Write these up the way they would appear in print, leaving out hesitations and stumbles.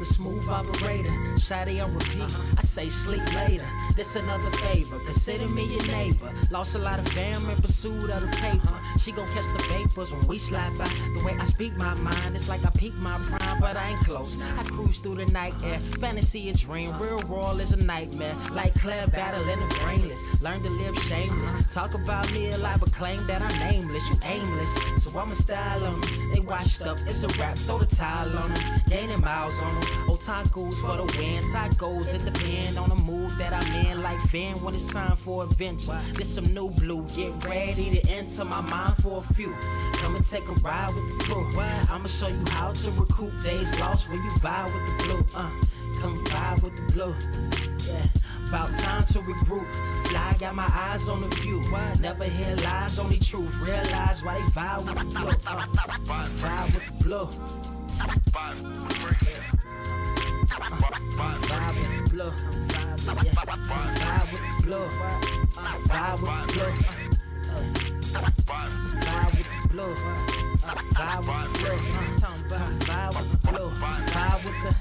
smooth operator. Shawty on repeat, I say sleep later. This another favor, consider me your neighbor. Lost a lot of fam in pursuit of the paper. She gon' catch the vapors when we slide by. The way I speak my mind, it's like I peak my prime, but I ain't close. I cruise through the night air, fantasy a dream, real world is a nightmare. Like Claire battling the brainless, learn to live shameless. Talk about me a lot, but claim that I'm nameless. You aimless, so I'ma style on them. They washed up, it's a rap, throw the towel on them. Gaining miles on them, otakus for the win. Tacos, it depend on the mood that I'm in. Like Finn when it's time for adventure. This some new blue, get ready to enter my mind for a few. Come and take a ride with the crew. I'ma show you how to recoup days lost when you vibe with the blue. Come vibe with the blue. Yeah, about time to regroup. Fly, got my eyes on the view. Never hear lies, only truth. Realize why they vibe with the blue. Vibe with the blue. Vibe with the blue. Vibe with the blue. Vibe with the blue. Vibe with the blue. Vibe with the blue. Vibe with the blue. Vibe with the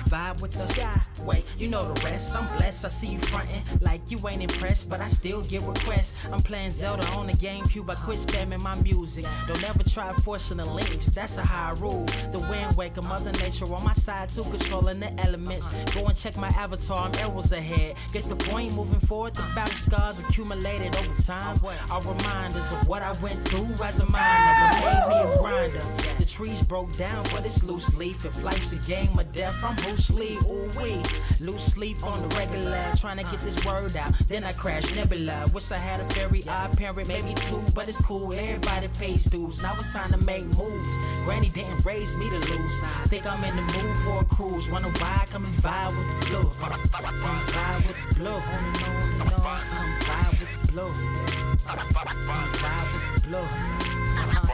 vibe with the sky. Wait, you know the rest. I'm blessed, I see you frontin' like you ain't impressed, but I still get requests. I'm playing Zelda on the GameCube, I quit spamming my music. Don't ever try forcing the links, that's a high rule. The wind waker, Mother Nature on my side too, controlling the elements. Go and check my avatar, I'm arrows ahead. Get the point, moving forward, the battle scars accumulated over time are reminders of what I went through as a miner, but made me a grinder. The trees broke down for this loose leaf. If life's a game of death, I'm Bruce Lee, ooh wee. Lose sleep on the regular, trying to get this word out. Then I crash Nebula. Wish I had a very odd parent, maybe two, but it's cool. Everybody pays dues. Now it's time to make moves. Granny didn't raise me to lose. Think I'm in the mood for a cruise. Wanna ride? Come and vibe with the blue. Come vibe with the blue. Come vibe with the blue. Come vibe with the blue.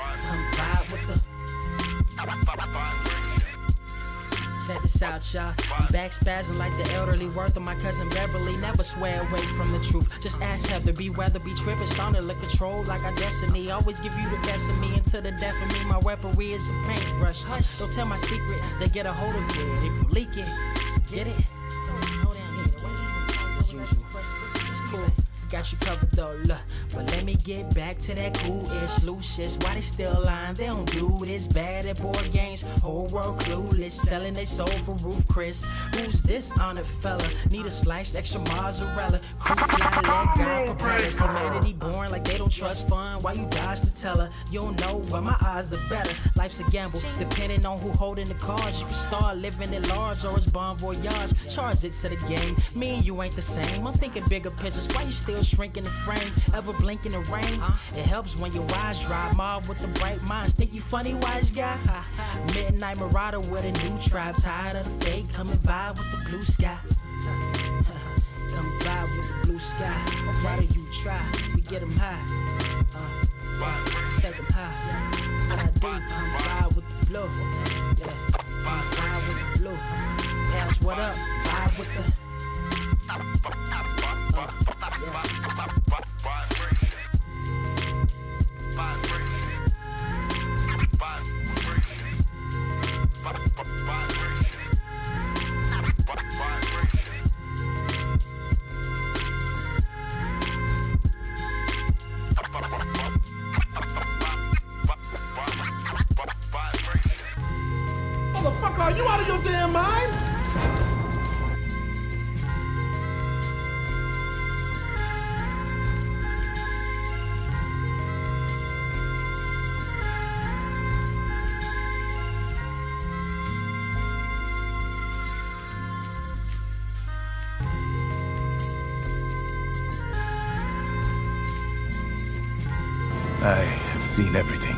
Come vibe with the. Check this out, y'all. I'm back spazzing like the elderly worth of my cousin Beverly. Never swear away from the truth. Just ask Heather, be weather, be tripping, starting to control like our destiny. Always give you the best of me until the death of me. My weaponry is a paintbrush. Hush, don't tell my secret. They get a hold of it. If you leak it, get it. It's cool. Got you covered though, look. But let me get back to that cool-ish, loose-ish. Why they still lying? They don't do this bad at board games. Whole world clueless, selling they soul for Roof Chris. Who's this honored fella? Need a sliced extra mozzarella. Crew fly, let God propellers. Humanity born like they don't trust fun. Why you dodge to tell her? You don't know, but my odds are better. Life's a gamble, depending on who holding the cards. You can start living at large or it's bon voyage. Charge it to the game. Me and you ain't the same. I'm thinking bigger pictures. Why you still shrinking the frame? Ever blink in the rain? It helps when your eyes dry. Mob with the bright minds. Think you funny, wise guy? Midnight marauder with a new tribe. Tired of the fake. Come and vibe with the blue sky. Come vibe with the blue sky. Why do you try? We get them high. Take them high. What I do? Come vibe with the blue. Yeah. Come vibe with the blue. Pass what up? Vibe with the. Motherfucker, are you out of your damn mind? I have seen everything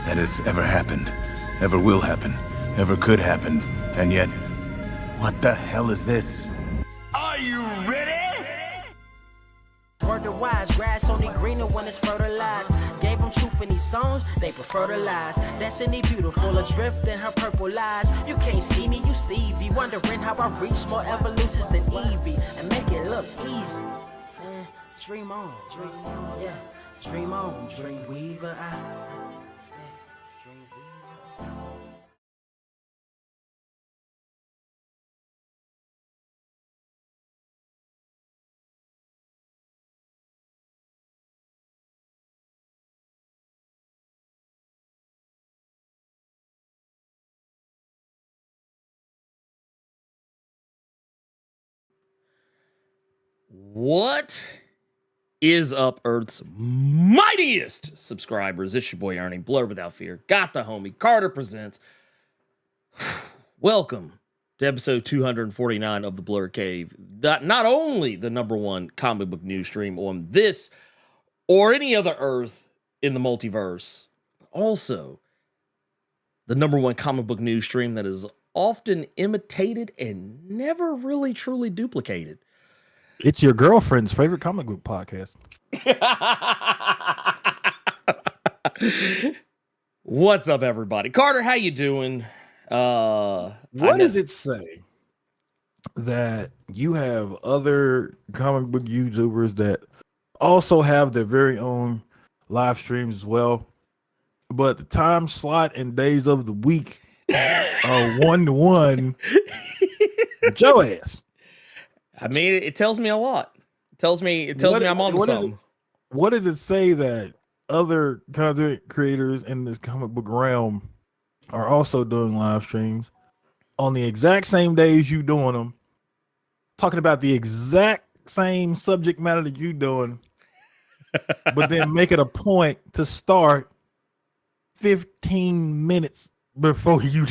that has ever happened, ever will happen, ever could happen, and yet, what the hell is this? Are you ready? Word to wise, grass only greener when it's fertilized. Gave them truth in these songs, they prefer to lies. Destiny beautiful, adrift in her purple eyes. You can't see me, you Stevie. Wondering how I reach more evolutions than Evie and make it look easy. Dream on, yeah. Dream on, dream weaver. What is up, Earth's mightiest subscribers? It's your boy Ernie, Blerd Without Fear. Got the homie. Carter presents. Welcome to episode 249 of the Blerd Cave. Not only the #1 comic book news stream on this or any other Earth in the multiverse, but also the #1 comic book news stream that is often imitated and never really truly duplicated. It's your girlfriend's favorite comic book podcast. What's up, everybody? Carter, how you doing? What does it say that you have other comic book YouTubers that also have their very own live streams as well, but the time slot and days of the week are 1-to-1 with your ass? I mean, it tells me a lot. It tells me I'm on something. What does it say that other content creators in this comic book realm are also doing live streams on the exact same days you doing them, talking about the exact same subject matter that you doing, but then make it a point to start 15 minutes before you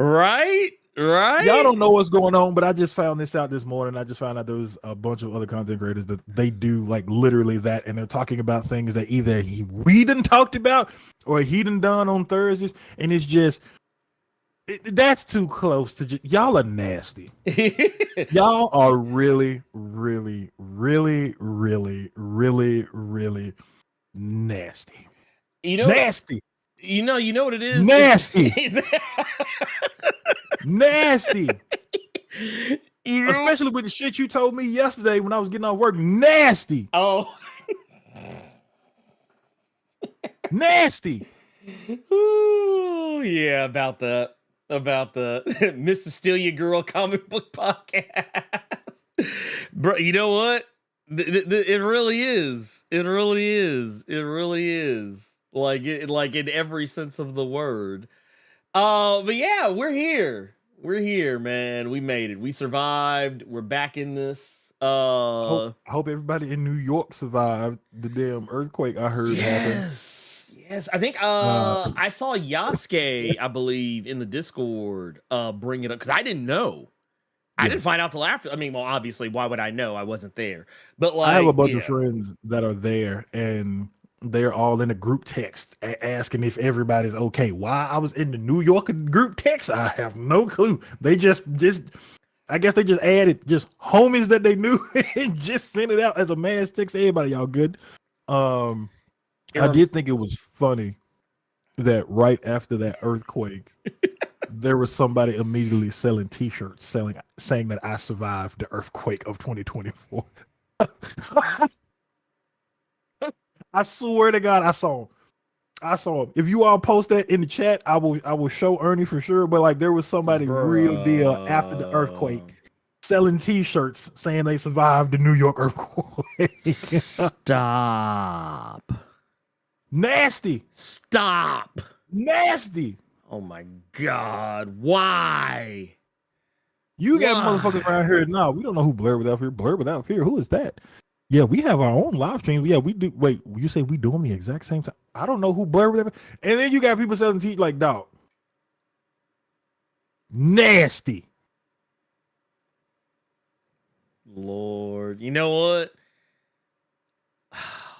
Right? Y'all don't know what's going on, but I just found this out this morning. I just found out there was a bunch of other content creators that they do like literally that, and they're talking about things that either we done talked about or he done on Thursdays, and it's just that's too close to y'all are nasty. Y'all are really, really, really, really, really, really nasty. Nasty. You know what it is? Nasty. Nasty. Especially with the shit you told me yesterday when I was getting off work. Nasty. Oh. Nasty. Ooh, yeah, about the Mr. Steal Your Girl comic book podcast. Bro, you know what? It really is. It really is. It really is. Like in every sense of the word. But yeah, we're here. We're here, man. We made it. We survived. We're back in this. I hope everybody in New York survived the damn earthquake I heard happen. Yes. I think I saw Yasuke, I believe, in the Discord bring it up because I didn't know. I didn't find out till after. I mean, well, obviously, why would I know? I wasn't there. But like, I have a bunch of friends that are there, and they're all in a group text asking if everybody's okay. Why I was in the New York group text, I have no clue. They just I guess they just added just homies that they knew and just sent it out as a mass text. Everybody, y'all good. I did think it was funny that right after that earthquake, there was somebody immediately selling T-shirts saying that I survived the earthquake of 2024. I swear to God, I saw him. If you all post that in the chat, I will show Ernie for sure. But like, there was somebody real deal after the earthquake selling T-shirts saying they survived the New York earthquake. Stop. Nasty. Stop. Nasty. Oh my God. Why? You got motherfuckers around here. No, we don't know who Blerd Without Fear. Blerd Without Fear. Who is that? Yeah, we have our own live streams. Yeah, we do. Wait, you say we do them the exact same time? I don't know who Blerd Without Fear. And then you got people selling tea like, dog. Nasty. Lord, you know what?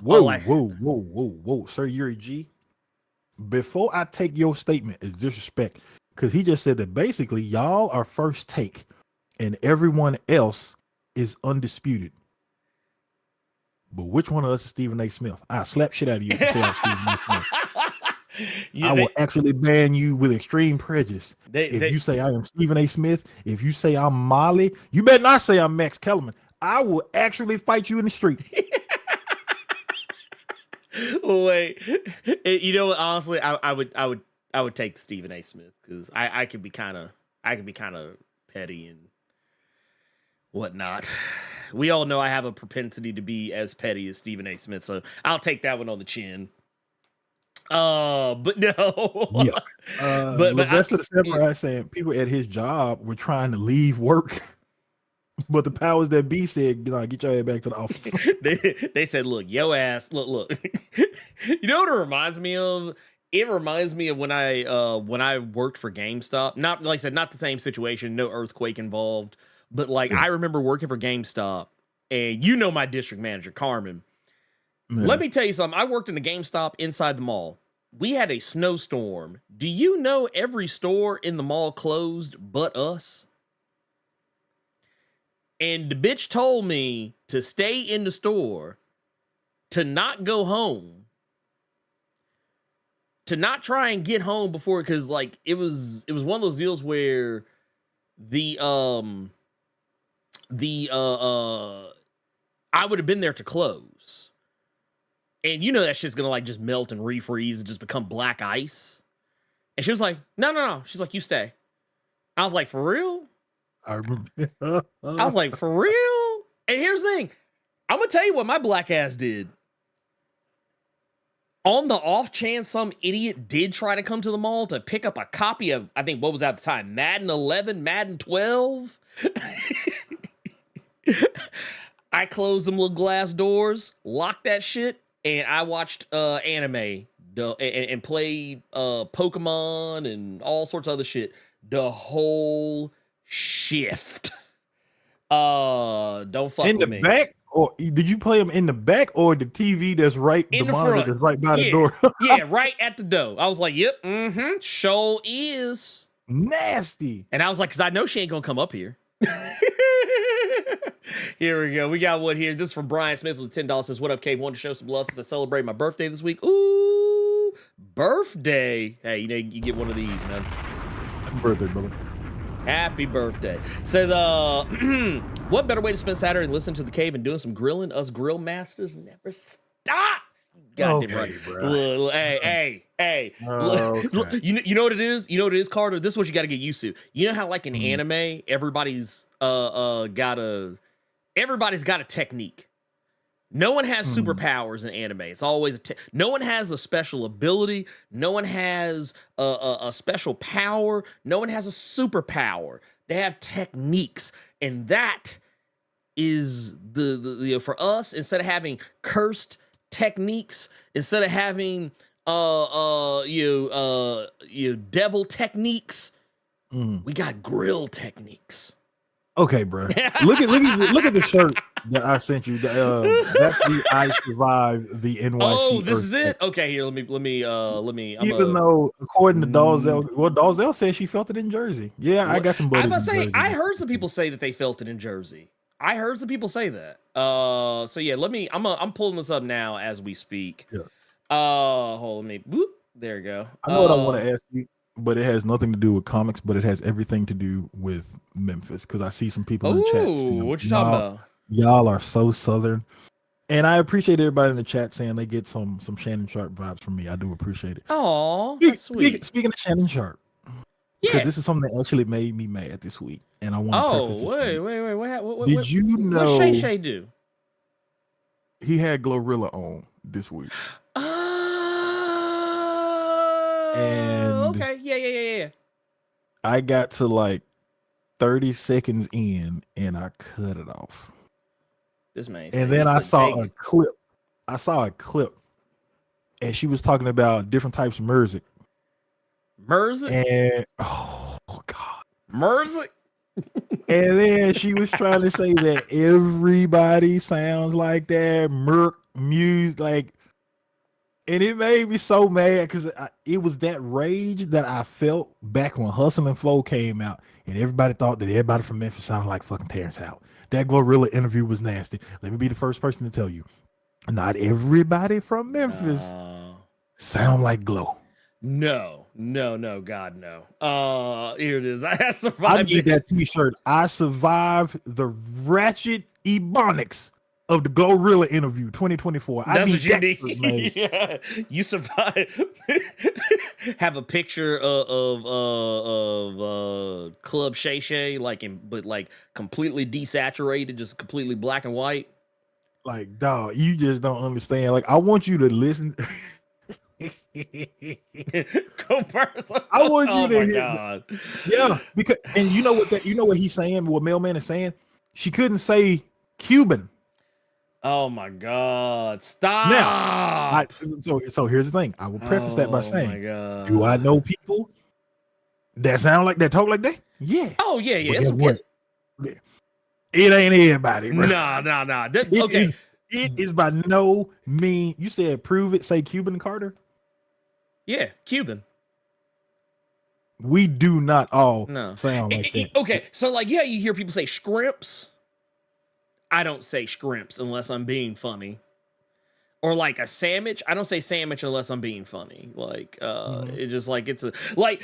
Whoa. Sir Yuri G, before I take your statement as disrespect, because he just said that basically y'all are first take and everyone else is undisputed. But which one of us is Stephen A. Smith? I'll slap shit out of you if you say I'm Stephen A. Smith. I will actually ban you with extreme prejudice. If you say I am Stephen A. Smith, if you say I'm Molly, you better not say I'm Max Kellerman. I will actually fight you in the street. Wait, you know what? Honestly, I would take Stephen A. Smith because I could be kind of petty and whatnot. We all know I have a propensity to be as petty as Stephen A. Smith, so I'll take that one on the chin. But no. Yeah. But the rest of the samurai saying people at his job were trying to leave work But the powers that be said, get your ass back to the office. They said, look, yo ass, look. You know what it reminds me of? It reminds me of when I worked for GameStop. Not like I said, not the same situation, no earthquake involved. But like I remember working for GameStop, and you know my district manager, Carmen. Man. Let me tell you something. I worked in a GameStop inside the mall. We had a snowstorm. Do you know every store in the mall closed but us? And the bitch told me to stay in the store, to not go home, to not try and get home before, because like it was one of those deals where I would have been there to close. And you know that shit's gonna like just melt and refreeze and just become black ice. And she was like, no. She's like, you stay. I was like, for real? I remember. I was like, for real? And here's the thing. I'm gonna tell you what my black ass did. On the off chance some idiot did try to come to the mall to pick up a copy of, I think, what was at the time, Madden 11, Madden 12. I closed them little glass doors, locked that shit, and I watched anime and played Pokemon and all sorts of other shit the whole shift. Don't fuck in with the me. back, or did you play them in the back or the TV that's right In the the monitor front. that's right by the door? Yeah, right at the door. I was like, yep, show is. Nasty. And I was like, because I know she ain't gonna come up here. Here we go. We got one here. This is from Brian Smith with $10. Says, what up, Cave? Want to show some love since I celebrate my birthday this week. Ooh, birthday. Hey, you know, you get one of these, man. Happy birthday, brother. Happy birthday. Says, what better way to spend Saturday than listening to the Cave and doing some grilling? Us grill masters never stop. Goddamn right. Look, hey. Look, you know what it is? You know what it is, Carter? This is what you got to get used to. You know how like in anime, everybody's got a technique. No one has superpowers in anime. It's always no one has a special ability. No one has a special power. No one has a superpower. They have techniques, and that is the for us. Instead of having cursed techniques, instead of having devil techniques, we got grill techniques. Okay, bro. Look at the shirt that I sent you. That's the I survived the NYC. Oh, this is earthquake. it. Okay, here. Let me. Even though, according to Dalzell, well, Dalzell said she felt it in Jersey. Yeah, I got some buddies. I must in say, Jersey. I heard some people say that they felt it in Jersey. I heard some people say that. So yeah, I'm pulling this up now as we speak. Yeah. Hold me. Boop. There you go. I know what I want to ask you, but it has nothing to do with comics, but it has everything to do with Memphis, because I see some people in the chat saying, what you talking about? Y'all are so Southern. And I appreciate everybody in the chat saying they get some Shannon Sharp vibes from me. I do appreciate it. Oh, that's sweet. Speaking of Shannon Sharp, because this is something that actually made me mad this week, and I want to preface this. Wait. What Did you know? What Shay do? He had Glorilla on this week. And okay, yeah. I got to like 30 seconds in, and I cut it off. This man. And then I saw a clip. And she was talking about different types of music. And oh god, music. And then she was trying to say that everybody sounds like that music, like, and it made me so mad because it was that rage that I felt back when Hustle and Flow came out, and everybody thought that everybody from Memphis sounded like fucking Terrence Howard. That Glorilla interview was nasty. Let me be the first person to tell you, not everybody from Memphis sound like Glow. No, God, no. Here it is. I survived. I need that T-shirt. I survived the ratchet ebonics of the Glorilla interview 2024. That's what you need. Yeah, you survived. Have a picture of Club Shay Shay, but completely desaturated, just completely black and white. Like, dog, you just don't understand. Like, I want you to listen. Go first. I want you to my hear. God. Yeah, because, and you know what he's saying, what Mailman is saying. She couldn't say Cuban. Oh my God! Stop. Now, so here's the thing. I will preface that by saying, my God. do I know people that sound like that, talk like that? Yeah. Oh yeah, yeah. But guess what? It ain't everybody, bro. Nah. It is by no means. You said prove it. Say Cuban Carter. Yeah, Cuban. We do not all No. sound like that. Okay, so like, yeah, you hear people say scrimps. I don't say scrimps unless I'm being funny. Or like a sandwich. I don't say sandwich unless I'm being funny. Like, it's just like, it's a, like,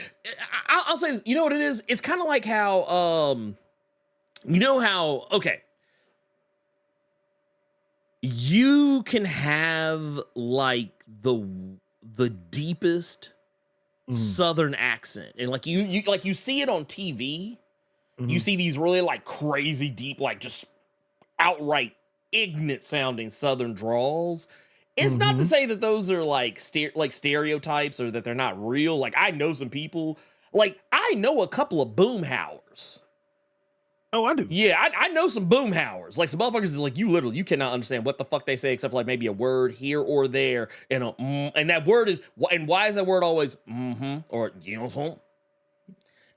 I'll say this, you know what it is? It's kind of like how, you know how, okay. You can have like the deepest Southern accent. And like you see it on TV. You see these really like crazy deep, like just outright ignorant sounding Southern drawls. It's not to say that those are like stereotypes or that they're not real. Like I know some people, like I know a couple of boomhauers. Oh, I do. Yeah, I know some boomhauers. Like some motherfuckers like you cannot understand what the fuck they say except for like maybe a word here or there and and that word is, and why is that word always or you know?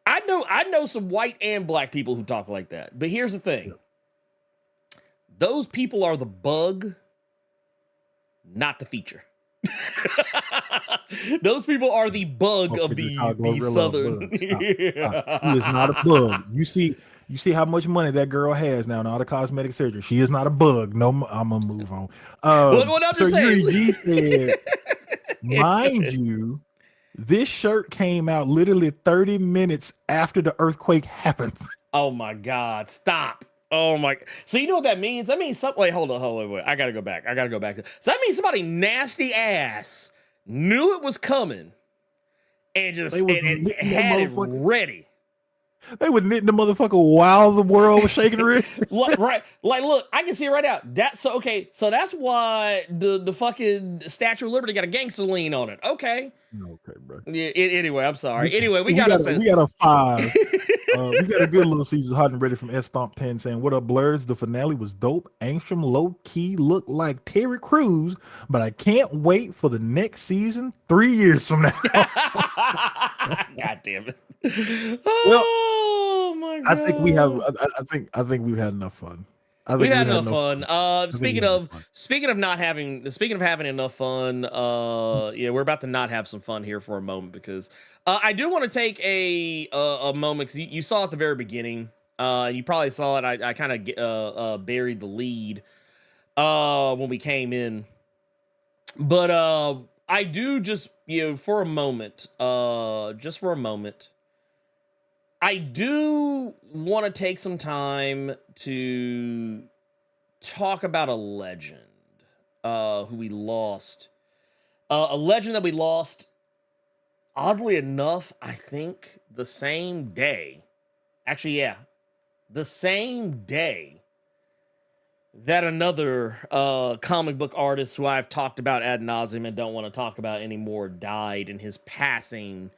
I know some white and black people who talk like that. But here's the thing. Those people are the bug, not the feature. Those people are the bug of the Southern. He is not a bug. You see how much money that girl has now in all the cosmetic surgery. She is not a bug. No, I'm gonna move on. What I'm just saying. G said, mind you, this shirt came out literally 30 minutes after the earthquake happened. Oh my God! Stop. Oh my! So you know what that means? That means something. Wait, hold on, wait. I gotta go back. So that means somebody nasty ass knew it was coming, and just and had it ready. They were knitting the motherfucker while the world was shaking her. Right? Like, look, I can see it right now. That's so okay. So that's why the fucking Statue of Liberty got a gangster lean on it. Okay. Okay, bro. Yeah. Anyway, I'm sorry. Anyway, we got a 5. We got a good little Caesar's Hot and Ready from S Stomp 10 saying, "What up, Blerds? The finale was dope. Angstrom low key looked like Terry Crews, but I can't wait for the next season 3 years from now." God damn it. Well, oh my God. I think we've had enough fun. We've had enough fun. Speaking of having enough fun, yeah, we're about to not have some fun here for a moment because I do want to take a moment because you saw at the very beginning. You probably saw it. I kind of buried the lead when we came in, but I do just for a moment, I do want to take some time to talk about a legend who we lost. A legend that we lost, oddly enough, I think the same day. Actually, yeah. The same day that another comic book artist who I've talked about ad nauseum and don't want to talk about anymore died, and his passing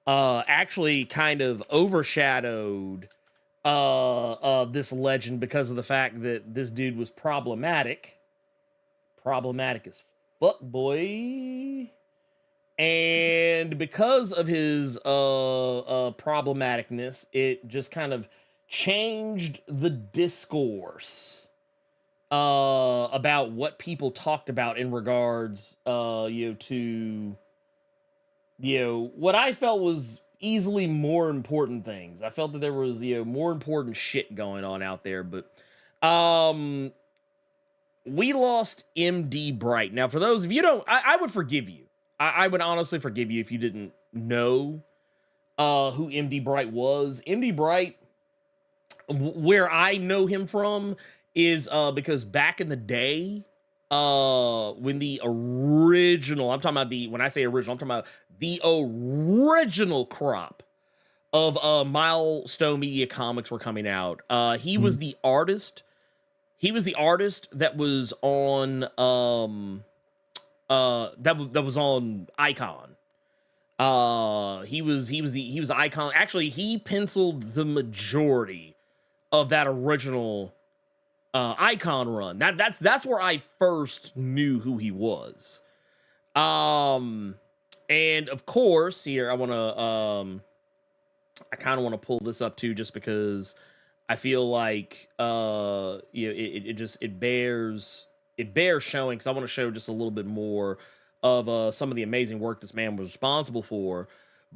actually kind of overshadowed this legend because of the fact that this dude was problematic as fuck, boy. And because of his problematicness, it just kind of changed the discourse about what people talked about in regards to what I felt was easily more important things. I felt that there was, more important shit going on out there, but we lost MD Bright. Now, for those of you who don't, I would forgive you. I would honestly forgive you if you didn't know who MD Bright was. MD Bright, where I know him from is because back in the day, when the original, when I say original, I'm talking about the original crop of Milestone Media comics were coming out. He was the artist. He was the artist that was on that was on Icon. He was Icon. Actually, he penciled the majority of that original Icon run. That's where I first knew who he was. And of course, here I kind of want to pull this up too, just because I feel like it bears showing, because I want to show just a little bit more of some of the amazing work this man was responsible for.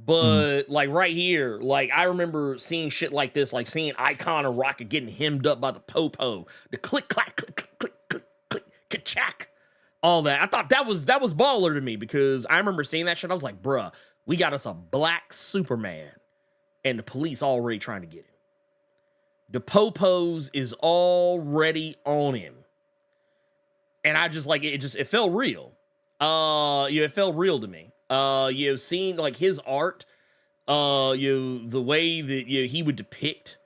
But like right here, like I remember seeing shit like this, like seeing Icon and Rocket getting hemmed up by the popo, the click clack click click click click click ka-chack, all that. I thought that was baller to me, because I remember seeing that shit. I was like, bruh, we got us a black Superman, and the police already trying to get him. The popos is already on him, and I just like it. It felt real. It felt real to me. You've seen like his art, the way that he would depict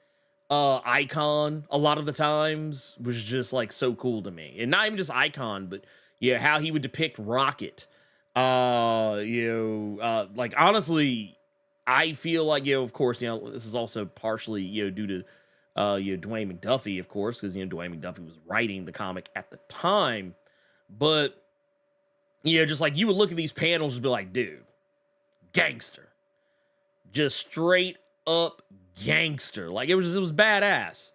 Icon a lot of the times was just like so cool to me. And not even just Icon, but how he would depict Rocket. Like honestly, I feel like, of course, this is also partially, due to Dwayne McDuffie, of course, because Dwayne McDuffie was writing the comic at the time. But just like you would look at these panels and be like, dude, gangster. Just straight up gangster. Like it was badass.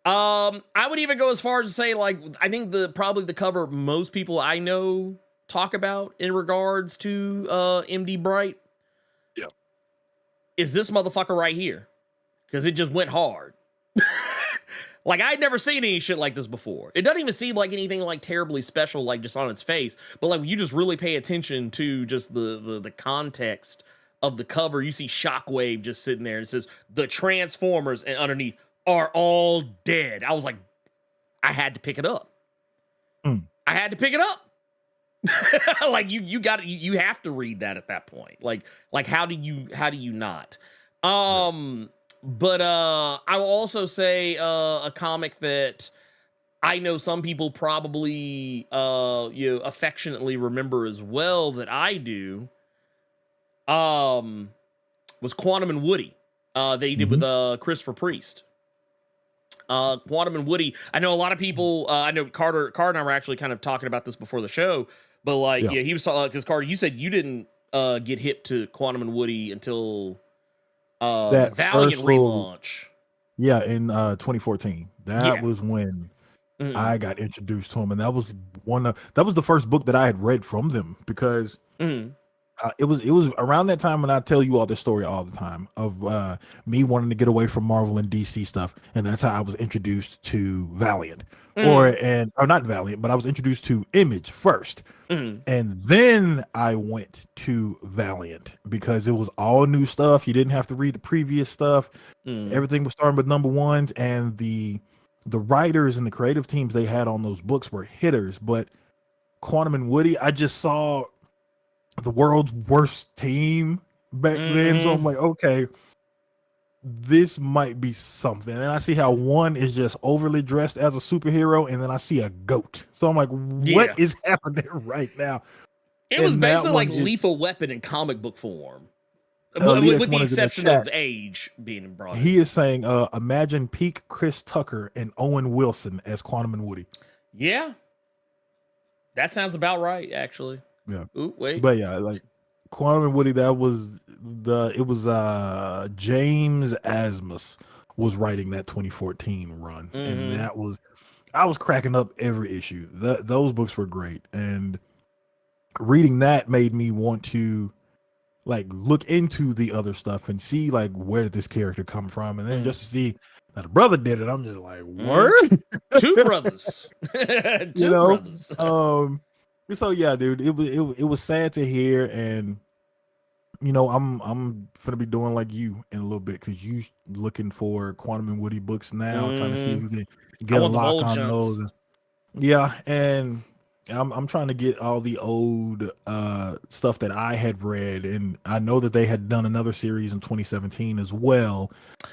I would even go as far as to say, like, I think probably the cover most people I know talk about in regards to MD Bright is this motherfucker right here. Because it just went hard. Like, I'd never seen any shit like this before. It doesn't even seem like anything like terribly special, like just on its face. But like, you just really pay attention to just the context of the cover. You see Shockwave just sitting there and it says, "The Transformers," and underneath, "are all dead." I was like, I had to pick it up. I had to pick it up. Like you have to read that at that point. Like how do you not? But I will also say a comic that I know some people probably affectionately remember as well that I do was Quantum and Woody that he did with Christopher Priest. Quantum and Woody, I know a lot of people, I know Carter and I were actually kind of talking about this before the show, but like, he was, because Carter, you said you didn't get hip to Quantum and Woody until that Valiant relaunch. In 2014. That was when I got introduced to him, and that was the first book that I had read from them, because it was around that time when I tell you all this story all the time of me wanting to get away from Marvel and DC stuff, and that's how I was introduced to Valiant, or not Valiant, but I was introduced to Image first, and then I went to Valiant because it was all new stuff. You didn't have to read the previous stuff. Everything was starting with number ones, and the writers and the creative teams they had on those books were hitters. But Quantum and Woody, I just saw the world's worst team back then, so I'm like, okay, this might be something. And I see how one is just overly dressed as a superhero, and then I see a goat, so I'm like, what is happening right now? It was basically like Lethal Weapon in comic book form, with the exception of age being brought in. He is saying imagine peak Chris Tucker and Owen Wilson as Quantum and Woody. That sounds about right, actually. Ooh, wait. But like Quantum and Woody, it was James Asmus was writing that 2014 run, and I was cracking up every issue. Those books were great, and reading that made me want to like look into the other stuff and see like where did this character come from, and then just to see that a brother did it, I'm just like, word, two brothers, brothers. So yeah, dude, it was sad to hear, and I'm gonna be doing like you in a little bit, because you looking for Quantum and Woody books now, trying to see if we can get a lock on those. And I'm trying to get all the old stuff that I had read, and I know that they had done another series in 2017 as well.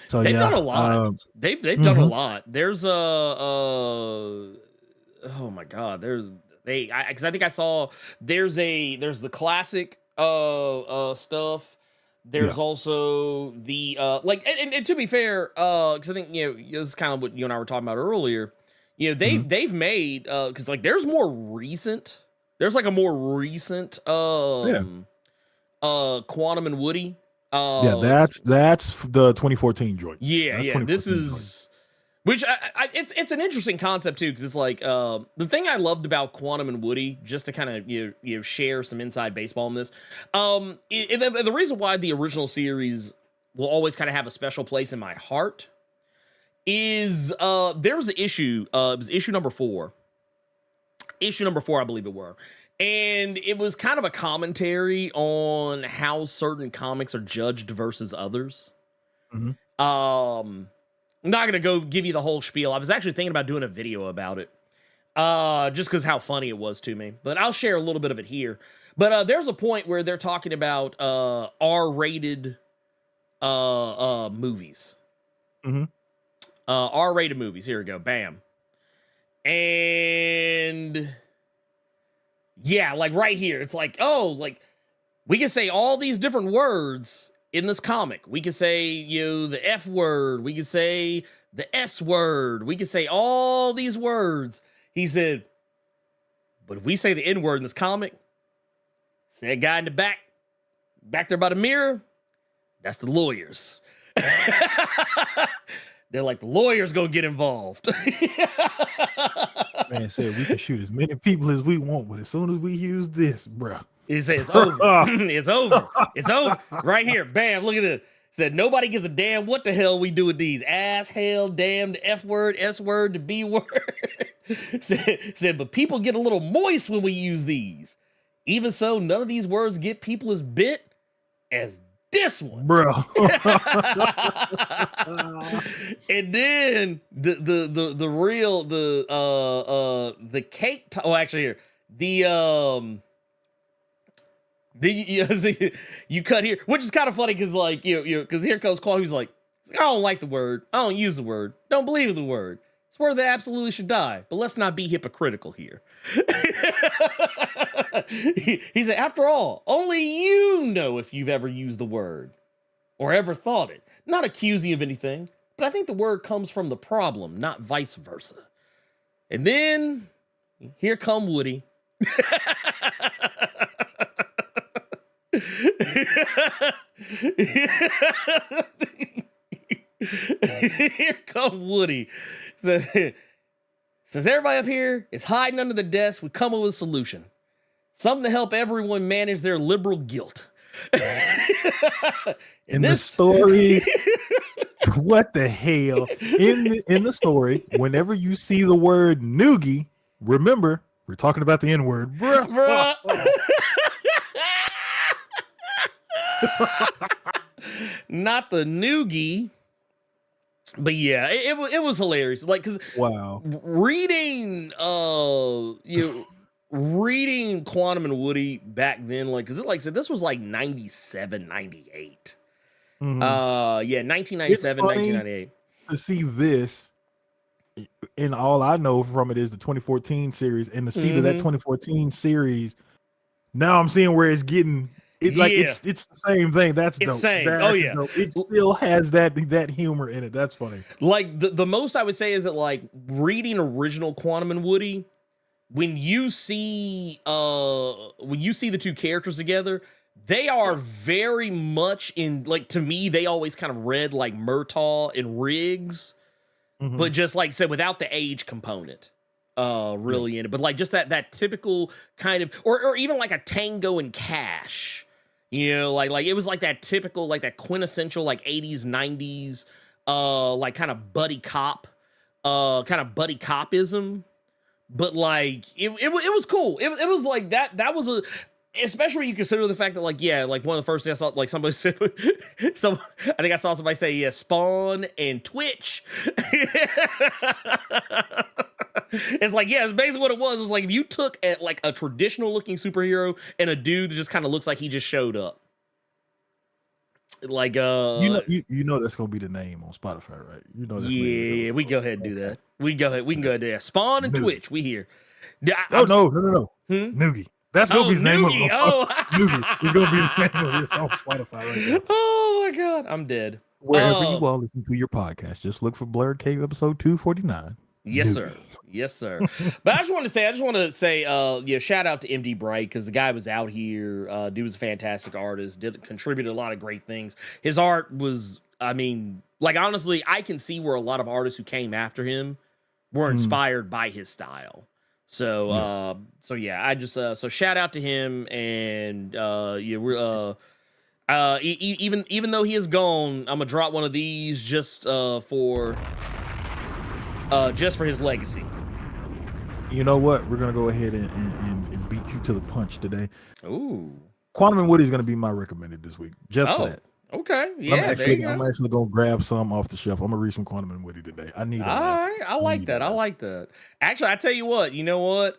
So they've done a lot. They've done a lot. There's oh my god, because I think I saw there's the classic stuff. There's also the and to be fair, because I think this is kind of what you and I were talking about earlier. You know, they've made because like there's like a more recent Quantum and Woody. That's the 2014 joint. Yeah. This is which it's an interesting concept too, because it's like the thing I loved about Quantum and Woody, just to kind of you know share some inside baseball on this. The reason why the original series will always kind of have a special place in my heart is there was an issue. It was issue number 4. Issue number 4, I believe it were. And it was kind of a commentary on how certain comics are judged versus others. I'm not going to go give you the whole spiel. I was actually thinking about doing a video about it. Just because how funny it was to me. But I'll share a little bit of it here. But there's a point where they're talking about R-rated movies. R-rated movies. Here we go. Bam. And yeah, like right here, it's like, oh, like we can say all these different words in this comic. We can say, you know, the F word. We can say the S word. We can say all these words. He said, but if we say the N word in this comic, say that guy in the back there by the mirror, that's the lawyers. They're like, the lawyer's gonna get involved. Man said we can shoot as many people as we want, but as soon as we use this, bro, he said it's over. It's over. It's over. Right here. Bam. Look at this. Said nobody gives a damn what the hell we do with these. Ass, hell, damn, the F word, S word, the B word. said, but people get a little moist when we use these. Even so, none of these words get people as bit as this one, bro. And then the real the cake. Actually, here you cut here, which is kind of funny because like because here comes Qual, who's like, I don't like the word, I don't use the word, don't believe in the word. It's where they absolutely should die. But let's not be hypocritical here. He said, after all, only you know if you've ever used the word or ever thought it. Not accusing you of anything, but I think the word comes from the problem, not vice versa. And then here come Woody. Here come Woody. Since everybody up here is hiding under the desk, we come up with a solution. Something to help everyone manage their liberal guilt. In the story, what the hell? In the story, whenever you see the word noogie, remember, we're talking about the N-word. Bruh. Not the noogie. But yeah, it was hilarious. Like, cause wow, reading reading Quantum and Woody back then, like, cause it like said this was like 97, 98. Yeah, 1997, 1998. To see this, and all I know from it is the 2014 series, and to see that 2014 series, now I'm seeing where it's getting. It's the same thing. That's dope. Same. Dope. It still has that humor in it. That's funny. Like the most I would say is that like reading original Quantum and Woody, when you see the two characters together, they are very much in, like, to me, they always kind of read like Murtaugh and Riggs, but just like I said, without the age component. Really in it, but like just that typical kind of, or even like a Tango and Cash, like it was like that typical, like that quintessential like 80s 90s like kind of buddy copism, but like it was cool. It was like that was a, especially when you consider the fact that like, yeah, like one of the first things I saw, like somebody said, I think I saw somebody say, yeah, Spawn and Twitch. It's like, yeah, it's basically what it was. It was like if you took at like a traditional looking superhero and a dude that just kind of looks like he just showed up. Like you know that's gonna be the name on Spotify, right? You know that's yeah, we go ahead and do that. We can go ahead and do that. Spawn and Twitch, we here. No. Noogie. That's gonna be the name of it. Noogie is gonna be the name of this on Spotify right now. Oh my god, I'm dead. Wherever you all listen to your podcast, just look for Blerd Cave episode 249. Yes, sir. Newbie. Yes, sir. But I just want to say, shout out to MD Bright because the guy was out here. Dude was a fantastic artist. Contributed a lot of great things. His art was, I mean, like honestly, I can see where a lot of artists who came after him were inspired by his style. So, I just so shout out to him, and we're even though he is gone, I'm gonna drop one of these just for his legacy. You know what? We're gonna go ahead and beat you to the punch today. Ooh, Quantum and Woody is gonna be my recommended this week. Just for that. Okay. Yeah, I'm actually gonna grab some off the shelf. I'm gonna read some Quantum and Woody today. I need. All right, I like that. I like that. Actually, I tell you what. You know what?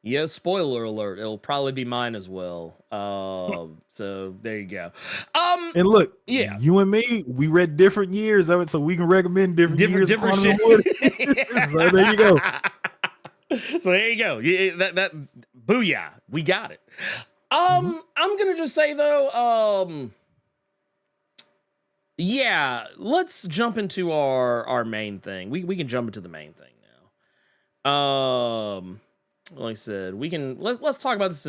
Yeah, spoiler alert. It'll probably be mine as well. So there you go. And look, yeah, you and me, we read different years of it, so we can recommend different years. Different of shit. So there you go. So there you go. Yeah, that booyah. We got it. I'm gonna just say though, yeah, let's jump into our main thing. We can jump into the main thing now. Like I said, let's talk about this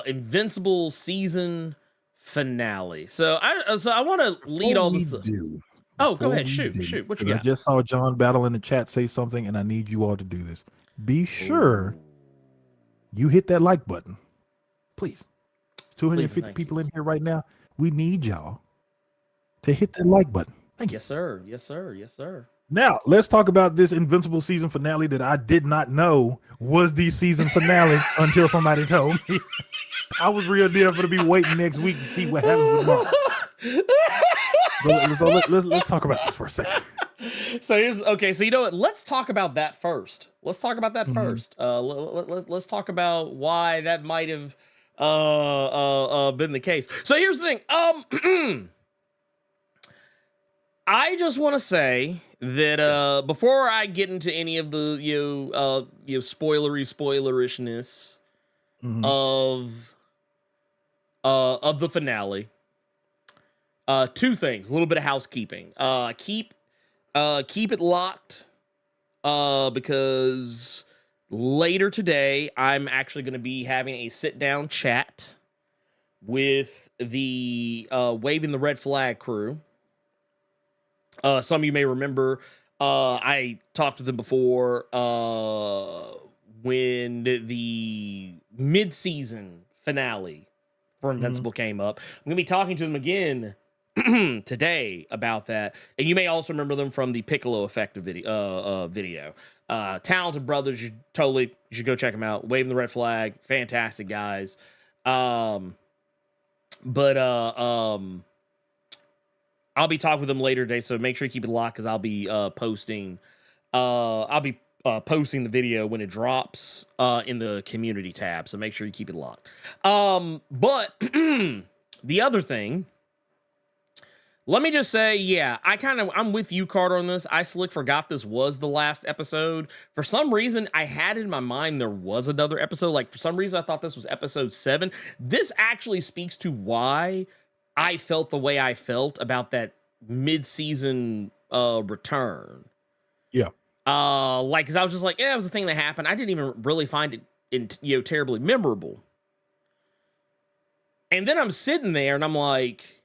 Invincible season finale. So I want to lead all this. Oh, go ahead, shoot. What you got? I just saw John Battle in the chat say something, and I need you all to do this. Be sure you hit that like button. Please. 250 people in here right now. We need y'all to hit that like button. Thank you. Yes, sir. Yes, sir. Yes, sir. Now, let's talk about this Invincible season finale that I did not know was the season finale until somebody told me. I was real deal for to be waiting next week to see what happens with Mark. So let's talk about this for a second. So you know what? Let's talk about that first. Let's talk about that first. Let's talk about why that might have been the case. So here's the thing. I just want to say that before I get into any of the spoilerishness of the finale, two things, a little bit of housekeeping. Keep it locked because later today I'm actually going to be having a sit down chat with the Waving the Red Flag crew. Some of you may remember I talked to them before when the mid-season finale for Invincible came up. I'm going to be talking to them again today about that. And you may also remember them from the Piccolo Effect video. Talented brothers, you should go check them out. Waving the Red Flag, fantastic guys. I'll be talking with them later today, so make sure you keep it locked because I'll be posting the video when it drops in the community tab. So make sure you keep it locked. But the other thing, let me just say, yeah, I'm with you, Carter, on this. I slick forgot this was the last episode. For some reason, I had in my mind there was another episode. Like, for some reason, I thought this was episode 7. This actually speaks to why I felt the way I felt about that mid-season return. Yeah. Because I was just like, yeah, it was a thing that happened. I didn't even really find it terribly memorable. And then I'm sitting there and I'm like,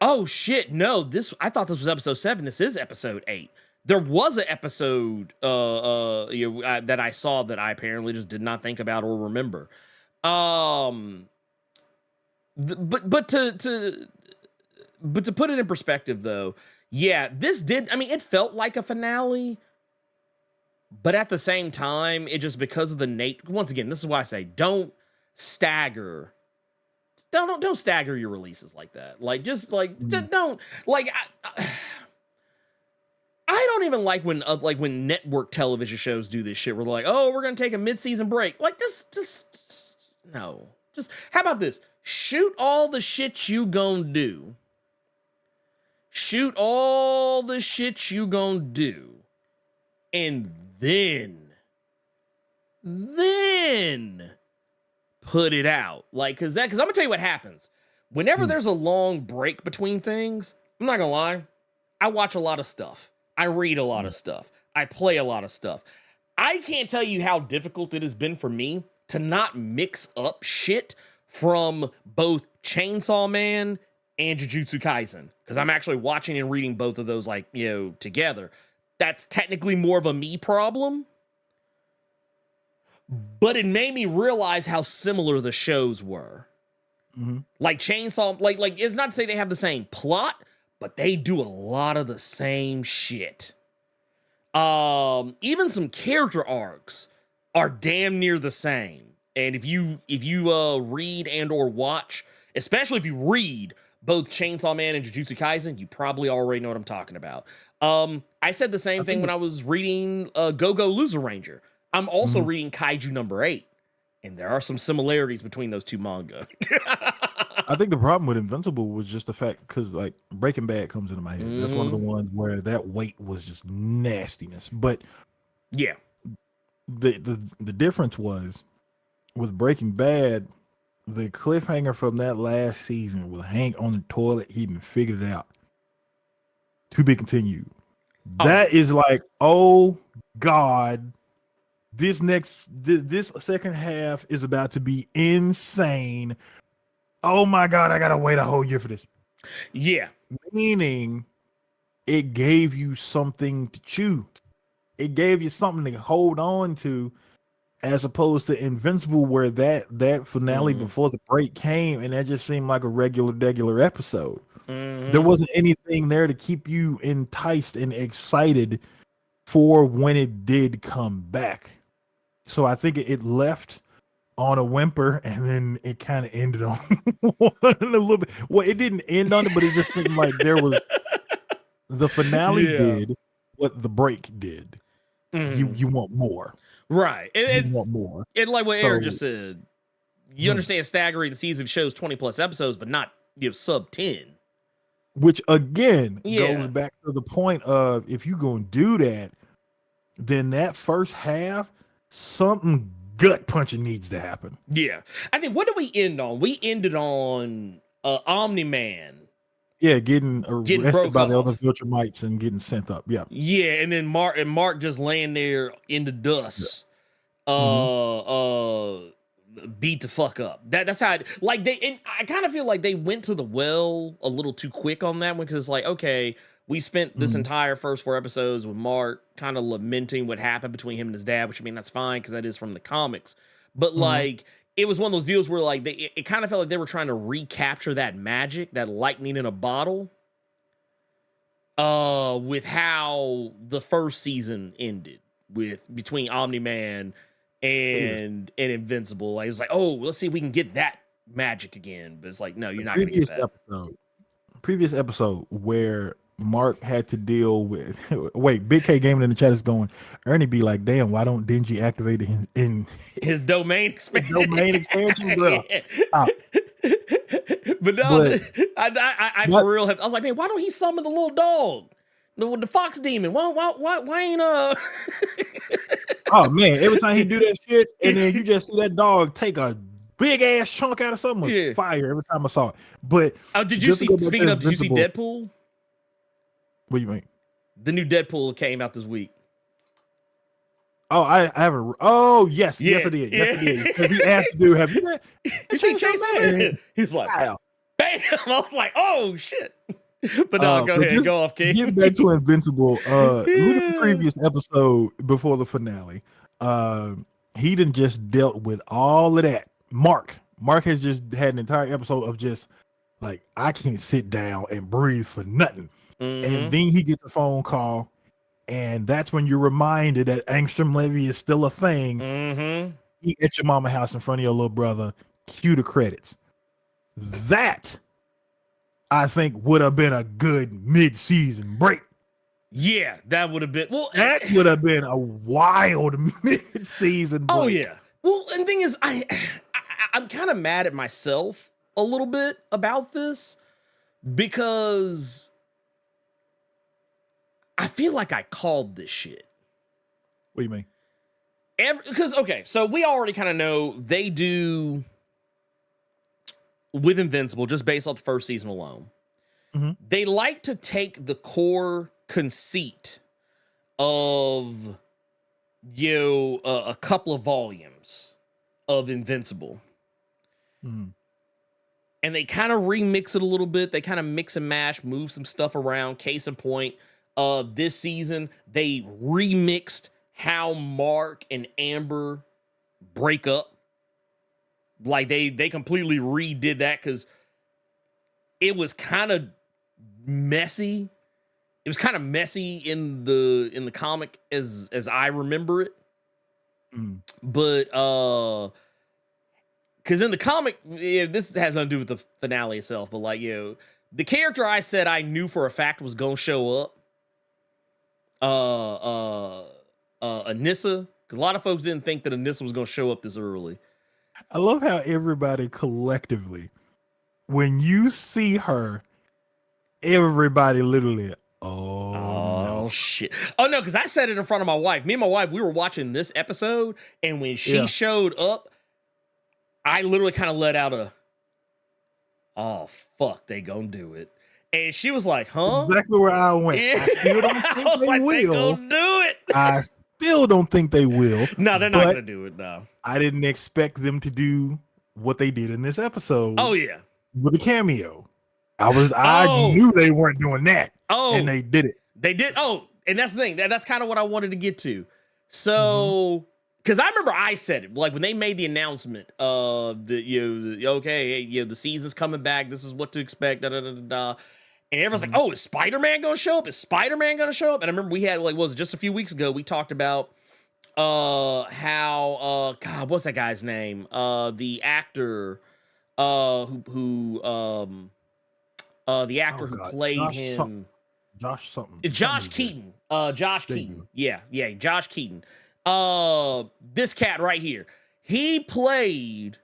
oh shit, no, I thought this was episode 7. This is episode 8. There was an episode that I saw that I apparently just did not think about or remember. But to put it in perspective, though, yeah, it felt like a finale, but at the same time, it just because of the once again, this is why I say don't stagger your releases like that. Like, just like, don't, like, I don't even like when network television shows do this shit. We're like, oh, we're going to take a mid-season break. Like, just no. Just, how about this? Shoot all the shit you gonna do. Shoot all the shit you gonna do. And then put it out. Like, cause I'm gonna tell you what happens. Whenever there's a long break between things, I'm not gonna lie, I watch a lot of stuff. I read a lot of stuff. I play a lot of stuff. I can't tell you how difficult it has been for me to not mix up shit from both Chainsaw Man and Jujutsu Kaisen, because I'm actually watching and reading both of those, like, you know, together. That's technically more of a me problem, but it made me realize how similar the shows were. Like Chainsaw, like it's not to say they have the same plot, but they do a lot of the same shit. Even some character arcs are damn near the same. And if you read and or watch, especially if you read both Chainsaw Man and Jujutsu Kaisen, you probably already know what I'm talking about. I said the same thing when I was reading Go-Go Loser Ranger. I'm also reading Kaiju number 8, and there are some similarities between those two manga. I think the problem with Invincible was just the fact, because like Breaking Bad comes into my head. That's one of the ones where that weight was just nastiness. But yeah, the difference was with Breaking Bad, the cliffhanger from that last season with Hank on the toilet, he even figured it out. To be continued. That is like, oh God, this second half is about to be insane. Oh my God, I gotta wait a whole year for this. Yeah. Meaning it gave you something to chew. It gave you something to hold on to, as opposed to Invincible, where that finale before the break came and that just seemed like a regular episode. There wasn't anything there to keep you enticed and excited for when it did come back. So I think it left on a whimper, and then it kind of ended on a little bit. Well, it didn't end on it, but it just seemed like there was the finale did what the break did. You want more, right? You want more. And like what Eric just said, you understand staggering the season shows 20+ episodes, but not sub 10. Which again goes back to the point of, if you're gonna do that, then that first half, something gut punching needs to happen. Yeah. I think, what did we end on? We ended on Omni-Man. Yeah, getting arrested by the other Viltrumites and getting sent up. Yeah. Yeah, and then Mark just laying there in the dust. Beat the fuck up. That's how and I kind of feel like they went to the well a little too quick on that one, because it's like, okay, we spent this entire first 4 episodes with Mark kind of lamenting what happened between him and his dad, which, I mean, that's fine because that is from the comics. But like, it was one of those deals where like it kind of felt like they were trying to recapture that magic, that lightning in a bottle, with how the first season ended between Omni-Man and Invincible. Like, it was like, oh, let's see if we can get that magic again. But it's like, no, you're not gonna get that. Previous episode where Mark had to deal with Big K Gaming in the chat is going, Ernie be like, damn, why don't Denji activate his domain expansion? Bro. But no, I for real I was like, man, why don't he summon the little dog? The fox demon. Why ain't Oh man, every time he do that shit, and then you just see that dog take a big ass chunk out of something, was fire every time I saw it. But did you see, speaking of, did you see Deadpool? What do you mean? The new Deadpool came out this week. Oh, I haven't. Oh, yes, yes, it did. Yes, it did. Because he asked to do. Have you read? You seen Chainsaw Man? He's like, bam! I was like, oh shit. But no, go ahead, go off, King. Getting back to Invincible. Look at the previous episode before the finale. He done just dealt with all of that. Mark has just had an entire episode of just like, I can't sit down and breathe for nothing. And then he gets a phone call, and that's when you're reminded that Angstrom Levy is still a thing. He at your mama house in front of your little brother. Cue the credits. That, I think, would have been a good mid-season break. Yeah, that would have been. Well, that would have been a wild mid-season break. Oh yeah. Well, and the thing is, I'm kind of mad at myself a little bit about this, because I feel like I called this shit. What do you mean? Because, okay, so we already kind of know they do with Invincible, just based off the first season alone. they like to take the core conceit of a couple of volumes of Invincible. And they kind of remix it a little bit. They kind of mix and mash, move some stuff around. Case in point, this season, they remixed how Mark and Amber break up. Like they completely redid that because it was kind of messy. It was kind of messy in the comic as I remember it. But because in the comic, this has nothing to do with the finale itself, but like, the character I said I knew for a fact was gonna show up, Anissa, because a lot of folks didn't think that Anissa was gonna show up this early. I love how everybody collectively, when you see her, everybody literally, no. Shit. Oh no, because I said it in front of my wife. Me and my wife, we were watching this episode, and when she showed up, I literally kind of let out a, oh fuck, they gonna do it. And she was like, huh? Exactly where I went. Yeah. I still don't think they like, will. They gonna do it. I still don't think they will. No, they're not gonna do it, no. I didn't expect them to do what they did in this episode. Oh yeah. With a cameo. I knew they weren't doing that. Oh. And they did it. They did. Oh, and that's the thing. That's kind of what I wanted to get to. So, because I remember I said it, like when they made the announcement, the season's coming back. This is what to expect. Da, da, da, da, da. And everyone's like, oh, is Spider-Man going to show up? Is Spider-Man going to show up? And I remember we had, just a few weeks ago, we talked about how, God, what's that guy's name? The actor who played him. Josh something. Josh Keaton. Josh Keaton. Yeah, Josh Keaton. This cat right here. He played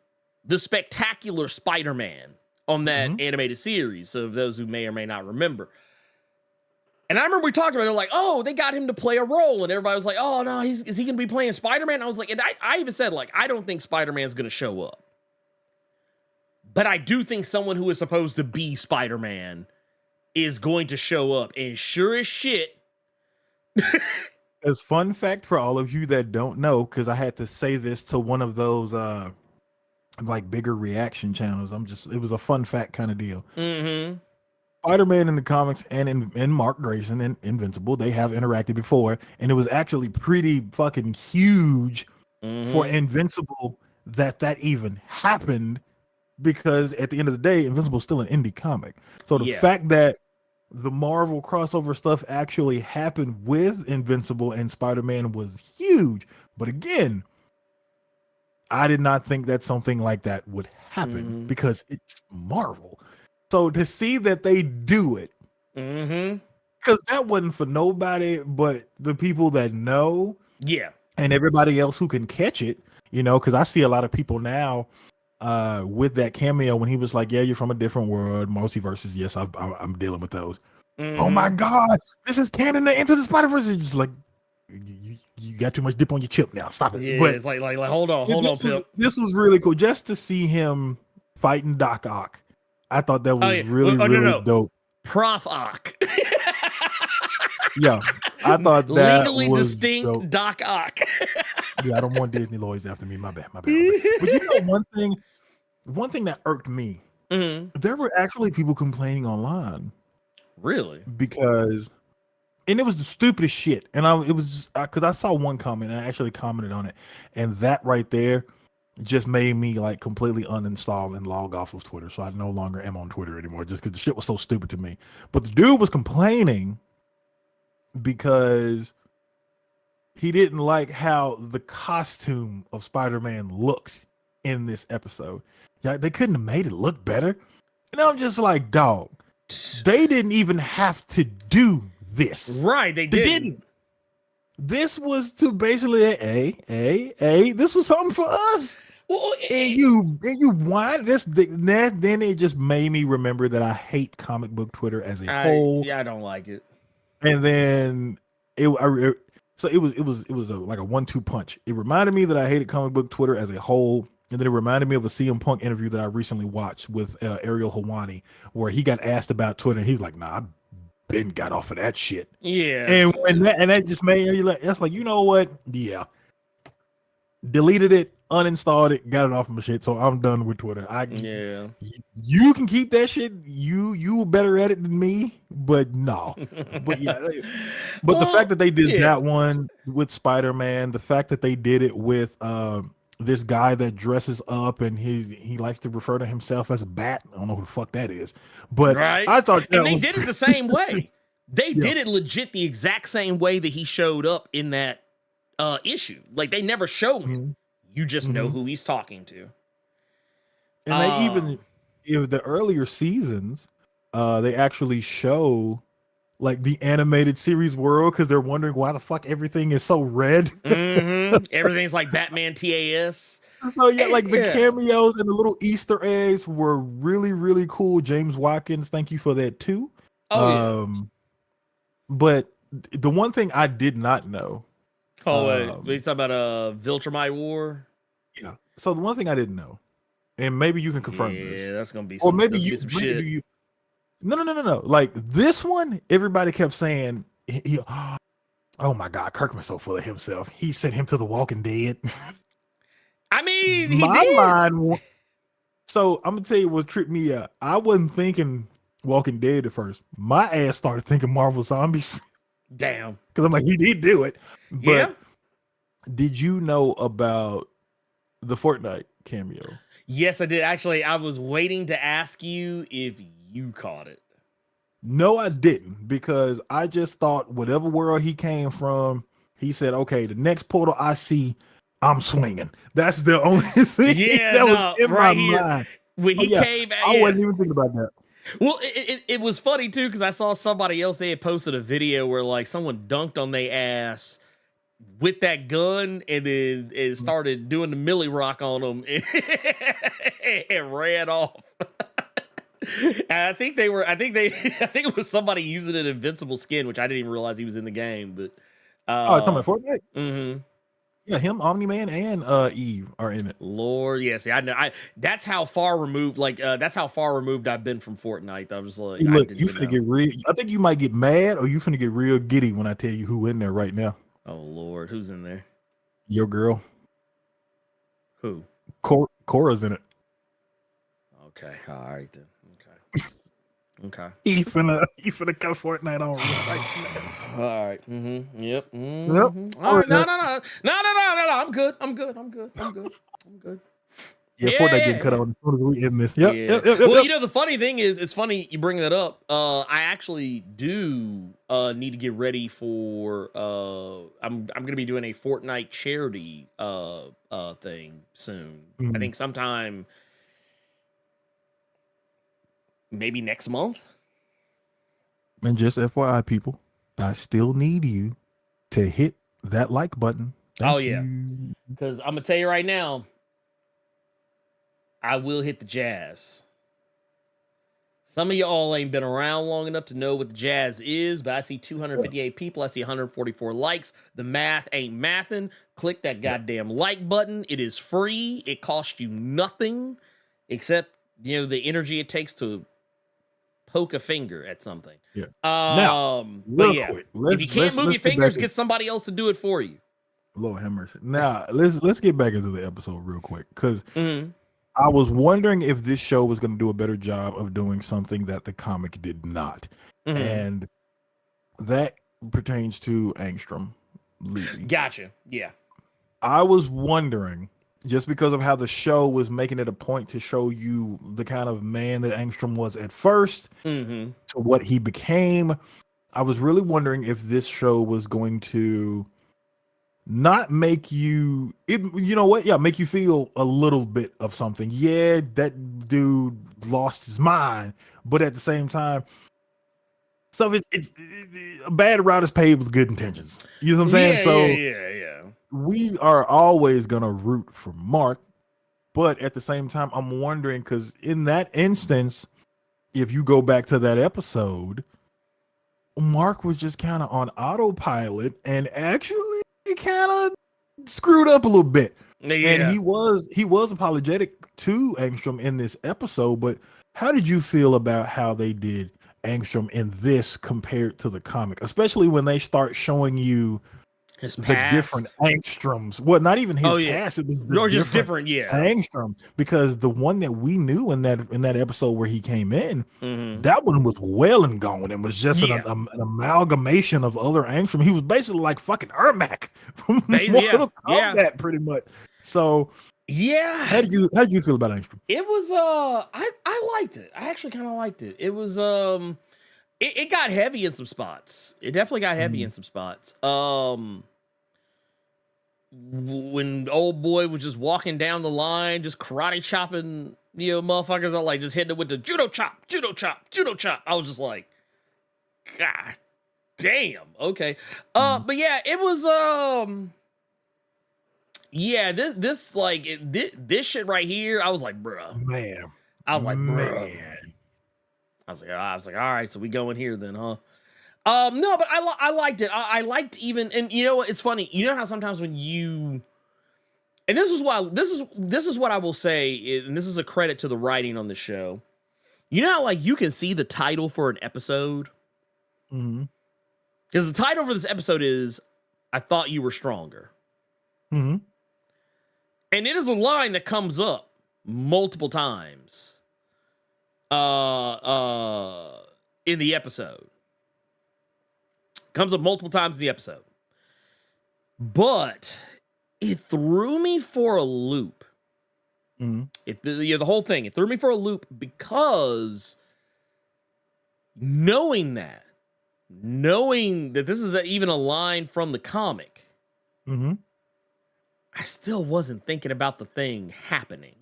the Spectacular Spider-Man on that animated series. So those who may or may not remember. And I remember we talked about it, like, oh, they got him to play a role. And everybody was like, oh, no, is he going to be playing Spider-Man? I was like, and I even said, like, I don't think Spider-Man's going to show up. But I do think someone who is supposed to be Spider-Man is going to show up. And sure as shit. As fun fact for all of you that don't know, because I had to say this to one of those like bigger reaction channels. It was a fun fact kind of deal. Spider-Man in the comics and in Mark Grayson and Invincible, they have interacted before, and it was actually pretty fucking huge for Invincible that even happened, because at the end of the day, Invincible's still an indie comic. So the fact that the Marvel crossover stuff actually happened with Invincible and Spider-Man was huge. But again, I did not think that something like that would happen because it's Marvel. So to see that they do it, because that wasn't for nobody but the people that know, and everybody else who can catch it, because I see a lot of people now with that cameo when he was like, yeah, you're from a different world, multiverses. Yes, I'm dealing with those. Oh my God, this is canon to Into the Spider-Verse. It's just like, you got too much dip on your chip now. Stop it. Yeah, but it's like hold on, Pip. This was really cool just to see him fighting Doc Ock. I thought that was really dope. Prof Ock. Yeah, I thought that legally was distinct dope. Doc Ock. Yeah, I don't want Disney lawyers after me. My bad. But you know one thing that irked me, there were actually people complaining online. Really? Because, and it was the stupidest shit. And it was just because I saw one comment and I actually commented on it, and that right there just made me like completely uninstall and log off of Twitter. So I no longer am on Twitter anymore, just because the shit was so stupid to me. But the dude was complaining because he didn't like how the costume of Spider-Man looked in this episode. Yeah, they couldn't have made it look better. And I'm just like, dog, they didn't even have to do this. Right, they didn't. This was to basically, this was something for us. Well, and you whine this. Then it just made me remember that I hate comic book Twitter as a whole. Yeah, I don't like it. And then it was like a 1-2 punch. It reminded me that I hated comic book Twitter as a whole, And then it reminded me of a CM Punk interview that I recently watched with Ariel Helwani, where he got asked about Twitter, and he was like, "Nah, I've been got off of that shit." Yeah. And that just made you like, that's like, you know what? Yeah. Deleted it, uninstalled it, got it off my shit. So I'm done with Twitter. You can keep that shit. You were better at it than me, but no. But yeah, but the fact that they did that one with Spider-Man, the fact that they did it with this guy that dresses up and he likes to refer to himself as a bat. I don't know who the fuck that is, but I thought that they did it the same way. They did it legit the exact same way that he showed up in that issue. Like they never show him. You just know who he's talking to. And they even, in the earlier seasons, they actually show like the animated series world because they're wondering why the fuck everything is so red. Everything's like Batman TAS. So yeah, like the cameos and the little Easter eggs were really, really cool. James Watkins, thank you for that too. But the one thing I did not know. Oh, wait. You talking about Viltrumite War? Yeah. So the one thing I didn't know, and maybe you can confirm this. Yeah, that's gonna be some, or maybe you some shit. You, no. Like this one, everybody kept saying, "Oh my God, Kirkman's so full of himself. He sent him to the Walking Dead." I mean, he my did. Mind, so I'm gonna tell you what tripped me out. I wasn't thinking Walking Dead at first. My ass started thinking Marvel Zombies. Damn. Because I'm like, he did do it. But yeah. Did you know about the Fortnite cameo? Yes, I did. Actually, I was waiting to ask you if you caught it. No, I didn't, because I just thought whatever world he came from, he said, okay, the next portal I see, I'm swinging. That's the only thing that was in my mind. When he came, I wasn't even thinking about that. Well, it was funny too, because I saw somebody else, they had posted a video where like someone dunked on their ass with that gun and then it started doing the Millie Rock on them and ran off. And I think it was somebody using an invincible skin, which I didn't even realize he was in the game. But talking about Fortnite? Mm-hmm. Yeah, him, Omni-Man, and Eve are in it. Lord, yes, I know. That's how far removed. Like, that's how far removed I've been from Fortnite. I was like, look, you finna get real. I think you might get mad, or you finna get real giddy when I tell you who in there right now. Oh Lord, who's in there? Your girl. Who? Cora's in it. Okay, all right then. Okay. Okay. He finna come Fortnite on right now. All right. Mm-hmm. Yep. Mm-hmm. Yep. All right. No. I'm good. Yeah, Fortnite getting cut out as soon as we end this. Yep. Well, you know, the funny thing is, it's funny you bring that up. I actually do need to get ready for. I'm gonna be doing a Fortnite charity thing soon. I think sometime. Maybe next month. And just FYI, people, I still need you to hit that like button. Thank you. Because I'm gonna tell you right now, I will hit the jazz. Some of y'all ain't been around long enough to know what the jazz is, but I see 258 people. I see 144 likes. The math ain't mathing. Click that goddamn like button. It is free. It costs you nothing except, you know, the energy it takes to poke a finger at something. Yeah. Now, but yeah, quick, if you can't move your fingers, get somebody else to do it for you. Lord have mercy. Now let's get back into the episode real quick, because I was wondering if this show was going to do a better job of doing something that the comic did not, and that pertains to Angstrom leaving. Gotcha. Yeah. I was wondering, just because of how the show was making it a point to show you the kind of man that Angstrom was at first to what he became, I was really wondering if this show was going to not make you, make you feel a little bit of something. Yeah, that dude lost his mind, but at the same time, a bad route is paved with good intentions. You know what I'm saying? Yeah. We are always going to root for Mark, but at the same time, I'm wondering, because in that instance, if you go back to that episode, Mark was just kind of on autopilot and actually kind of screwed up a little bit. And he was apologetic to Angstrom in this episode, but how did you feel about how they did Angstrom in this compared to the comic, especially when they start showing you his the past. different Angstroms? Well, not even his past, it was the just different, Angstrom, because the one that we knew in that episode where he came in, that one was well and gone and was just an amalgamation of other Angstrom. He was basically like fucking Ermac from Mortal Kombat, pretty much. So how did you feel about Angstrom? It was I liked it. I actually kind of liked it. It was it got heavy in some spots. It definitely got heavy in some spots. When old boy was just walking down the line, just karate chopping, motherfuckers out, like just hitting it with the judo chop, judo chop, judo chop. I was just like, God damn. Okay. But yeah, it was this shit right here, I was like, bruh. Man. I was like, bruh. I was like, all right, so we go in here then, huh? No, but I liked it. I liked even, and you know what? It's funny. You know how sometimes when you, and this is what I will say, and this is a credit to the writing on the show. You know how like you can see the title for an episode? Because the title for this episode is, I Thought You Were Stronger. And it is a line that comes up multiple times in the episode. Comes up multiple times in the episode. But it threw me for a loop. The whole thing, it threw me for a loop because knowing that this is even a line from the comic, I still wasn't thinking about the thing happening.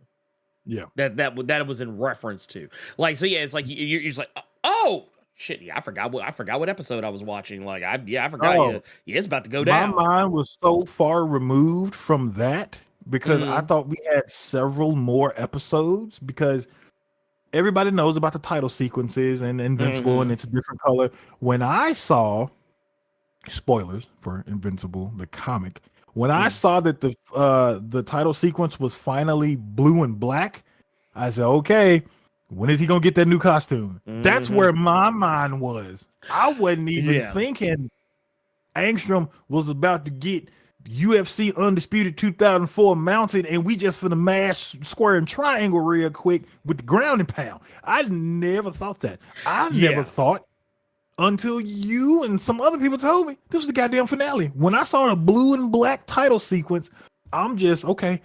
Yeah. That it was in reference to. Like, so yeah, it's like you're just like, oh shit, yeah, I forgot what episode I was watching. Like, I forgot. It's about to go down. My mind was so far removed from that because I thought we had several more episodes, because everybody knows about the title sequences and Invincible and it's a different color. When I saw, spoilers for Invincible, the comic, when I saw that the title sequence was finally blue and black, I said, okay, when is he gonna get that new costume? That's where my mind was. I wasn't even thinking Angstrom was about to get UFC Undisputed 2004 mounted and we just finna mash square and triangle real quick with the ground and pound. I never thought that. I never thought until you and some other people told me this was the goddamn finale. When I saw the blue and black title sequence, I'm just, okay,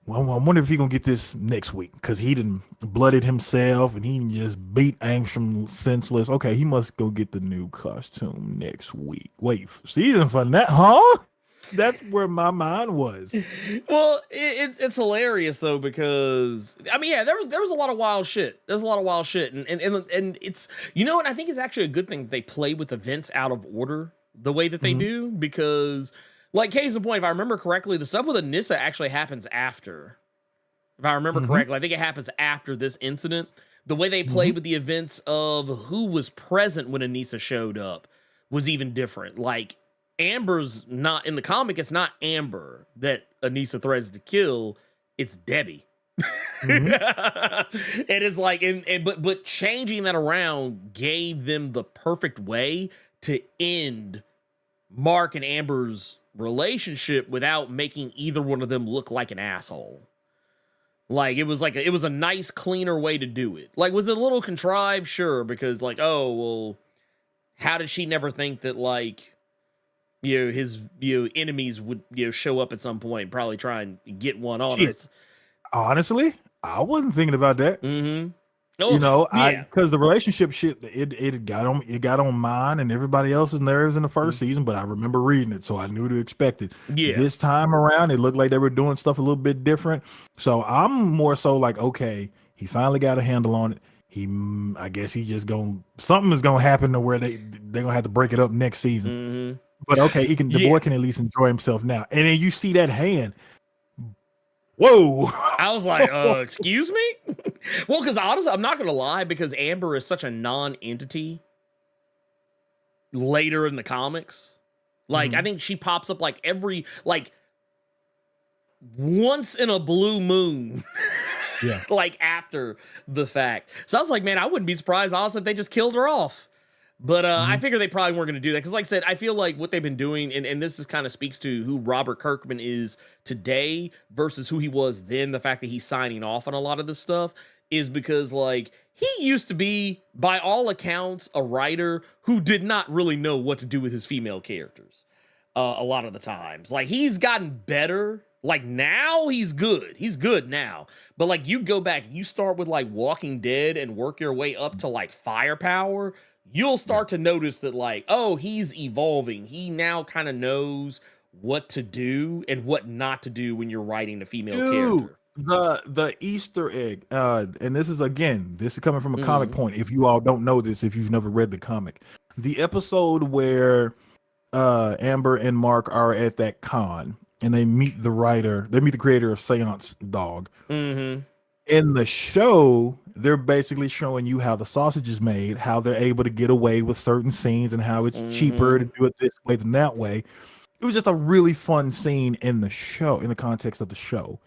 well, I wonder if he's gonna get this next week, because he done blooded himself and he just beat Angstrom senseless. Okay, he must go get the new costume next week. Wait, season finale, huh? That's where my mind was. Well, it's hilarious though, because I mean, yeah, there was a lot of wild shit. There's a lot of wild shit, and it's, you know what, I think it's actually a good thing that they play with events out of order the way that they do, because like case in point, if I remember correctly, the stuff with Anissa actually happens after. If I remember correctly, I think it happens after this incident. The way they played with the events of who was present when Anissa showed up was even different. Like, Amber's not in the comic. It's not Amber that Anissa threatens to kill. It's Debbie. It is like, but changing that around gave them the perfect way to end Mark and Amber's relationship without making either one of them look like an asshole. Like, it was a nice, cleaner way to do it. Like, was it a little contrived? Sure, because like, oh well, how did she never think that like, his enemies would show up at some point and probably try and get one on us? Honestly, I wasn't thinking about that. Oh, because the relationship shit, it got on mine and everybody else's nerves in the first season, but I remember reading it, so I knew to expect it. This time around, it looked like they were doing stuff a little bit different. So I'm more so like, okay, he finally got a handle on it. I guess he just something is gonna happen to where they're gonna have to break it up next season. But okay, the boy can at least enjoy himself now. And then you see that hand. Whoa. I was like, excuse me? Well, because honestly, I'm not going to lie, because Amber is such a non-entity later in the comics. Like, I think she pops up like once in a blue moon. Yeah. Like after the fact. So I was like, man, I wouldn't be surprised, honestly, if they just killed her off. But I figure they probably weren't going to do that. Because like I said, I feel like what they've been doing, and this is kind of speaks to who Robert Kirkman is today versus who he was then, the fact that he's signing off on a lot of this stuff, is because like he used to be, by all accounts, a writer who did not really know what to do with his female characters a lot of the times. Like he's gotten better. Like now he's good. He's good now. But like you go back, you start with like Walking Dead and work your way up to like Firepower, you'll start to notice that like, oh, he's evolving. He now kind of knows what to do and what not to do when you're writing a female character. The Easter egg, and this is coming from a comic point. If you all don't know this, if you've never read the comic, the episode where Amber and Mark are at that con and they meet the creator of Seance Dog. In the show, they're basically showing you how the sausage is made, how they're able to get away with certain scenes, and how it's cheaper to do it this way than that way. It was just a really fun scene in the show, in the context of the show.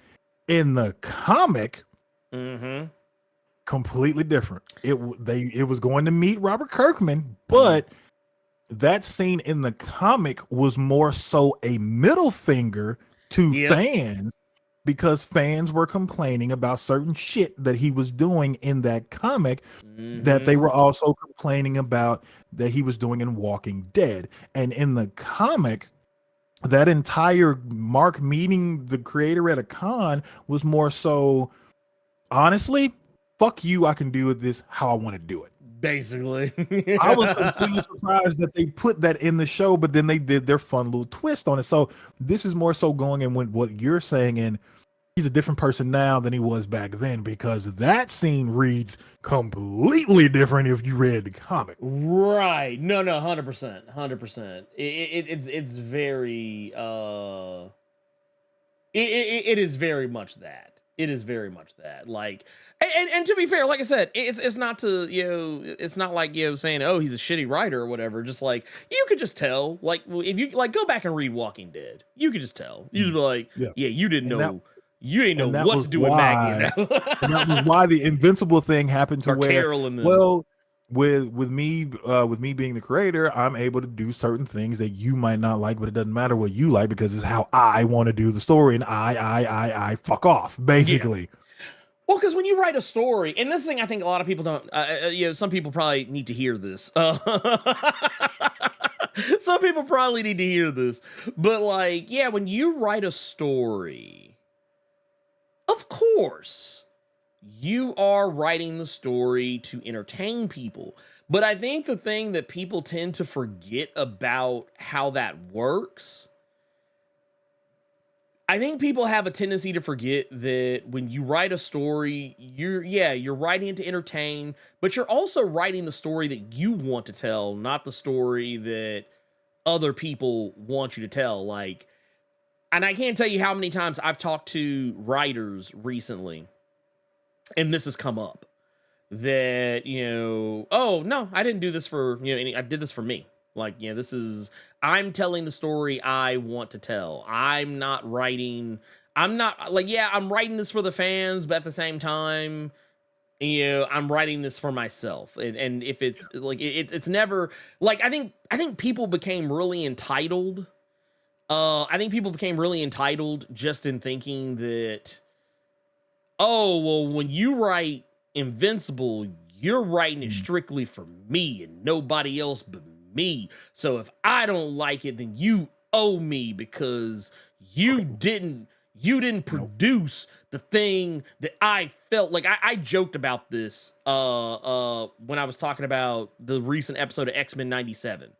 In the comic, completely different. It was going to meet Robert Kirkman, but that scene in the comic was more so a middle finger to fans, because fans were complaining about certain shit that he was doing in that comic that they were also complaining about that he was doing in Walking Dead. And in the comic, that entire Mark meeting the creator at a con was more so, honestly, fuck you, I can do this how I want to do it. Basically. I was completely surprised that they put that in the show, but then they did their fun little twist on it. So this is more so going in with what you're saying, and he's a different person now than he was back then, because that scene reads completely different if you read the comic. Right. No, 100%. It's very it is very much that. It is very much that. Like, and to be fair, like I said, it's not to, it's not like, saying, oh, he's a shitty writer or whatever. Just like, you could just tell, like, if you like go back and read Walking Dead, you could just tell. You just be like, yeah, you didn't know. You ain't know what to do with Maggie. And that was why the Invincible thing happened to where, Carol and them. well, with me being the creator, I'm able to do certain things that you might not like, but it doesn't matter what you like because it's how I want to do the story, and I fuck off, basically. Yeah. Well, because when you write a story, and this thing I think a lot of people don't, some people probably need to hear this. Some people probably need to hear this, but like, yeah, when you write a story, of course, you are writing the story to entertain people. But I think the thing that people tend to forget about how that works, I think people have a tendency to forget that when you write a story, you're writing it to entertain, but you're also writing the story that you want to tell, not the story that other people want you to tell. Like, and I can't tell you how many times I've talked to writers recently, and this has come up, that, oh, no, I didn't do this for, I did this for me. Like, I'm telling the story I want to tell. I'm writing this for the fans, but at the same time, I'm writing this for myself. And if it's like, it's never like, I think people became really entitled. I think people became really entitled just in thinking that, oh, well, when you write Invincible, you're writing it strictly for me and nobody else but me. So if I don't like it, then you owe me because you didn't produce the thing that I felt like. I joked about this when I was talking about the recent episode of X-Men 97.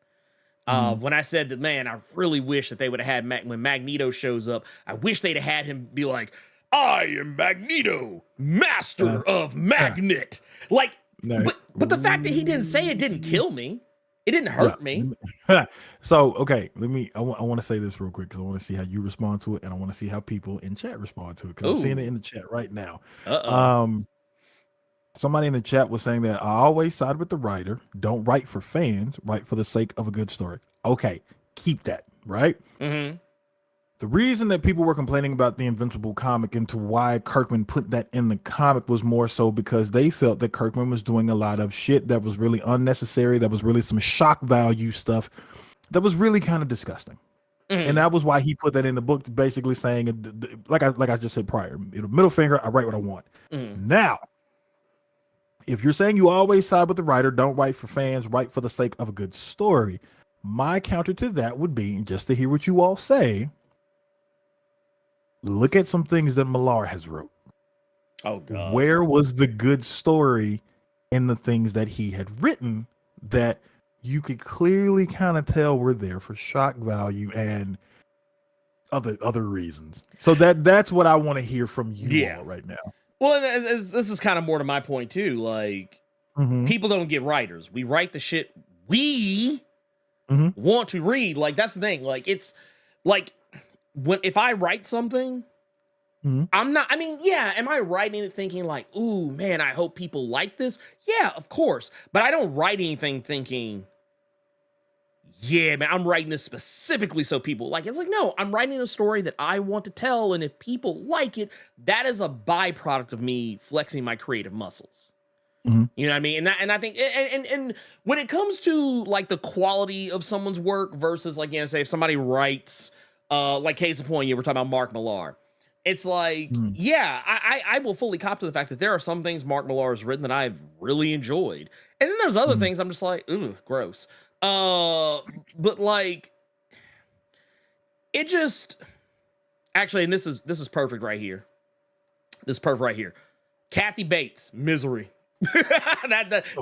When I said that, man, I really wish that they would have had when Magneto shows up, I wish they'd have had him be like, I am Magneto, master of magnet. Like, but the fact that he didn't say it didn't kill me. It didn't hurt me. So, okay, I want to say this real quick because I want to see how you respond to it, and I want to see how people in chat respond to it because I'm seeing it in the chat right now. Somebody in the chat was saying that I always side with the writer. Don't write for fans. Write for the sake of a good story. Okay, keep that, right? The reason that people were complaining about the Invincible comic and to why Kirkman put that in the comic was more so because they felt that Kirkman was doing a lot of shit that was really unnecessary, that was really some shock value stuff that was really kind of disgusting. And that was why he put that in the book, basically saying, like I just said prior, middle finger, I write what I want. Now, if you're saying you always side with the writer, don't write for fans, write for the sake of a good story. My counter to that would be, just to hear what you all say, look at some things that Millar has wrote. Oh God. Where was the good story in the things that he had written that you could clearly kind of tell were there for shock value and other reasons? So that's what I want to hear from you all right now. Well, this is kind of more to my point too. Like, people don't get writers. We write the shit we want to read. Like, that's the thing. Like, it's like, if I write something, I'm not, I mean, yeah, am I writing it thinking like, ooh, man, I hope people like this? Yeah, of course. But I don't write anything thinking, yeah, man, I'm writing this specifically so people like it. It's like, no, I'm writing a story that I want to tell. And if people like it, that is a byproduct of me flexing my creative muscles. You know what I mean? And I think, and when it comes to like the quality of someone's work versus like, you know, say if somebody writes, like case in point, we're talking about Mark Millar. It's like, yeah, I will fully cop to the fact that there are some things Mark Millar has written that I've really enjoyed. And then there's other things I'm just like, ooh, gross. But like, it just, actually, and this is perfect right here. This is perfect right here. Kathy Bates, Misery.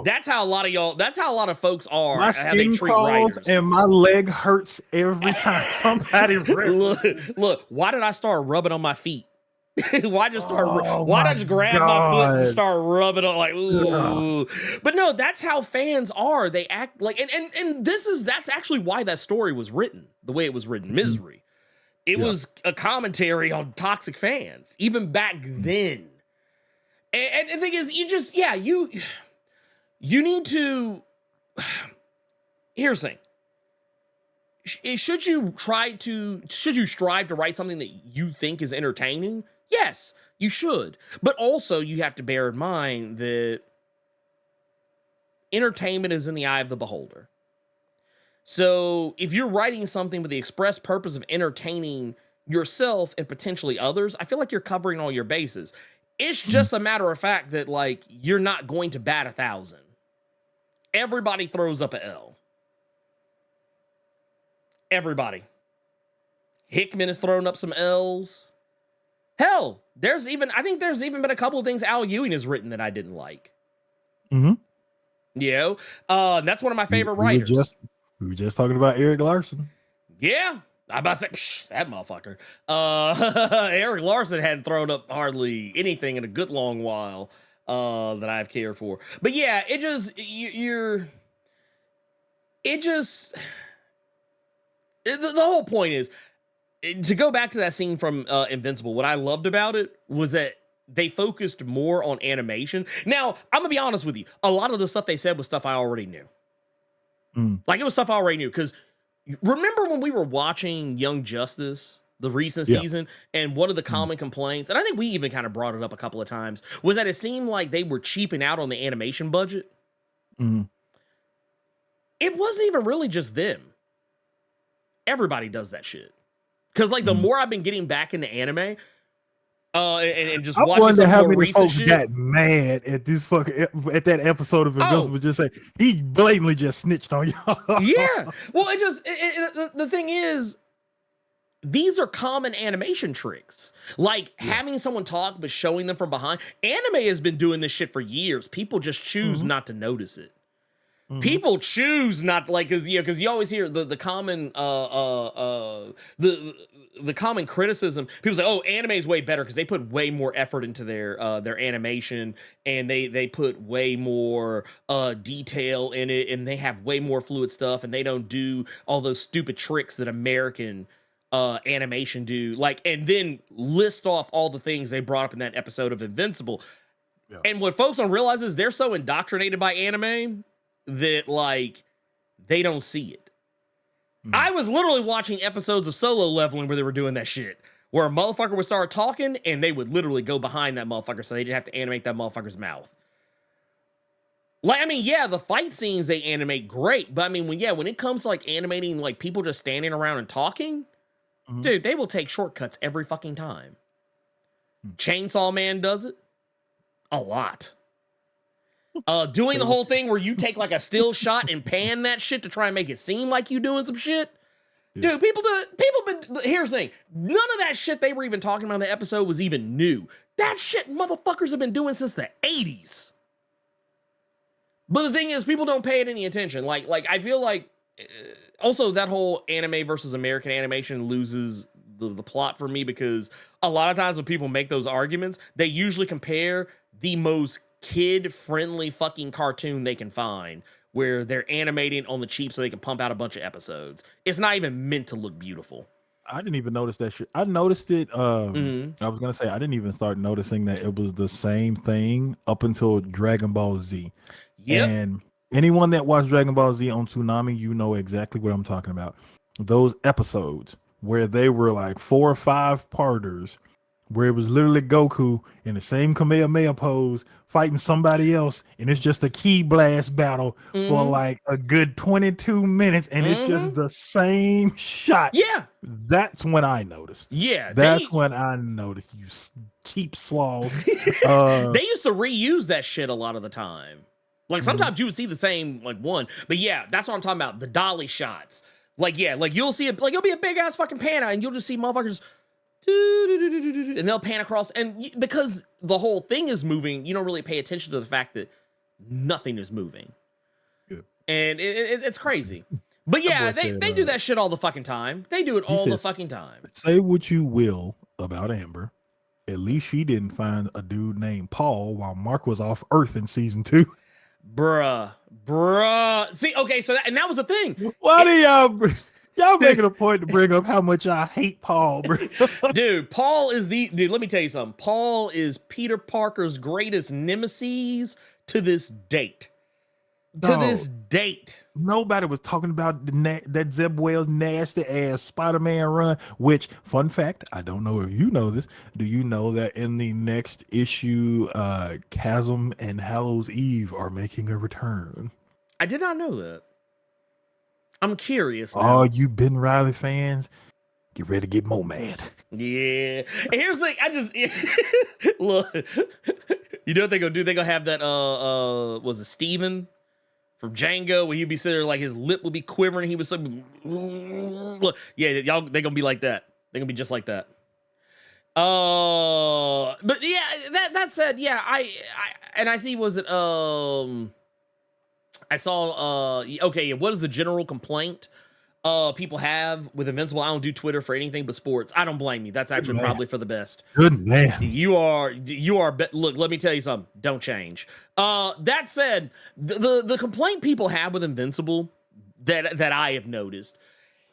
That's how a lot of y'all, that's how a lot of folks are. My how they skin treat crawls writers. and my leg hurts every time somebody look, why did I start rubbing on my feet? Why just start? Oh why did I my just grab my foot and God. start rubbing on like? Ooh. But no, that's how fans are. They act like, and that's actually why that story was written the way it was written. Misery. It was a commentary on toxic fans, even back then. And the thing is, you need to. Here's the thing. Should you strive to write something that you think is entertaining? Yes, you should. But also, you have to bear in mind that entertainment is in the eye of the beholder. So if you're writing something with the express purpose of entertaining yourself and potentially others, I feel like you're covering all your bases. It's just a matter of fact that, like, you're not going to bat 1,000. Everybody throws up a L. Everybody. Hickman has thrown up some L's. Hell, I think there's even been a couple of things Al Ewing has written that I didn't like. You know? That's one of my favorite writers. We were just talking about Eric Larson. Yeah. I'm about to say, that motherfucker. Eric Larson hadn't thrown up hardly anything in a good long while that I've cared for. But yeah, it just, the whole point is, to go back to that scene from Invincible, what I loved about it was that they focused more on animation. Now, I'm going to be honest with you. A lot of the stuff they said was stuff I already knew. Like, it was stuff I already knew, because remember when we were watching Young Justice, the recent season, and one of the common complaints, and I think we even kind of brought it up a couple of times, was that it seemed like they were cheaping out on the animation budget. It wasn't even really just them. Everybody does that shit. Because, like, the more I've been getting back into anime, and just watching some more recent shit. Got mad at this at that episode of Invincible. Just say he blatantly just snitched on y'all. Yeah. Well, the thing is, these are common animation tricks. Like having someone talk but showing them from behind. Anime has been doing this shit for years. People just choose not to notice it. People choose not to, like, because you always hear the common the common criticism. People say, "Oh, anime is way better because they put way more effort into their animation, and they put way more detail in it, and they have way more fluid stuff, and they don't do all those stupid tricks that American animation do." Like, and then list off all the things they brought up in that episode of Invincible. Yeah. And what folks don't realize is they're so indoctrinated by anime that, like, they don't see it. I was literally watching episodes of Solo Leveling where they were doing that shit, where a motherfucker would start talking and they would literally go behind that motherfucker so they didn't have to animate that motherfucker's mouth. Like, I mean, yeah, the fight scenes they animate great, but I mean, when it comes to like animating like people just standing around and talking, dude, they will take shortcuts every fucking time. Chainsaw Man does it a lot. Doing the whole thing where you take like a still shot and pan that shit to try and make it seem like you doing some shit. Dude, here's the thing. None of that shit they were even talking about in the episode was even new. That shit motherfuckers have been doing since the 80s. But the thing is, people don't pay it any attention. Like I feel like also that whole anime versus American animation loses the plot for me, because a lot of times when people make those arguments, they usually compare the most kid-friendly fucking cartoon they can find, where they're animating on the cheap so they can pump out a bunch of episodes. It's not even meant to look beautiful. I didn't even notice that shit. I noticed it. I was gonna say I didn't even start noticing that it was the same thing up until Dragon Ball Z. Yep. And anyone that watched Dragon Ball Z on Toonami, you know exactly what I'm talking about. Those episodes where they were like 4 or 5 parters, where it was literally Goku in the same Kamehameha pose fighting somebody else, and it's just a ki blast battle for like a good 22 minutes, and it's just the same shot. Yeah. That's when I noticed. Yeah. That's when I noticed, you cheap sloths. They used to reuse that shit a lot of the time. Like sometimes you would see the same like one, but yeah, that's what I'm talking about. The dolly shots. Like, yeah, like you'll see it, like it'll be a big ass fucking pan out and you'll just see motherfuckers and they'll pan across, and because the whole thing is moving, you don't really pay attention to the fact that nothing is moving. Yeah. And it's crazy. But yeah, they do that shit all the fucking time. They do it all the fucking time. Say what you will about Amber, at least she didn't find a dude named Paul while Mark was off Earth in season 2. Bruh. See, okay, so that was the thing. Why do y'all making a point to bring up how much I hate Paul, bro? Dude, Paul is dude, let me tell you something. Paul is Peter Parker's greatest nemesis to this date. To this date. Nobody was talking about that Zeb Wells nasty ass Spider-Man run, which, fun fact, I don't know if you know this. Do you know that in the next issue, Chasm and Hallows Eve are making a return? I did not know that. I'm curious now. Oh, you Ben Riley fans, get ready to get more mad. Yeah. And here's the thing, I just look. You know what they're gonna do? They're gonna have that was it Steven from Django, where he'd be sitting there like his lip would be quivering, he was so yeah, y'all they're gonna be like that. They're gonna be just like that. But yeah, that said, yeah, I see, was it I saw okay, what is the general complaint people have with Invincible? I don't do Twitter for anything but sports. I don't blame you. That's actually probably for the best. Good man. You are look, let me tell you something. Don't change. That said, the complaint people have with Invincible that I have noticed,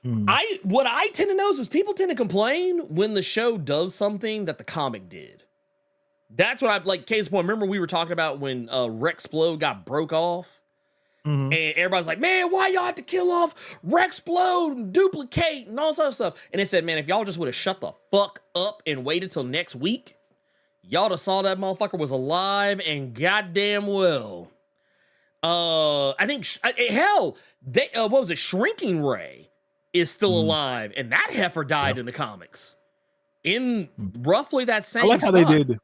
what I tend to notice is people tend to complain when the show does something that the comic did. That's what I like. Case point, remember we were talking about when Rexplode got broke off? And everybody's like, man, why y'all have to kill off Rexplode and Duplicate and all sorts of stuff? And they said, man, if y'all just would have shut the fuck up and waited till next week, y'all would have saw that motherfucker was alive and goddamn well. I think, hell, what was it? Shrinking Ray is still alive, and that heifer died in the comics. In roughly that same I like spot. how they did.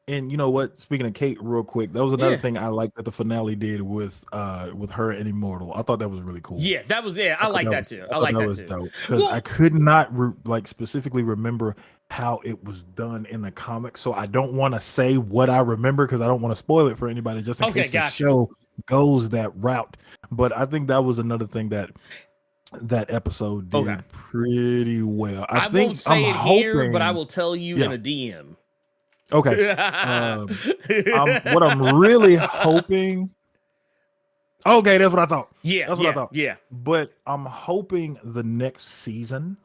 And you know what? Speaking of Kate, real quick, that was another thing I liked that the finale did with her and Immortal. I thought that was really cool. Yeah, that was I like that too. I like that was too. Dope, because I could not specifically remember how it was done in the comics, so I don't want to say what I remember because I don't want to spoil it for anybody, just in case the show goes that route. But I think that was another thing that episode did pretty well. I think won't say it here, but I will tell you in a DM. Okay. What I'm really hoping. Okay, that's what I thought. Yeah, that's what I thought. Yeah. But I'm hoping the next season,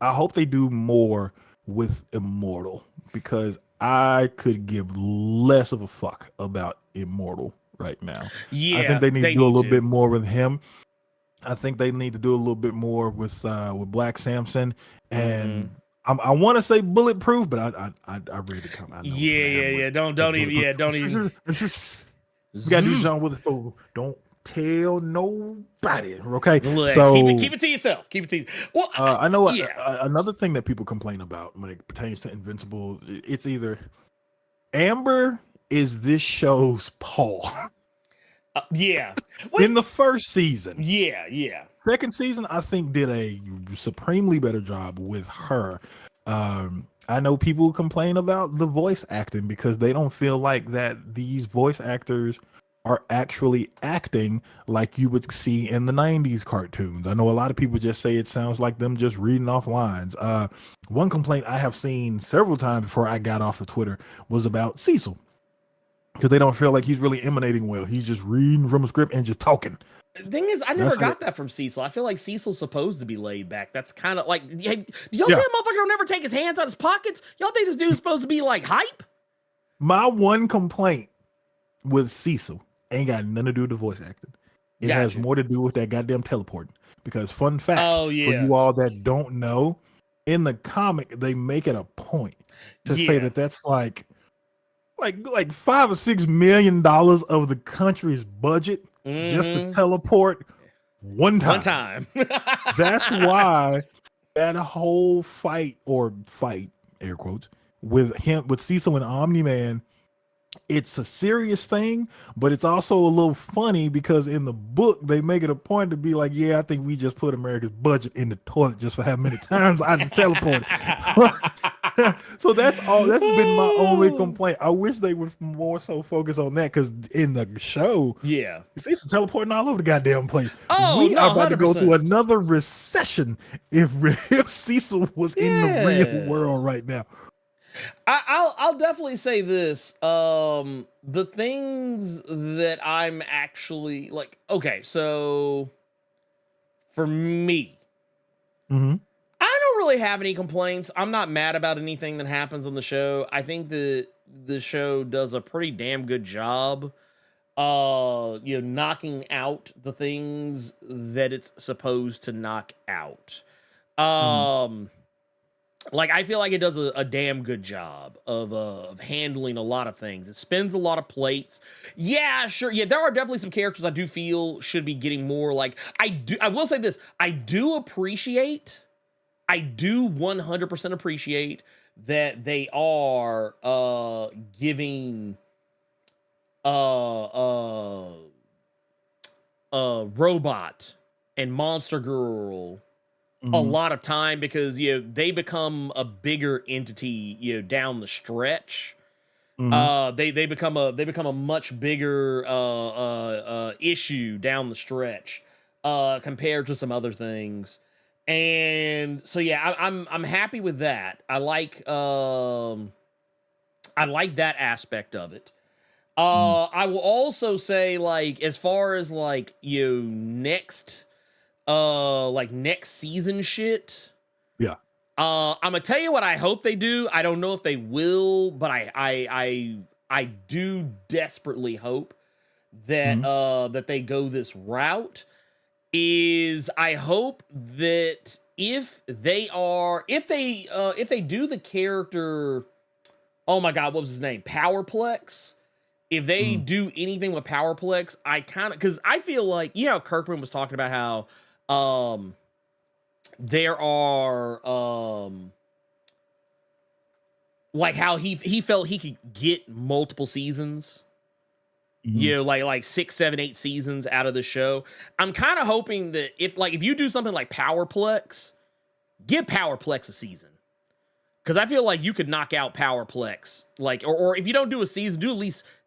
I hope they do more with Immortal, because I could give less of a fuck about Immortal right now. Yeah. I think they need to do a little bit more with him. I think they need to do a little bit more with Black Samson, and I want to say bulletproof, but I read it come. I know Yeah. Don't even. It's just you gotta do John Witherspoon. Don't tell nobody. Okay, Look, so keep it to yourself. Keep it to yourself. Well, I know another thing that people complain about when it pertains to Invincible. It's either Amber is this show's Paul. Yeah. In the first season. Yeah. Second season, I think, did a supremely better job with her. I know people complain about the voice acting because they don't feel like that these voice actors are actually acting like you would see in the 90s cartoons. I know a lot of people just say it sounds like them just reading off lines. One complaint I have seen several times before I got off of Twitter was about Cecil, because they don't feel like he's really emanating well. He's just reading from a script and just talking. The thing is, I never got that from Cecil. I feel like Cecil's supposed to be laid back. That's kind of like, hey, do y'all see that motherfucker don't never take his hands out his pockets? Y'all think this dude's supposed to be like hype? My one complaint with Cecil ain't got nothing to do with the voice acting. It has more to do with that goddamn teleporting. Because fun fact, for you all that don't know, in the comic, they make it a point to say that that's like $5 or $6 million of the country's budget just to teleport one time. That's why that whole fight, air quotes, with Cecil and Omni-Man, it's a serious thing, but it's also a little funny because in the book they make it a point to be like, I think we just put America's budget in the toilet just for how many times I teleported. So that's been my only complaint. I wish they would more so focus on that, because in the show, Cecil teleporting all over the goddamn place. We are about 100%. To go through another recession if Cecil was in the real world right now. I'll definitely say this. The things that I'm actually like, okay, so for me, I don't really have any complaints. I'm not mad about anything that happens on the show. I think the show does a pretty damn good job, knocking out the things that it's supposed to knock out. Like, I feel like it does a damn good job of handling a lot of things. It spins a lot of plates. Yeah, sure. Yeah, there are definitely some characters I do feel should be getting more, like, I will say this. I do 100% appreciate that they are giving Robot and Monster Girl a lot of time, because they become a bigger entity down the stretch. They become a much bigger issue down the stretch compared to some other things. And so I'm happy with that. I like that aspect of it. I will also say, like, as far as like next season shit. I'm gonna tell you what I hope they do. I don't know if they will, but I do desperately hope that that they go this route. I hope that if they do the character, oh my god, what was his name? Powerplex. If they do anything with Powerplex, I kind of, because I feel like, Kirkman was talking about how there are like how he felt he could get multiple seasons, like 6, 7, 8 seasons out of the show. I'm kind of hoping that if you do something like Powerplex, give Powerplex a season, because I feel like you could knock out Powerplex, or if you don't do a season,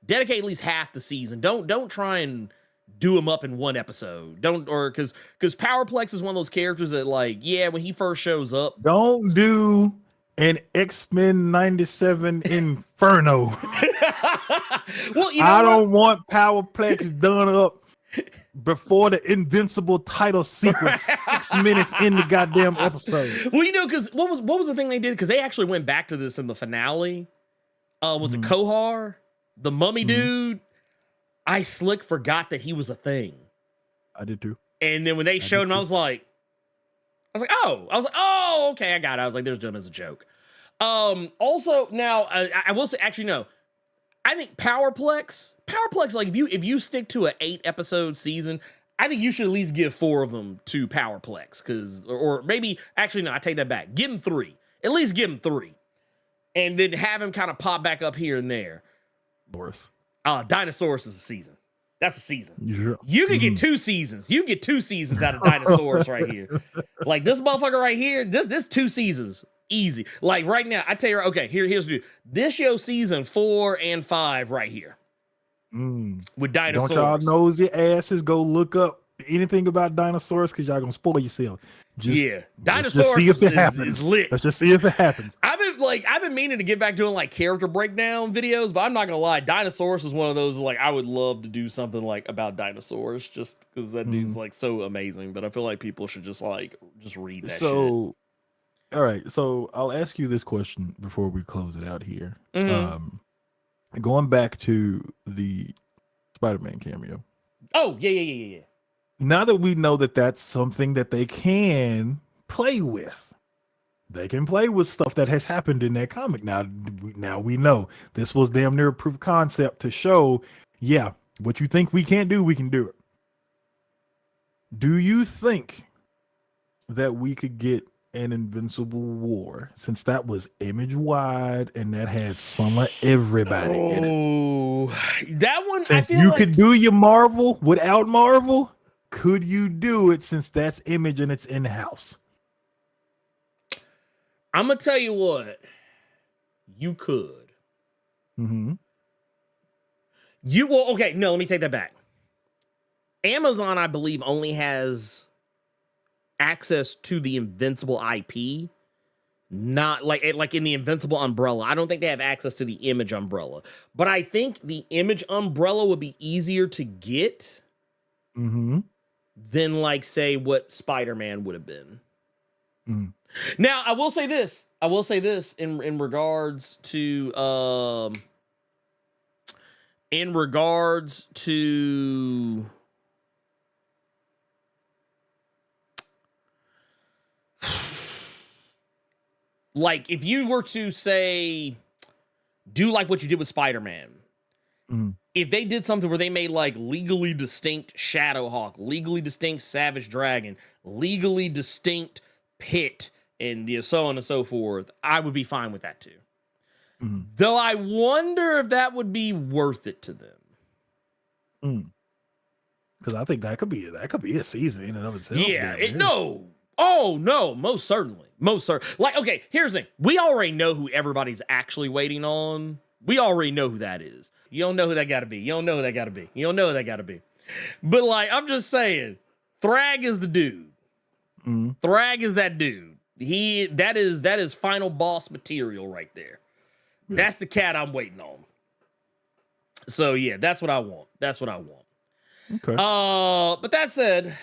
dedicate at least half the season. Don't try and do him up in one episode. Because Powerplex is one of those characters that, when he first shows up, don't do an X-Men 97 Inferno. Well, I don't want Powerplex done up before the Invincible title sequence 6 minutes in the goddamn episode. Well, because what was the thing they did? Because they actually went back to this in the finale. Was it Kohar, the mummy dude? I slick forgot that he was a thing. I did too. And then when they showed him, I was like, oh, okay, I got it. I was like, there's done as a joke. Also, now I will say, actually, no. I think Powerplex, like if you stick to an 8-episode season, I think you should at least give 4 of them to Powerplex, or maybe, actually, no, I take that back. Give him 3. At least give him 3. And then have him kind of pop back up here and there. Dinosaurus is a season. That's a season. Yeah. You can get 2 seasons. You can get 2 seasons out of Dinosaurus right here. Like this motherfucker right here, this 2 seasons. Easy. Like right now, I tell you, okay, here's the this show season 4 and 5 right here. With Dinosaurus. Don't y'all nosy asses go look up anything about Dinosaurus, because y'all gonna spoil yourself. Dinosaurus is lit. Let's just see if it happens. I've been meaning to get back doing like character breakdown videos, but I'm not gonna lie, Dinosaurus is one of those like I would love to do something like about Dinosaurus, just because that dude's like so amazing. But I feel like people should just read that shit. All right, so I'll ask you this question before we close it out here. Going back to the Spider-Man cameo. Oh, yeah. Now that we know that that's something that they can play with, they can play with stuff that has happened in that comic. Now we know this was damn near a proof of concept to show, yeah, what you think we can't do, we can do it. Do you think that we could get an Invincible War, since that was image wide and that had some of everybody in it? That one, Since I feel you like could do your Marvel without Marvel, could you do it since that's image and it's in-house? I'm gonna tell you what, you could. Okay, no, let me take that back. Amazon, I believe, only has access to the Invincible IP, not like in the Invincible umbrella. I don't think they have access to the Image umbrella, but I think the Image umbrella would be easier to get than like say what Spider-Man would have been. Now, I will say this in regards to like, if you were to say, do like what you did with Spider-Man, if they did something where they made like legally distinct Shadowhawk, legally distinct Savage Dragon, legally distinct Pit, and so on and so forth, I would be fine with that too. Though I wonder if that would be worth it to them. Because I think that could be a season in and of itself. Yeah, Oh, no, most certainly. Like, okay, here's the thing. We already know who everybody's actually waiting on. We already know who that is. You don't know who that gotta be. But, like, I'm just saying, Thrag is the dude. Thrag is that dude. That is final boss material right there. Yeah. That's the cat I'm waiting on. So, yeah, that's what I want. Okay. But that said,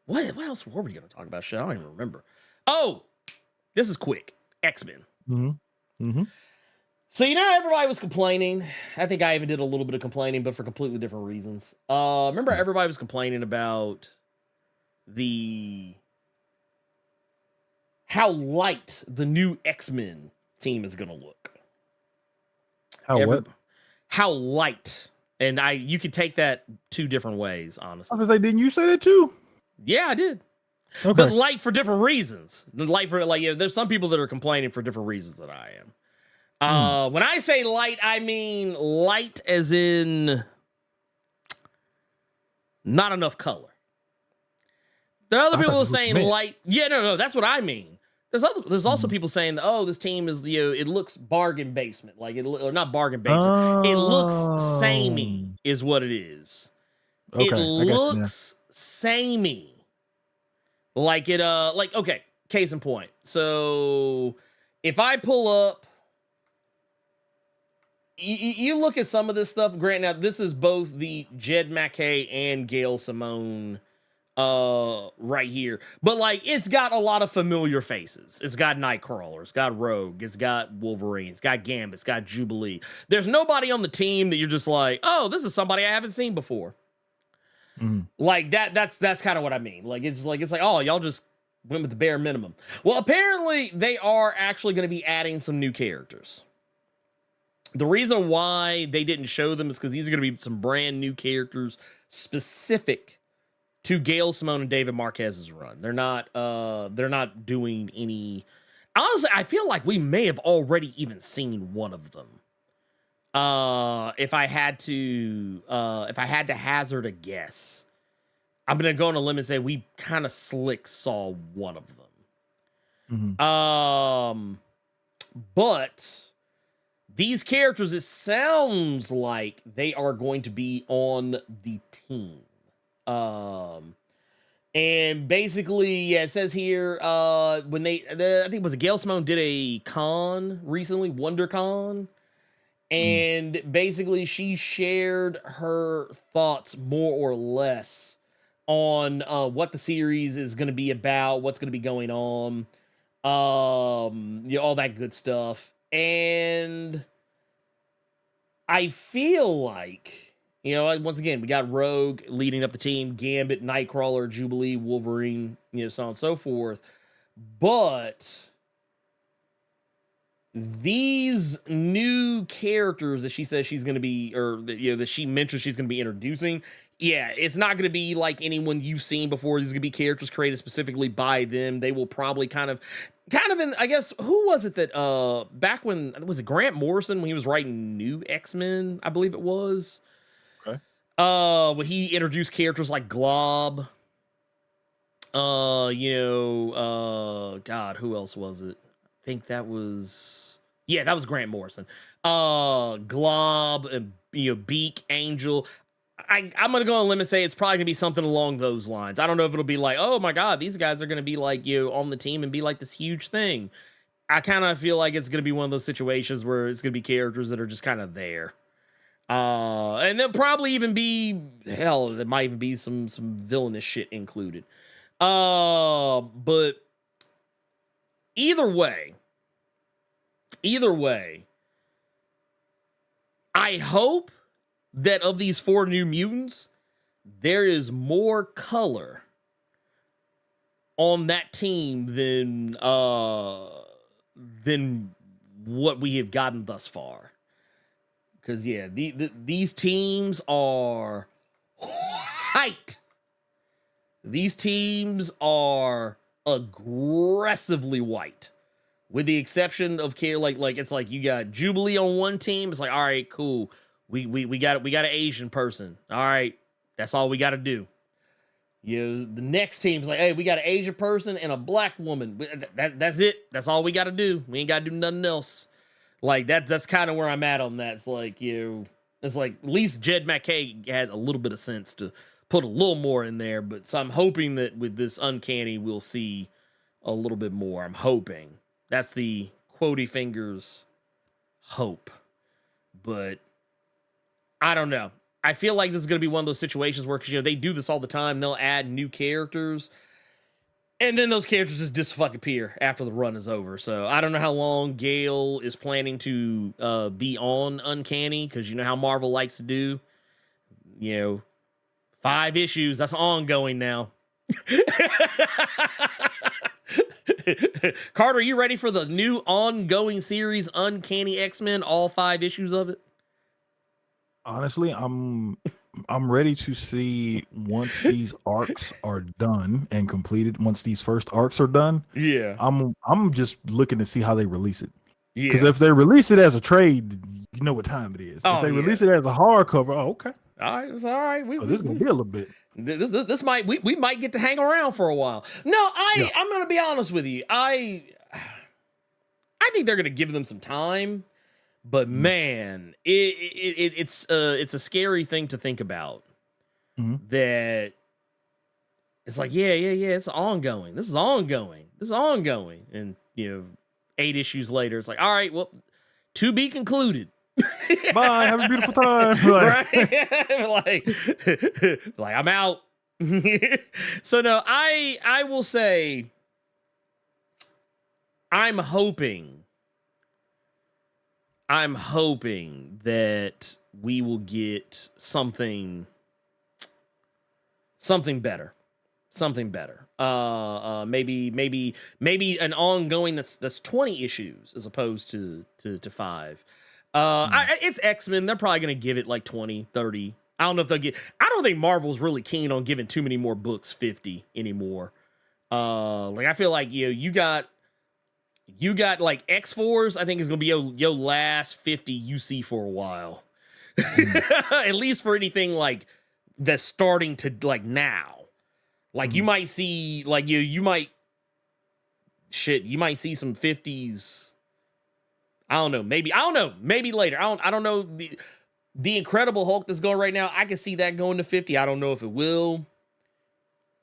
what else were we going to talk about? Shit, I don't even remember. Oh, this is quick. X-Men. So, everybody was complaining. I think I even did a little bit of complaining, but for completely different reasons. Remember everybody was complaining about how light the new X-Men team is going to look. How light. And you could take that 2 different ways, honestly. I was like, didn't you say that too? Yeah, I did. Okay. But light for different reasons. There's some people that are complaining for different reasons than I am. When I say light, I mean light as in not enough color. There are other people saying light. Yeah, no, that's what I mean. There's also people saying, oh, this team is, it looks bargain basement. Like, or not bargain basement. It looks samey is what it is. Okay, it looks samey. Like it, okay, case in point. So if I pull up, you look at some of this stuff. Grant, now this is both the Jed MacKay and Gail Simone right here, but like it's got a lot of familiar faces. It's got Nightcrawler, it's got Rogue, it's got Wolverine, it's got Gambit, it's got Jubilee. There's nobody on the team that you're just like, oh, this is somebody I haven't seen before. Like that's kind of what I mean. Like it's like oh, y'all just went with the bare minimum. Well, apparently they are actually going to be adding some new characters. The reason why they didn't show them is because these are going to be some brand new characters specific to Gail Simone and David Marquez's run. They're not doing any. Honestly, I feel like we may have already even seen one of them. If I had to hazard a guess, I'm gonna go on a limb and say we kind of slick saw one of them. But these characters, it sounds like they are going to be on the team. And basically, yeah, it says here, when I think it was Gail Simone did a con recently, WonderCon. And basically she shared her thoughts more or less on what the series is going to be about, what's going to be going on, all that good stuff. And I feel like, once again, we got Rogue leading up the team, Gambit, Nightcrawler, Jubilee, Wolverine, so on and so forth. But these new characters that she says she's going to be, or that she mentions she's going to be introducing, yeah, it's not going to be like anyone you've seen before. These are going to be characters created specifically by them. They will probably kind of in, I guess, who was it that back when, was it Grant Morrison when he was writing New X-Men, I believe it was. Okay. When he introduced characters like Glob. God, who else was it? I think that was Grant Morrison. Glob, Beak, Angel. I'm gonna go on a limb and say it's probably gonna be something along those lines. I don't know if it'll be like, oh my god, these guys are gonna be like on the team and be like this huge thing. I kind of feel like it's gonna be one of those situations where it's gonna be characters that are just kind of there. And there'll probably even be there might even be some villainous shit included. But either way, I hope that of these 4 new mutants, there is more color on that team than what we have gotten thus far. Because yeah, these teams are hyped. These teams are aggressively white, with the exception of like it's like you got Jubilee on one team. It's like, all right, cool. We got an Asian person. All right, that's all we got to do. The next team's like, hey, we got an Asian person and a black woman. That's it. That's all we got to do. We ain't got to do nothing else. Like that's kind of where I'm at on that. It's like it's like at least Jed McKay had a little bit of sense to put a little more in there. But so I'm hoping that with this Uncanny, we'll see a little bit more. I'm hoping that's the quotey fingers hope, but I don't know. I feel like this is going to be one of those situations where, because they do this all the time. They'll add new characters, and then those characters just fucking appear after the run is over. So I don't know how long Gale is planning to be on Uncanny, because you know how Marvel likes to do. 5 issues. That's ongoing now. Carter, are you ready for the new ongoing series, Uncanny X-Men, all 5 issues of it? Honestly, I'm ready to see once these arcs are done and completed. Once these first arcs are done, yeah, I'm just looking to see how they release it. Yeah, because if they release it as a trade, you know what time it is. Oh, if they release it as a hardcover, okay, all right, it's all right. This is gonna be a little bit. This might we might get to hang around for a while. No, I'm gonna be honest with you. I think they're gonna give them some time. But man, it's a scary thing to think about. That it's like, yeah, it's ongoing. This is ongoing. And 8 issues later, it's like, all right, well, to be concluded. Bye. Have a beautiful time. Right? like I'm out. So no, I will say, I'm hoping that we will get something something better. Maybe an ongoing that's 20 issues as opposed to 5. It's X-Men. They're probably going to give it like 20, 30. I don't know if I don't think Marvel's really keen on giving too many more books 50 anymore. Like I feel like you got like X-Force, I think is going to be your last 50 you see for a while. At least for anything like that's starting to like now. Like you might see like you might see some 50s. I don't know, maybe later. I don't know the Incredible Hulk that's going right now. I can see that going to 50. I don't know if it will.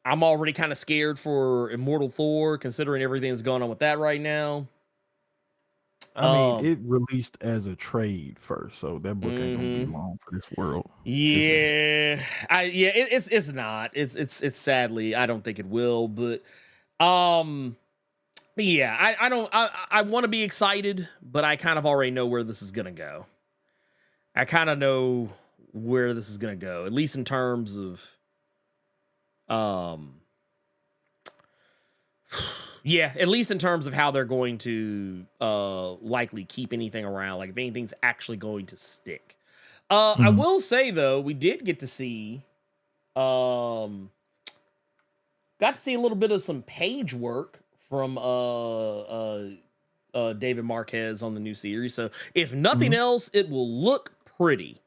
I'm already kind of scared for Immortal Thor considering everything that's going on with that right now. I mean, it released as a trade first, so that book ain't gonna be long for this world. Yeah, it's not. It's sadly, I don't think it will. But yeah, I want to be excited, but I kind of already know where this is gonna go. I kind of know where this is gonna go, at least in terms of yeah, at least in terms of how they're going to likely keep anything around, like if anything's actually going to stick. I will say though, we did get to see got to see a little bit of some page work from David Marquez on the new series. So if nothing else, it will look pretty.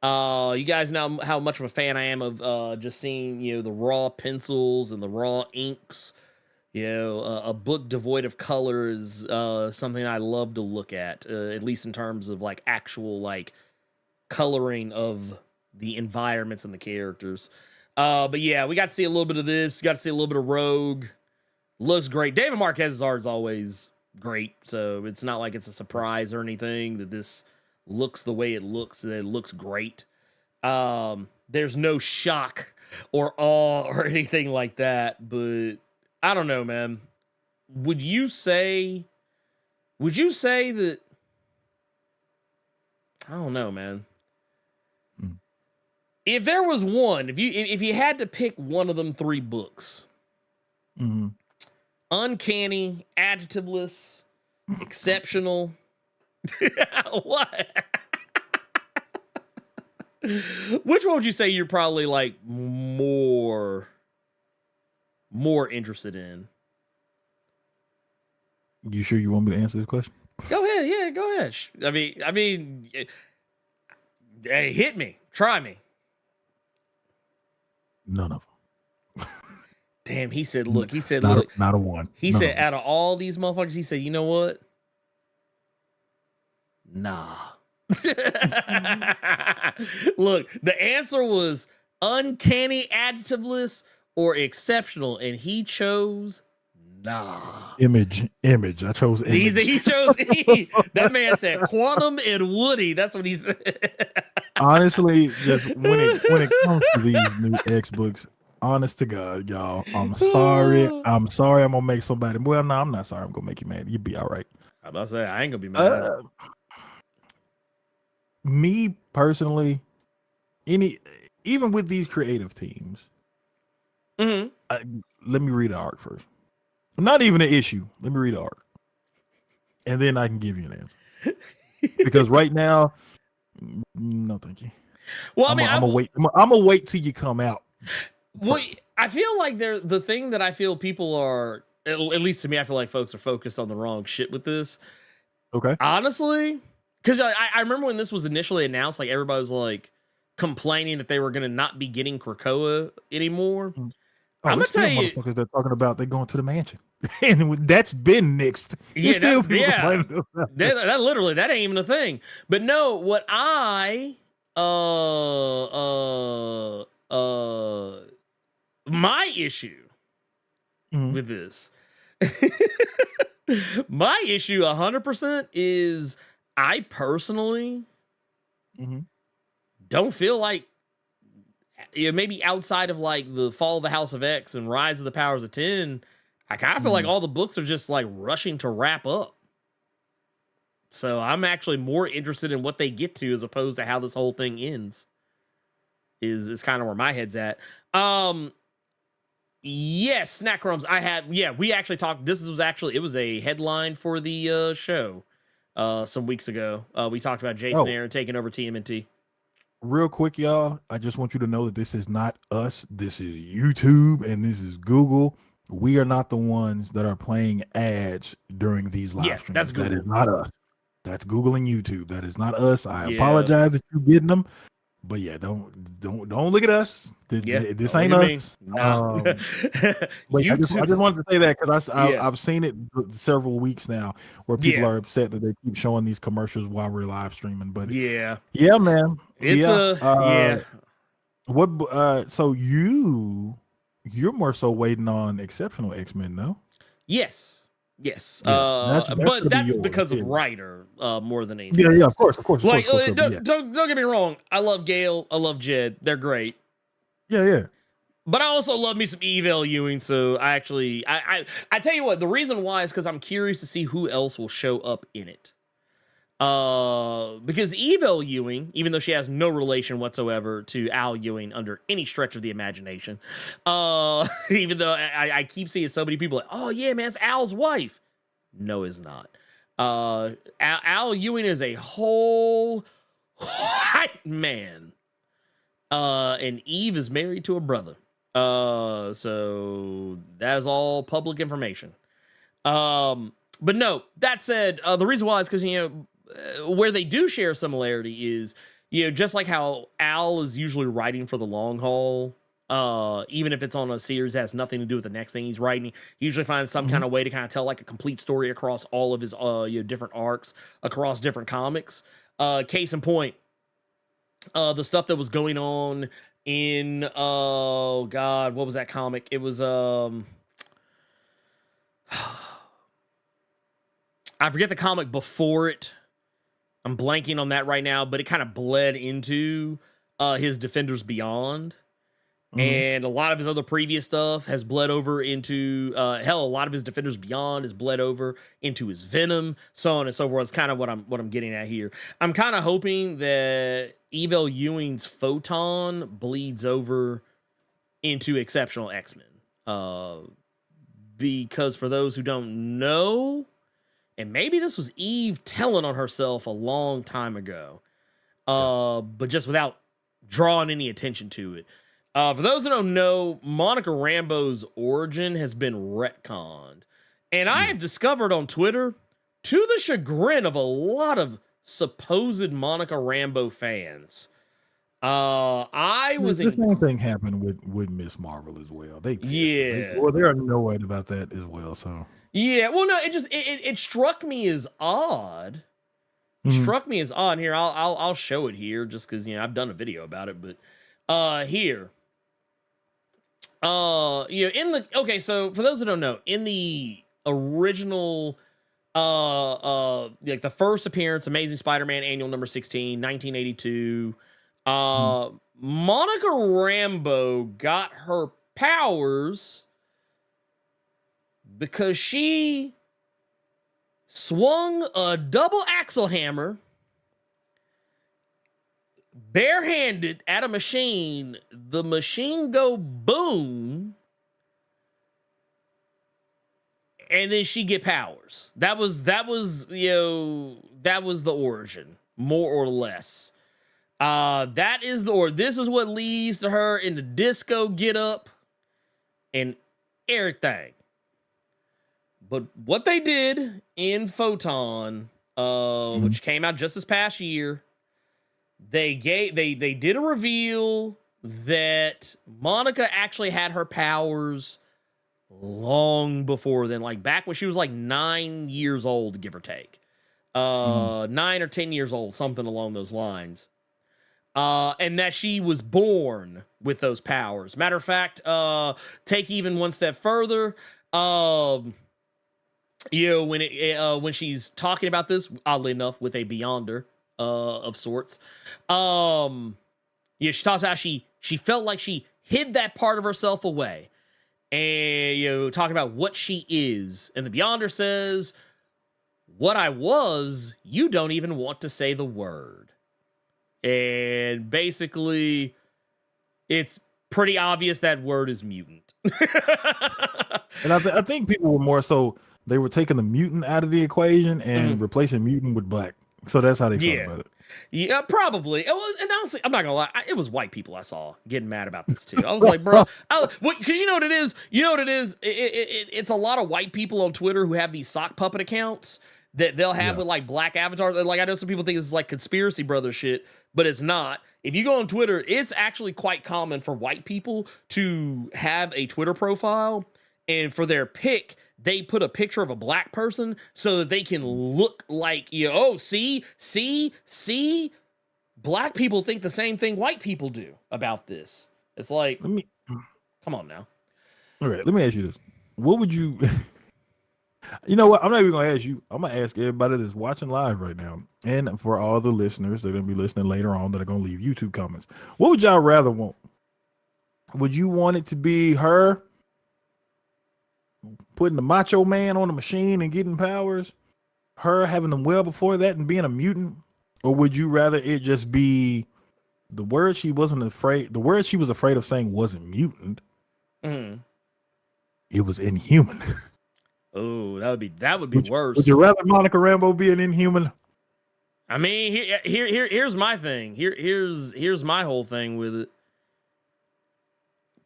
You guys know how much of a fan I am of just seeing, the raw pencils and the raw inks. A book devoid of color is something I love to look at least in terms of like actual like coloring of the environments and the characters. But yeah, we got to see a little bit of this. Got to see a little bit of Rogue. Looks great. David Marquez's art is always great, so it's not like it's a surprise or anything that this looks the way it looks. That it looks great. There's no shock or awe or anything like that, but I don't know, man. Would you say that? I don't know, man. If there was one, if you had to pick one of them 3 books, uncanny, adjectiveless, exceptional, what? Which one would you say you're probably like more interested in? You sure you want me to answer this question? Go ahead. Yeah, go ahead. I mean, hey, hit me. Try me. None of them. Damn, he said, look. Not a one. He said, out of all these motherfuckers, he said, you know what? Nah. Look, the answer was uncanny, adjectiveless, or exceptional, and he chose nah. Image. I chose image. He chose that man said quantum and Woody. That's what he said. Honestly, just when it comes to these new X books, honest to God, y'all, I'm sorry. I'm gonna make somebody. Well, no, I'm not sorry. I'm gonna make you mad. You'll be all right. I'm about to say I ain't gonna be mad. Me personally, even with these creative teams, let me read the arc first. Not even an issue. Let me read the arc, and then I can give you an answer. Because right now, no, thank you. Well, I'm gonna wait till you come out. Well, I feel like the thing that I feel people are, at least to me, I feel like folks are focused on the wrong shit with this. Okay. Honestly, because I remember when this was initially announced, like everybody was like complaining that they were gonna not be getting Krakoa anymore. I'm gonna tell you, motherfuckers they're talking about they're going to the mansion, and that's been nixed. Yeah, that literally that ain't even a thing. But no, what I my issue with this, my issue 100% is I personally don't feel like, maybe outside of like the Fall of the House of X and Rise of the Powers of 10, I kind of feel like all the books are just like rushing to wrap up. So I'm actually more interested in what they get to as opposed to how this whole thing ends. is kind of where my head's at. Yes, Snack Crumbs. We actually talked. It was a headline for the show some weeks ago. We talked about Jason Aaron taking over TMNT. Real quick, y'all, I just want you to know that this is not us. This is YouTube and this is Google. We are not the ones that are playing ads during these live streams. That's Google. That is not us. That's Google and YouTube. That is not us. I apologize that you're getting them. But yeah, don't look at us. This ain't us. Nah. But I just wanted to say that because I've seen it several weeks now where people are upset that they keep showing these commercials while we're live streaming. But yeah, man, What? So you're more so waiting on Exceptional X-Men, no? Yes. That's but that's because of writer more than anything. Yeah, of course. Like, don't get me wrong. I love Gale. I love Jed. They're great. Yeah. But I also love me some Evel Ewing. So I tell you what, the reason why is because I'm curious to see who else will show up in it. Because Evel Ewing, even though she has no relation whatsoever to Al Ewing under any stretch of the imagination, even though I keep seeing so many people like, oh yeah, man, it's Al's wife. No, it's not. Al Ewing is a whole white man. And Eve is married to a brother. So that is all public information. But no, that said, the reason why is because, where they do share a similarity is, just like how Al is usually writing for the long haul, even if it's on a series that has nothing to do with the next thing he's writing, he usually finds some kind of way to kind of tell like a complete story across all of his different arcs across different comics. Case in point, the stuff that was going on in what was that comic? It was I forget the comic before it. I'm blanking on that right now, but it kind of bled into his Defenders Beyond. And a lot of his other previous stuff has bled over into a lot of his Defenders Beyond has bled over into his Venom, so on and so forth. It's kind of what I'm getting at here. I'm kind of hoping that Evel Ewing's Photon bleeds over into Exceptional X-Men. Because for those who don't know, and maybe this was Eve telling on herself a long time ago, but just without drawing any attention to it. For those who don't know, Monica Rambeau's origin has been retconned. And I have discovered on Twitter, to the chagrin of a lot of supposed Monica Rambeau fans, the same thing happened with Miss Marvel as well. They are annoyed about that as well. So well, no, it struck me as odd. Struck me as odd. Here, I'll show it here just because I've done a video about it, but here. So for those who don't know, in the original, like the first appearance, Amazing Spider-Man Annual number 16, 1982, Monica Rambeau got her powers because she swung a double axle hammer barehanded at a machine, the machine go boom, and then she get powers. That was the origin, more or less. This is what leads to her in the disco get up and everything. But what they did in Photon, which came out just this past year, they did a reveal that Monica actually had her powers long before then, like back when she was like 9 years old, give or take. 9 or 10 years old, something along those lines. And that she was born with those powers. Matter of fact, take even one step further, when she's talking about this, oddly enough, with a Beyonder of sorts, she talks about she felt like she hid that part of herself away, and talking about what she is, and the Beyonder says, "What I was, you don't even want to say the word." And basically, it's pretty obvious that word is mutant. And I think people were more so they were taking the mutant out of the equation and replacing mutant with black. So that's how they felt about it. Yeah, probably. It was, and honestly, I'm not gonna lie. It was white people I saw getting mad about this too. I was like, bro, because you know what it is. You know what it is. It's a lot of white people on Twitter who have these sock puppet accounts that they'll have with like black avatars. Like I know some people think it's like conspiracy brother shit, but it's not. If you go on Twitter, it's actually quite common for white people to have a Twitter profile, and for their pic, they put a picture of a black person so that they can look like, see, black people think the same thing white people do about this. It's like, come on now. All right, let me ask you this. What would you, you know what? I'm not even going to ask you. I'm going to ask everybody that's watching live right now. And for all the listeners that are going to be listening later on that are going to leave YouTube comments. What would y'all rather want? Would you want it to be her putting the Macho Man on the machine and getting powers, her having them well before that and being a mutant? Or would you rather it just be the word she was afraid of saying wasn't mutant? It was inhuman. Oh, that would be worse. Would you rather Monica Rambeau be an inhuman? I mean, here's my thing. Here's my whole thing with it.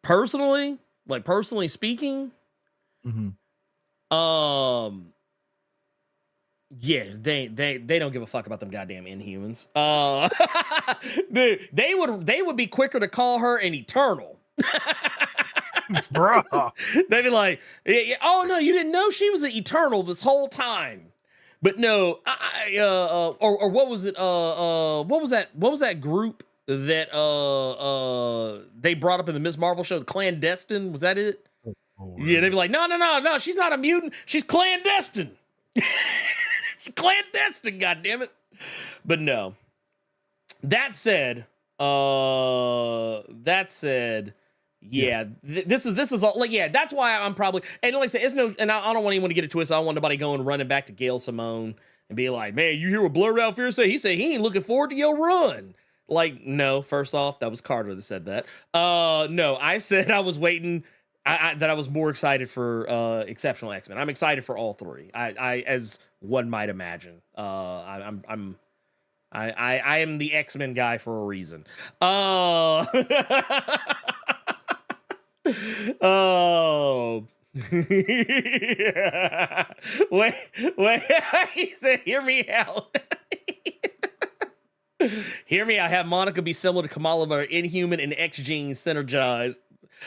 Personally speaking, yeah, they don't give a fuck about them goddamn Inhumans. They would be quicker to call her an Eternal. Bro. They'd be like, oh no, you didn't know she was an Eternal this whole time. But no, or what was it? What was that group that they brought up in the Ms. Marvel show, Clandestine? Was that it? Oh, yeah, they'd be like, no, she's not a mutant, she's clandestine. She's clandestine, goddammit. But no. That said, yeah, this is all like, yeah, that's why I'm probably, and like I said, it's no, and I don't want anyone to get it twisted. I don't want nobody going running back to Gail Simone and be like, man, you hear what Blerd Ralph Fear say? He said he ain't looking forward to your run. Like, no, first off, that was Carter that said that. No, I said I was waiting, that I was more excited for Exceptional X-Men. I'm excited for all three. I as one might imagine. I am the X-Men guy for a reason. Oh. Wait, he said, hear me out. Hear me, I have Monica be similar to Kamala, but Inhuman and X-Genes synergized.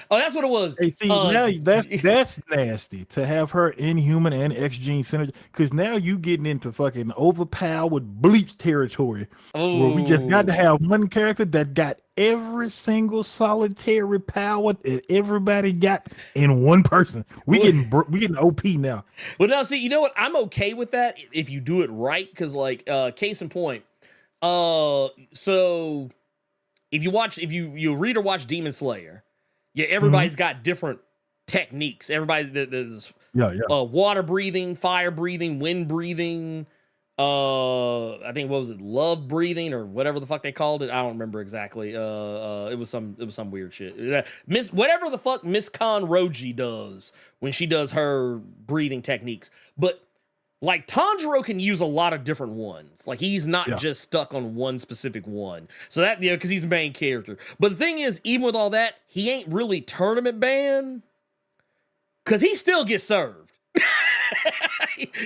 Oh, that's what it was. Hey, see, now that's nasty to have her Inhuman and X-Gene synergy, because now you getting into fucking overpowered Bleach territory, where we just got to have one character that got every single solitary power that everybody got in one person. We getting OP now. Well, now see, you know what? I'm okay with that if you do it right, because like case in point, so if you read or watch Demon Slayer. Yeah, everybody's got different techniques. There's water breathing, fire breathing, wind breathing. I think, what was it, love breathing or whatever the fuck they called it. I don't remember exactly. It was some weird shit. Whatever the fuck Miss Conroji does when she does her breathing techniques. But like Tanjiro can use a lot of different ones. Like he's not just stuck on one specific one. So that, because he's the main character. But the thing is, even with all that, he ain't really tournament banned because he still gets served.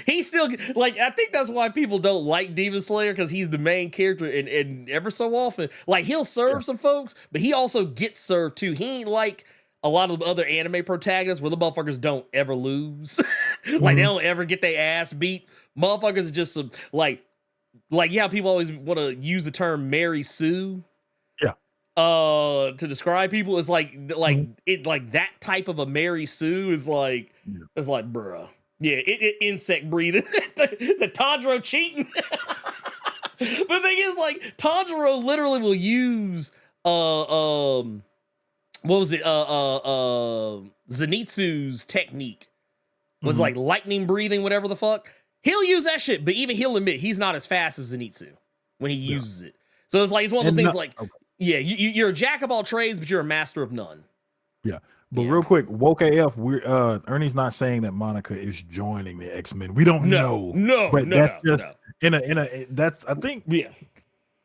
He still, like, I think that's why people don't like Demon Slayer, because he's the main character, and ever so often, like, he'll serve some folks, but he also gets served too. He ain't like a lot of the other anime protagonists where the motherfuckers don't ever lose. Like, they don't ever get their ass beat. Motherfuckers are just some, like yeah, people always want to use the term Mary Sue. Yeah. To describe people. It's like that type of a Mary Sue is like, it's like, bruh. Yeah, it insect breathing. It's a Tanjiro cheating. The thing is, like, Tanjiro literally will use what was it? Zenitsu's technique was like lightning breathing, whatever the fuck. He'll use that shit, but even he'll admit he's not as fast as Zenitsu when he uses it. So it's like, it's one of those things like, Yeah, you're a jack of all trades, but you're a master of none. Yeah. But real quick, Woke AF, we're Ernie's not saying that Monica is joining the X-Men. We don't know. But that's just in a that's I think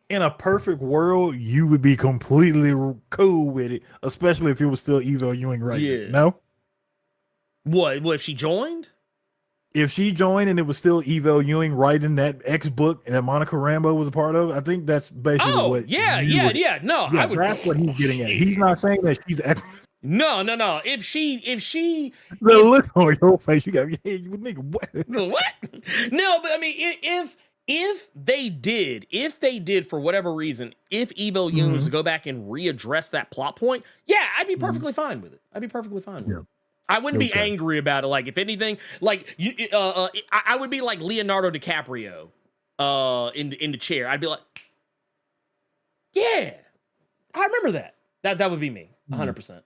in a perfect world, you would be completely cool with it, especially if it was still Eva Ewing right now. No? What if she joined? If she joined and it was still Eva Ewing writing that X book that Monica Rambeau was a part of, I think that's basically what. No, I would. That's what he's getting at. He's not saying that she's. No. If she, the look on your face, you got, you nigga, what? What? No, but I mean, if they did for whatever reason, if Eva Ewing was to go back and readdress that plot point, I'd be perfectly fine with it. I'd be perfectly fine with it. I wouldn't be angry about it. Like, if anything, like I would be like Leonardo DiCaprio in the chair. I'd be like, yeah, I remember that. That would be me, 100%.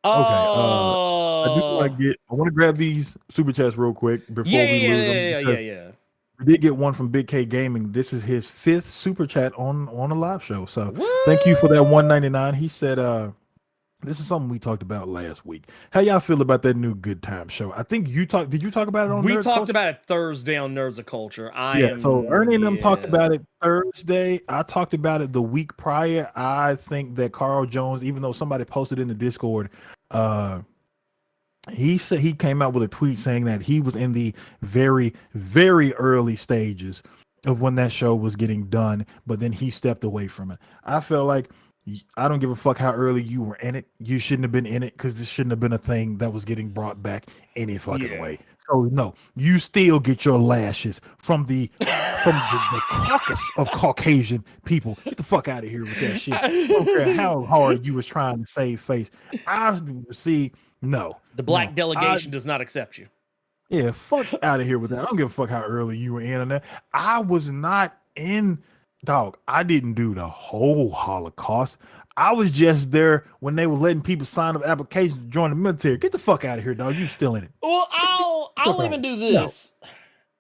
Okay. I want to grab these super chats real quick before we lose them. We did get one from Big K Gaming. This is his 5th super chat on a live show. So thank you for that $1.99. He said, this is something we talked about last week. How y'all feel about that new Good Time show? I think you talked. Did you talk about it on? We talked about it Thursday on Nerds of Culture. So Ernie and them talked about it Thursday. I talked about it the week prior. I think that Carl Jones, even though somebody posted in the Discord, he said he came out with a tweet saying that he was in the very, very early stages of when that show was getting done, but then he stepped away from it. I felt like, I don't give a fuck how early you were in it. You shouldn't have been in it because this shouldn't have been a thing that was getting brought back any fucking way. So no, you still get your lashes from the caucus of Caucasian people. Get the fuck out of here with that shit. I don't care how hard you was trying to save face. I see. No, the black delegation does not accept you. Yeah, fuck out of here with that. I don't give a fuck how early you were in on that. I was not in. Dog, I didn't do the whole Holocaust. I was just there when they were letting people sign up applications to join the military. Get the fuck out of here, dog. You still in it. Well, I'll even do this. No.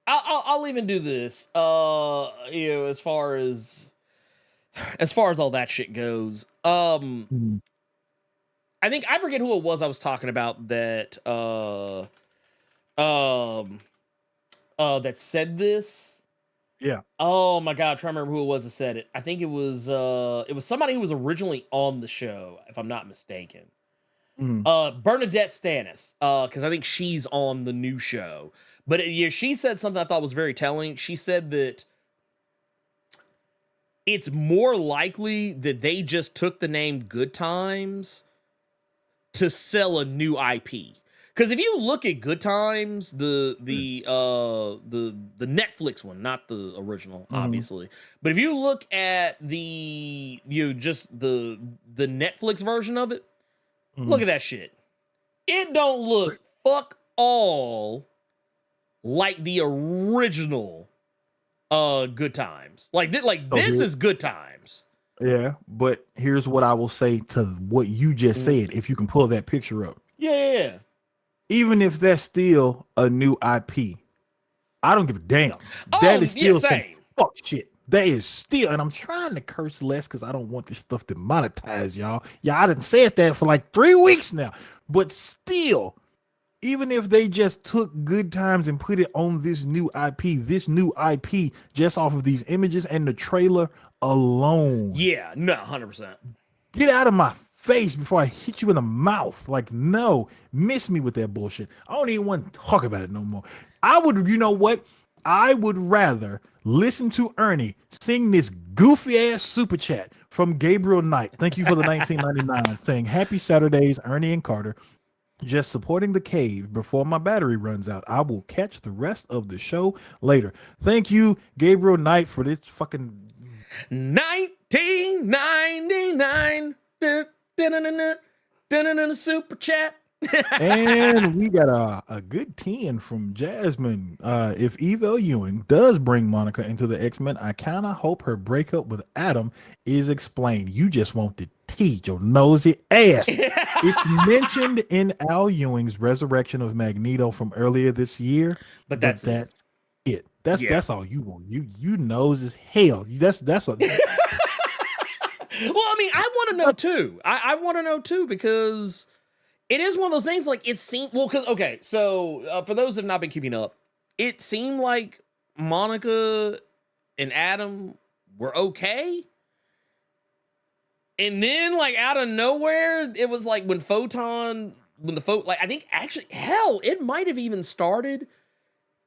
I'll even do this. As far as all that shit goes. I think I forget who it was I was talking about that that said this. Yeah. Oh my God, I'm trying to remember who it was that said it. I think it was somebody who was originally on the show, if I'm not mistaken. Bernadette Stannis, because I think she's on the new show. But she said something I thought was very telling. She said that it's more likely that they just took the name Good Times to sell a new IP. Because if you look at Good Times, the Netflix one, not the original, obviously, but if you look at the Netflix version of it, look at that shit. It don't look fuck all like the original Good Times. This is Good Times. Yeah, but here's what I will say to what you just said. If you can pull that picture up. Yeah. Even if that's still a new IP, I don't give a damn. That is still some fuck shit. That is still, and I'm trying to curse less because I don't want this stuff to monetize, y'all. Yeah, I done said that for like 3 weeks now. But still, even if they just took Good Times and put it on this new IP just off of these images and the trailer alone. Yeah, no, 100%. Get out of my face before I hit you in the mouth. Like, no, miss me with that bullshit. I don't even want to talk about it no more. You know what? I would rather listen to Ernie sing this goofy ass super chat from Gabriel Knight. Thank you for the 1999 saying happy Saturdays, Ernie and Carter. Just supporting the cave before my battery runs out. I will catch the rest of the show later. Thank you, Gabriel Knight, for this fucking 1999. Super chat. And we got a good 10 from Jasmine. If Eva Ewing does bring Monica into the X-Men, I kind of hope her breakup with Adam is explained. You just want to teach your nosy ass. It's mentioned in Al Ewing's resurrection of Magneto from earlier this year, but that's it. That's all you want. You nose as hell. That's a I mean, I want to know too. I want to know too because it is one of those things. Like it seemed because okay. So for those that have not been keeping up, it seemed like Monica and Adam were okay. And then, like, out of nowhere, it was like when I think actually, hell, it might have even started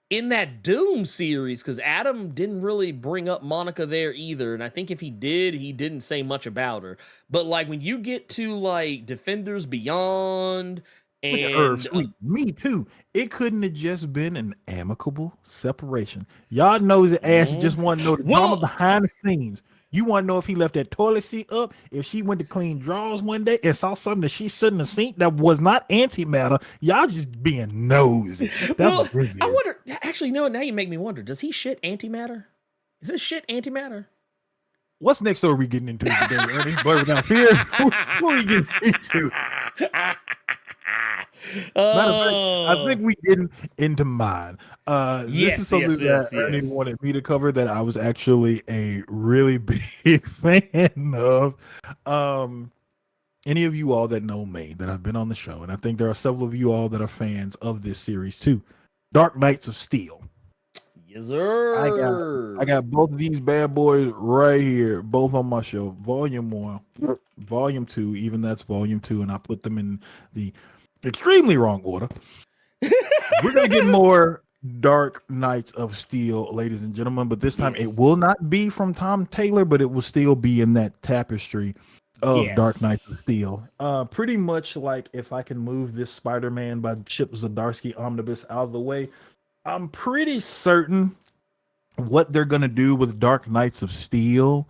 in that Doom series because Adam didn't really bring up Monica there either. And I think if he did, he didn't say much about her. But, like, when you get to, like, Defenders Beyond and Me too. It couldn't have just been an amicable separation. Y'all know the ass just want to know the drama behind the scenes. You want to know if he left that toilet seat up, if she went to clean drawers one day and saw something that she shouldn't have seen that was not antimatter. Y'all just being nosy. I wonder, actually, no, now you make me wonder, does he shit antimatter? Is this shit antimatter? What's next story we getting into today, Ernie? But without fear, who are we getting into? I think we getting into mine. This is something that Ernie wanted me to cover that I was actually a really big fan of. Any of you all that know me, that I've been on the show, and I think there are several of you all that are fans of this series too. Dark Knights of Steel. Yes, sir. I got both of these bad boys right here, both on my show. Volume 1, Volume 2, even that's Volume 2, and I put them in the extremely wrong order. We're gonna get more Dark Knights of Steel, ladies and gentlemen, but this time it will not be from Tom Taylor, but it will still be in that tapestry of Dark Knights of Steel. Pretty much like if I can move this Spider-Man by Chip Zdarsky omnibus out of the way, I'm pretty certain what they're gonna do with Dark Knights of Steel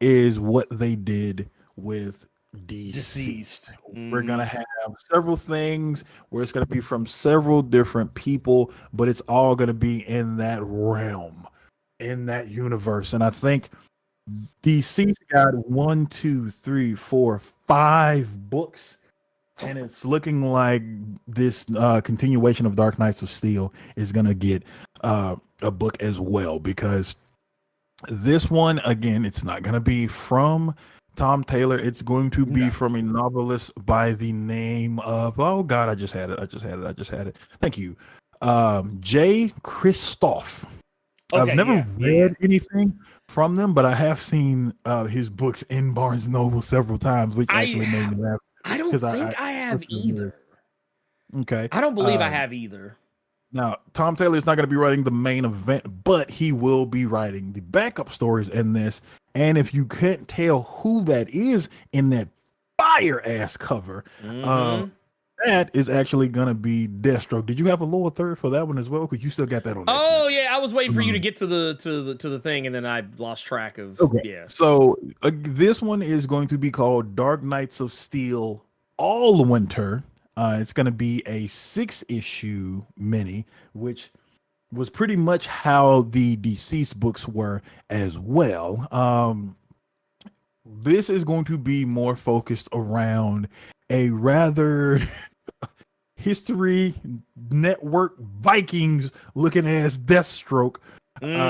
is what they did with Deceased. We're gonna have several things where it's gonna be from several different people, but it's all gonna be in that realm, in that universe. And I think Deceased got 1, 2, 3, 4, 5 books, and it's looking like this continuation of Dark Knights of Steel is gonna get a book as well, because this one, again, it's not gonna be from Tom Taylor. It's going to be from a novelist by the name of, oh God, I just had it. Thank you. Jay Kristoff. I've never read anything from them, but I have seen his books in Barnes & Noble several times, which actually made me laugh. I don't think I have either. Okay. I don't believe I have either. Now, Tom Taylor is not going to be writing the main event, but he will be writing the backup stories in this. And if you can't tell who that is in that fire-ass cover, that is actually going to be Deathstroke. Did you have a lower third for that one as well? Because you still got that on. Oh, yeah. I was waiting for you to get to the thing, and then I lost track of. Okay. Yeah. So this one is going to be called Dark Knights of Steel Allwinter. It's going to be a 6-issue mini, which was pretty much how the Deceased books were as well. This is going to be more focused around a rather History Network Vikings looking ass Deathstroke. That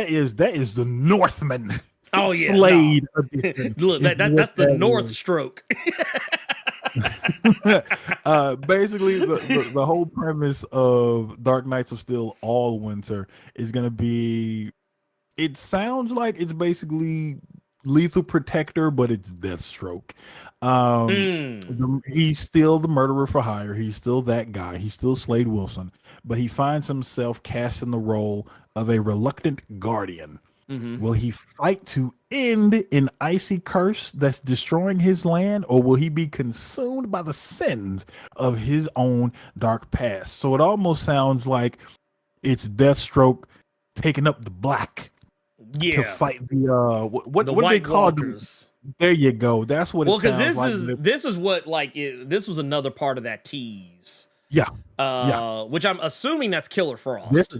is the Northman. Oh yeah, Slade. No. Look, that's the North Stroke. Basically, the whole premise of Dark Knights of Steel Allwinter is going to be, it sounds like it's basically Lethal Protector, but it's Deathstroke. He's still the murderer for hire. He's still that guy. He's still Slade Wilson, but he finds himself cast in the role of a reluctant guardian. Will he fight to end an icy curse that's destroying his land, or will he be consumed by the sins of his own dark past? So it almost sounds like it's Deathstroke taking up the black to fight the what do they call them? There you go. That's what. Well, because this is what this was another part of that tease. Yeah. Which I'm assuming that's Killer Frost.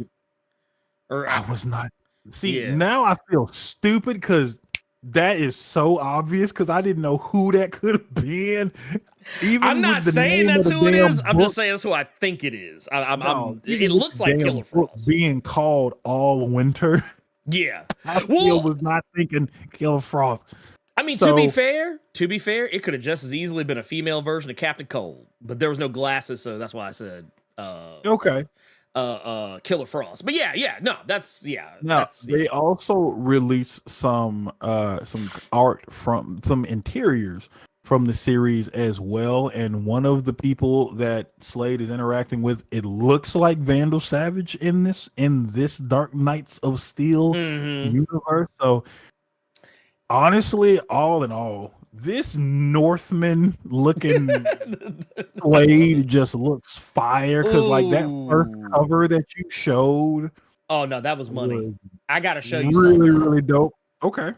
I was not. See, now I feel stupid because that is so obvious, because I didn't know who that could have been. I'm not saying that's who it is. I'm just saying that's who I think it is. It looks like Killer Frost being called Allwinter. Yeah. I Well, was not thinking Killer Frost. I mean, So- to be fair, it could have just as easily been a female version of Captain Cold, but there was no glasses, so that's why I said Okay. Killer Frost. But yeah, no, Now they also released some art from some interiors from the series as well, and one of the people that Slade is interacting with, it looks like Vandal Savage in this Dark Knights of Steel universe. So honestly, all in all, this Northman looking Slade just looks fire, because like that first cover that you showed. Oh no, that was money. I gotta show you really, something. really dope. Okay.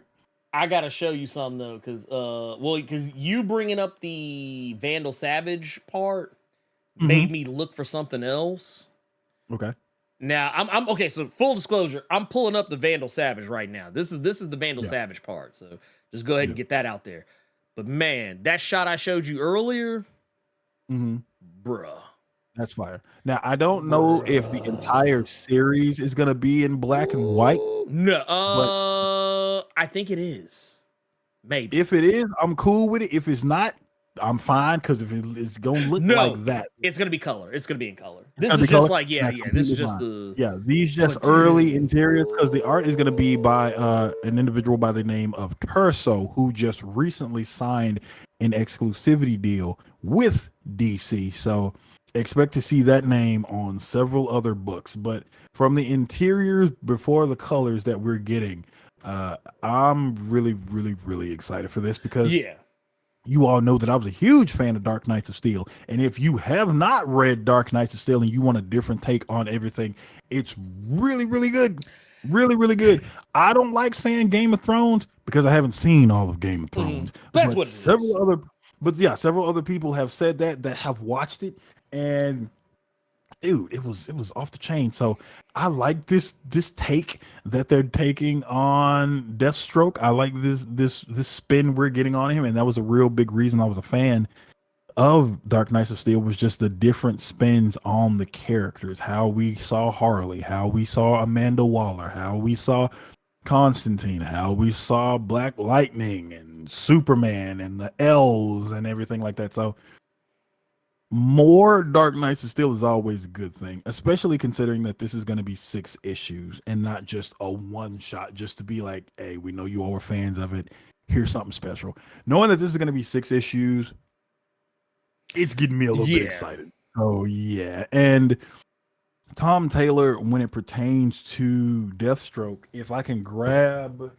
I gotta show you something though, because you bringing up the Vandal Savage part made me look for something else. Okay. Now I'm okay. So full disclosure, I'm pulling up the Vandal Savage right now. This is the Vandal Savage part. So just go ahead and get that out there. But man, that shot I showed you earlier, bruh. That's fire. Now I don't know if the entire series is gonna be in black and white. No, I think it is. Maybe. If it is, I'm cool with it. If it's not, I'm fine, because if it's gonna look like that, it's gonna be color. It's gonna be in color. This is just like this is just these just early interiors, because the art is gonna be by an individual by the name of Terso, who just recently signed an exclusivity deal with DC. So expect to see that name on several other books. But from the interiors before the colors that we're getting, I'm really, really, really excited for this, because you all know that I was a huge fan of Dark Knights of Steel. And if you have not read Dark Knights of Steel and you want a different take on everything, it's really, really good. Really, really good. I don't like saying Game of Thrones because I haven't seen all of Game of Thrones. That's what it is. Several other people have said that have watched it, and dude, it was off the chain. So I like this take that they're taking on Deathstroke. I like this spin we're getting on him, and that was a real big reason I was a fan of Dark Knights of Steel, was just the different spins on the characters. How we saw Harley, how we saw Amanda Waller, how we saw Constantine, how we saw Black Lightning and Superman and the elves and everything like that. So more Dark Knights of Steel is always a good thing, especially considering that this is going to be 6 issues and not just a one shot, just to be like, hey, we know you all are fans of it. Here's something special. Knowing that this is going to be 6 issues, it's getting me a little bit excited. So yeah. And Tom Taylor, when it pertains to Deathstroke, if I can grab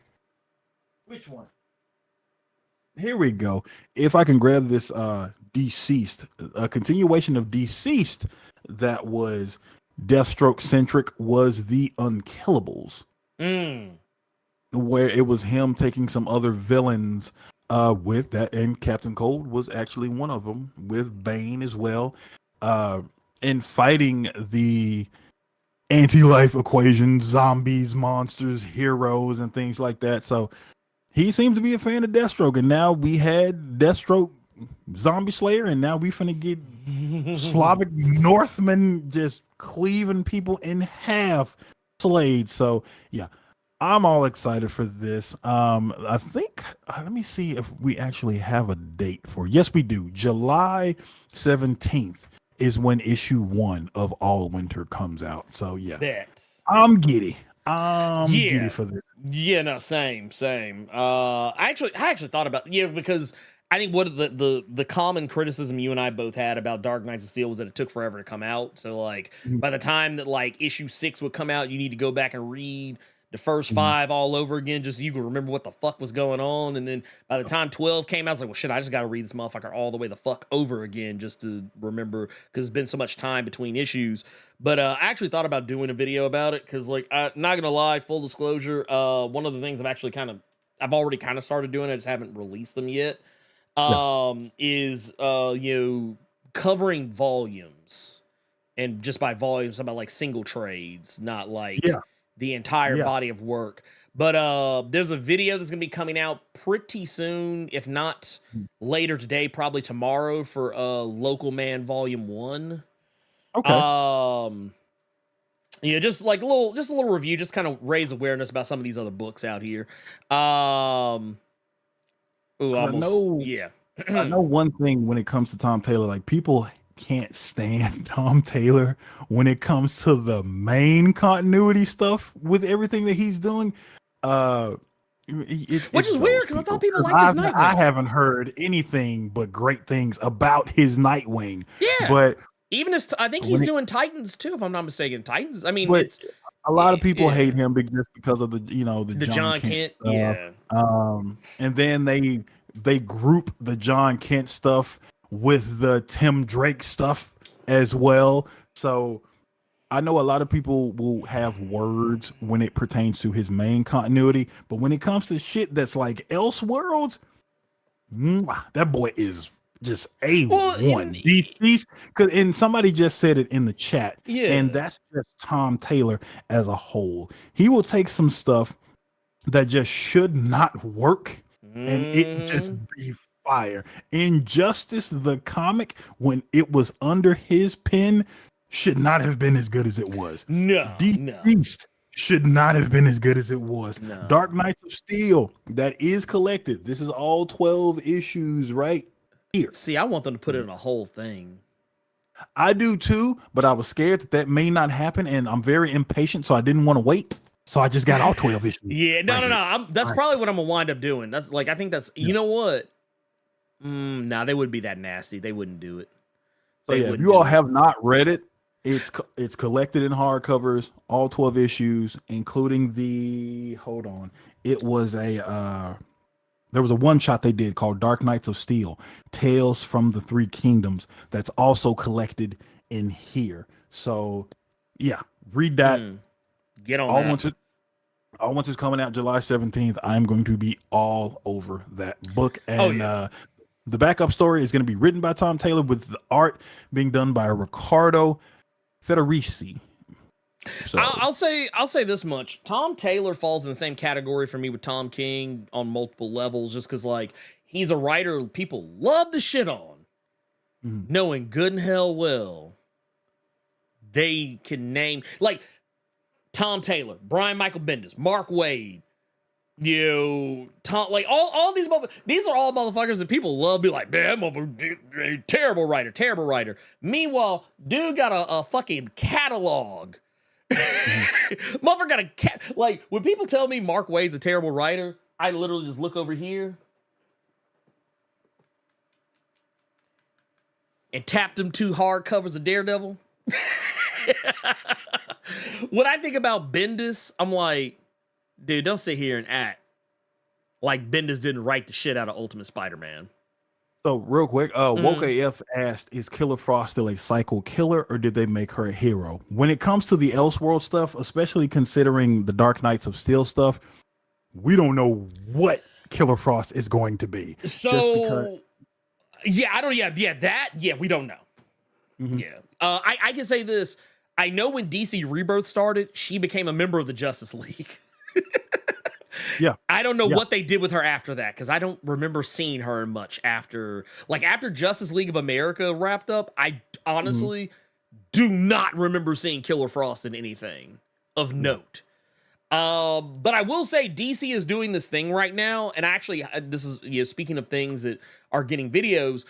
which one? Here we go. If I can grab this Deceased, a continuation of Deceased that was Deathstroke centric, was the Unkillables, where it was him taking some other villains with that, and Captain Cold was actually one of them, with Bane as well, and fighting the anti-life equation, zombies, monsters, heroes, and things like that. So he seems to be a fan of Deathstroke, and now we had Deathstroke Zombie Slayer, and now we finna get Slavic Northmen just cleaving people in half, Slade. So yeah, I'm all excited for this. I think let me see if we actually have a date for. Yes, we do. July 17th is when issue 1 of Allwinter comes out. So yeah, I'm giddy. Giddy for this. Yeah, no, same. I actually thought about because I think what the common criticism you and I both had about Dark Knights of Steel was that it took forever to come out. So like by the time that like issue 6 would come out, you need to go back and read the first 5 all over again, just so you can remember what the fuck was going on. And then by the time 12 came out, I was like, well, shit, I just got to read this motherfucker all the way the fuck over again just to remember, because it's been so much time between issues. But I actually thought about doing a video about it, because like, not gonna lie, full disclosure, one of the things I've already kind of started doing, I just haven't released them yet, is covering volumes. And just by volumes, I'm about like single trades, not like the entire body of work. But there's a video that's gonna be coming out pretty soon, if not later today, probably tomorrow, for Local Man Volume 1. Okay. Yeah, just like a little review, just kind of raise awareness about some of these other books out here. Ooh, 'Cause almost, yeah. I know one thing when it comes to Tom Taylor, like people can't stand Tom Taylor when it comes to the main continuity stuff with everything that he's doing. Which is weird because I thought people liked his Nightwing. I haven't heard anything but great things about his Nightwing. Yeah, but even I think he's doing Titans too, if I'm not mistaken. Titans. I mean, it's a lot of people hate him just because of the John Kent. Yeah. And then they group the John Kent stuff with the Tim Drake stuff as well. So I know a lot of people will have words when it pertains to his main continuity, but when it comes to shit that's like Elseworlds, that boy is just A1. DC's, and somebody just said it in the chat, and that's just Tom Taylor as a whole. He will take some stuff that just should not work, and it just be fire. Injustice, the comic, when it was under his pen, should not have been as good as it was. Beast should not have been as good as it was. No. Dark Knights of Steel, that is collected. This is all 12 issues right here. See, I want them to put it in a whole thing. I do too, but I was scared that may not happen, and I'm very impatient, so I didn't want to wait. So I just got all 12 issues. No. That's probably what I'm gonna wind up doing. That's like, I think that's, you know what? Nah, they wouldn't be that nasty. They wouldn't do it. So yeah, if you all have not read it, it's collected in hardcovers, all 12 issues, including it was there was a one shot they did called Dark Knights of Steel, Tales from the Three Kingdoms, that's also collected in here. So yeah, read that. Get on that. Allwinter's coming out July 17th. I'm going to be all over that book. And the backup story is going to be written by Tom Taylor with the art being done by Riccardo Federici. So I'll say this much. Tom Taylor falls in the same category for me with Tom King on multiple levels, just because like he's a writer people love to shit on, knowing good and hell well they can name like Tom Taylor, Brian Michael Bendis, Mark Waid, Tom, like all these are all motherfuckers that people love. Be like, man, motherfucker, terrible writer. Meanwhile, dude got a fucking catalog. Motherfucker got like when people tell me Mark Waid's a terrible writer, I literally just look over here and tapped them 2 hardcovers of Daredevil. When I think about Bendis, I'm like, dude, don't sit here and act like Bendis didn't write the shit out of Ultimate Spider-Man. So real quick, Woke AF asked, is Killer Frost still a psycho killer, or did they make her a hero? When it comes to the Elseworld stuff, especially considering the Dark Knights of Steel stuff, we don't know what Killer Frost is going to be. So we don't know. I can say this. I know when DC Rebirth started, she became a member of the Justice League. I don't know what they did with her after that, because I don't remember seeing her much after Justice League of America wrapped up. I honestly do not remember seeing Killer Frost in anything of note. But I will say DC is doing this thing right now, and actually, this is speaking of things that are getting videos.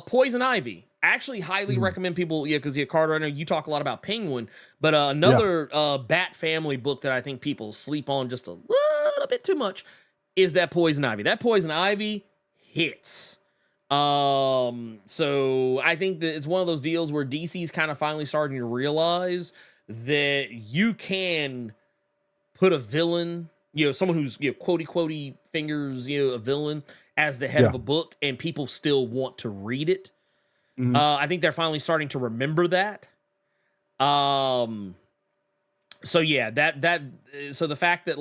Poison Ivy. I actually highly recommend people, because Carter, I know you talk a lot about Penguin, but another Bat Family book that I think people sleep on just a little bit too much is that Poison Ivy. That Poison Ivy hits. So I think that it's one of those deals where DC's kind of finally starting to realize that you can put a villain, someone who's quotey fingers, a villain as the head of a book, and people still want to read it. I think they're finally starting to remember that. So yeah, so the fact that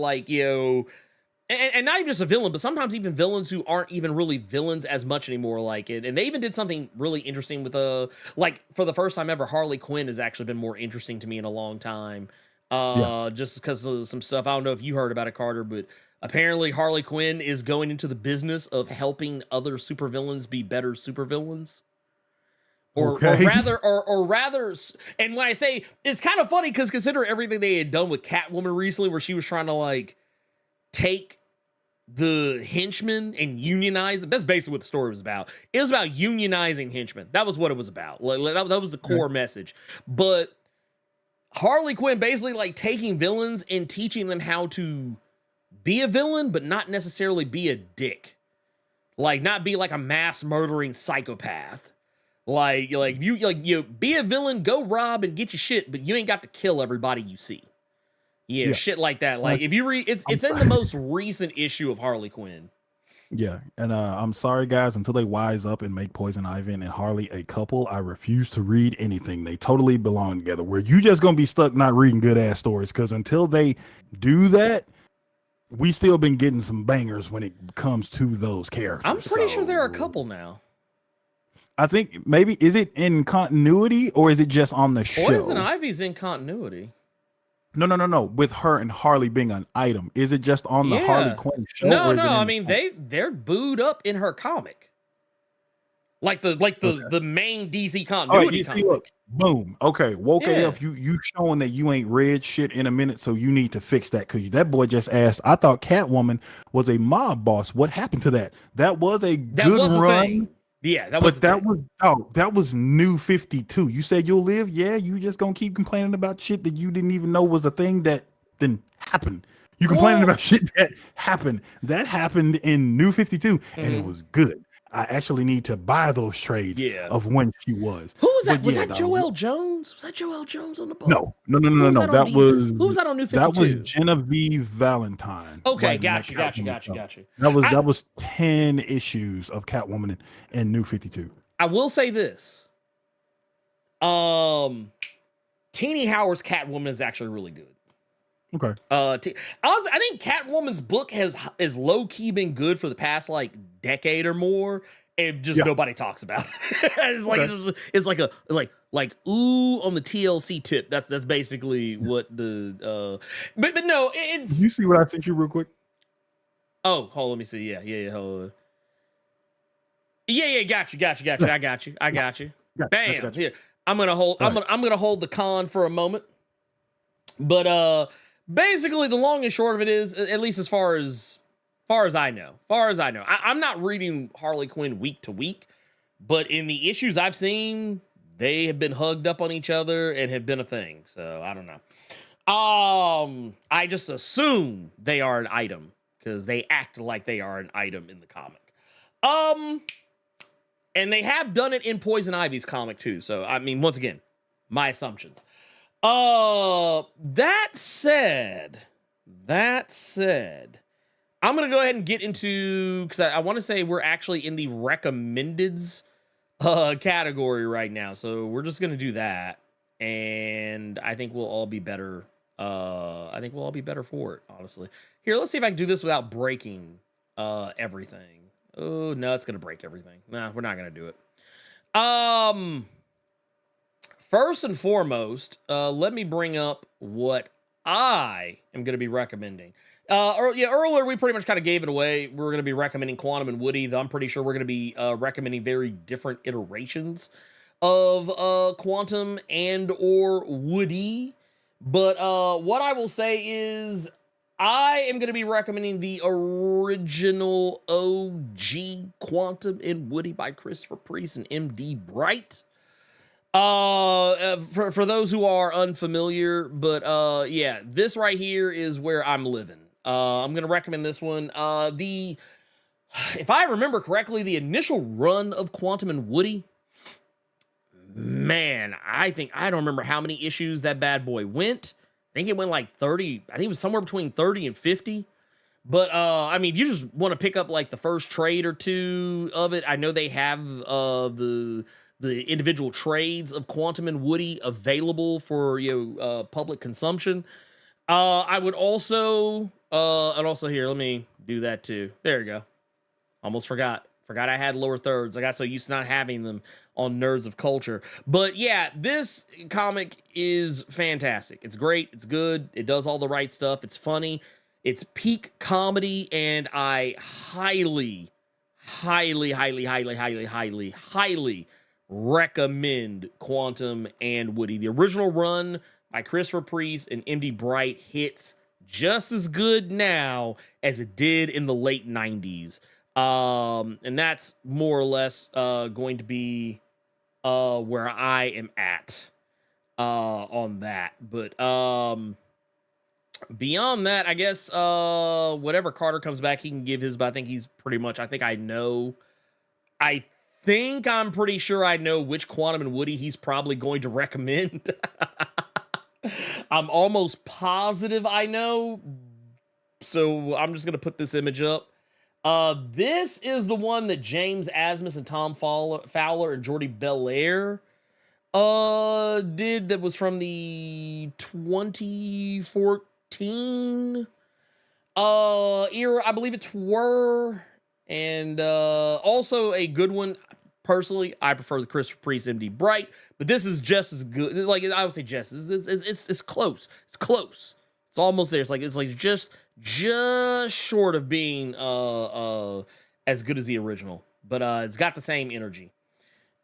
and not even just a villain, but sometimes even villains who aren't even really villains as much anymore, and they even did something really interesting with for the first time ever, Harley Quinn has actually been more interesting to me in a long time. Just because of some stuff. I don't know if you heard about it, Carter, but apparently Harley Quinn is going into the business of helping other supervillains be better supervillains. Or Okay. rather, and when I say it's kind of funny because consider everything they had done with Catwoman recently, where she was trying to like take the henchmen and unionize them. That's basically what the story was about. It was about unionizing henchmen. That was what it was about. Like, that was the core message. But Harley Quinn basically like taking villains and teaching them how to be a villain, but not necessarily be a dick. Like not be like a mass murdering psychopath. Like you be a villain, go rob and get your shit, but you ain't got to kill everybody you see. Yeah, shit like that. Like if you read, it's in the most recent issue of Harley Quinn. Yeah, and I'm sorry, guys. Until they wise up and make Poison Ivy and Harley a couple, I refuse to read anything. They totally belong together. Where you just gonna be stuck not reading good ass stories, because until they do that, we still been getting some bangers when it comes to those characters. I'm pretty sure there are a couple now. I think maybe, is it in continuity or is it just on the show? Poison Ivy's in continuity. No. With her and Harley being an item, is it just on the Harley Quinn show? No. I mean, they're booed up in her comic, like the main DC continuity comic. Look, boom. Okay, woke up. You showing that you ain't read shit in a minute, so you need to fix that, because that boy just asked. I thought Catwoman was a mob boss. What happened to that? That was a good run. Yeah, that was New 52. You said you'll live. Yeah, you just gonna keep complaining about shit that you didn't even know was a thing that didn't happen. You complaining about shit that happened. That happened in New 52, and it was good. I actually need to buy those trades of when she was. Who was that? Was that Joelle Jones? Was that Joelle Jones on the book? No. That was who was that on New 52? That was Genevieve Valentine. Okay, got you. That was 10 issues of Catwoman in New 52. I will say this. Teenie Howard's Catwoman is actually really good. Okay. I think Catwoman's book has low-key been good for the past like decade or more, and just nobody talks about it. It's like ooh on the TLC tip. That's basically what the but no, it's. You see what I sent you real quick? Oh, hold on, let me see. Yeah, hold on. Yeah, got you. I got you. Bam. Gotcha. Here. I'm gonna hold the con for a moment. But basically, the long and short of it is, at least as far as I know, I'm not reading Harley Quinn week to week, but in the issues I've seen, they have been hugged up on each other and have been a thing. So I don't know. I just assume they are an item because they act like they are an item in the comic. And they have done it in Poison Ivy's comic too. So I mean, once again, my assumptions. That said, I'm gonna go ahead and get into, because I want to say we're actually in the recommendeds category right now, so we're just gonna do that, and I think we'll all be better. I think we'll all be better for it, honestly. Here, let's see if I can do this without breaking everything. Oh no, it's gonna break everything. Nah, we're not gonna do it. First and foremost, let me bring up what I am going to be recommending. Earlier we pretty much kind of gave it away. We're going to be recommending Quantum and Woody, though I'm pretty sure we're going to be recommending very different iterations of Quantum and or Woody. But what I will say is I am going to be recommending the original OG Quantum and Woody by Christopher Priest and MD Bright. For those who are unfamiliar, but yeah, this right here is where I'm living. I'm gonna recommend this one. If I remember correctly, the initial run of Quantum and Woody, man, I don't remember how many issues that bad boy went. I think it went like 30. I think it was somewhere between 30 and 50. But I mean, if you just want to pick up like the first trade or two of it, I know they have the individual trades of Quantum and Woody available for public consumption. I would also here, let me do that too. There you go. Almost forgot I had lower thirds. I got so used to not having them on Nerds of Culture. But yeah, this comic is fantastic. It's great. It's good. It does all the right stuff. It's funny. It's peak comedy, and I highly recommend Quantum and Woody. The original run by Christopher Priest and MD Bright hits just as good now as it did in the late 90s. And that's more or less going to be where I am at on that. But beyond that, I guess whatever Carter comes back, he can give his, but I think he's pretty much, I think I'm pretty sure I know which Quantum and Woody he's probably going to recommend. I'm almost positive I know. So I'm just going to put this image up. This is the one that James Asmus and Tom Fowler and Jordy Belair did, that was from the 2014 era, I believe it's were. And also a good one. Personally, I prefer the Christopher Priest MD Bright, but this is just as good. Like, I would say just, it's close. It's close. It's almost there. It's like just short of being as good as the original, but it's got the same energy.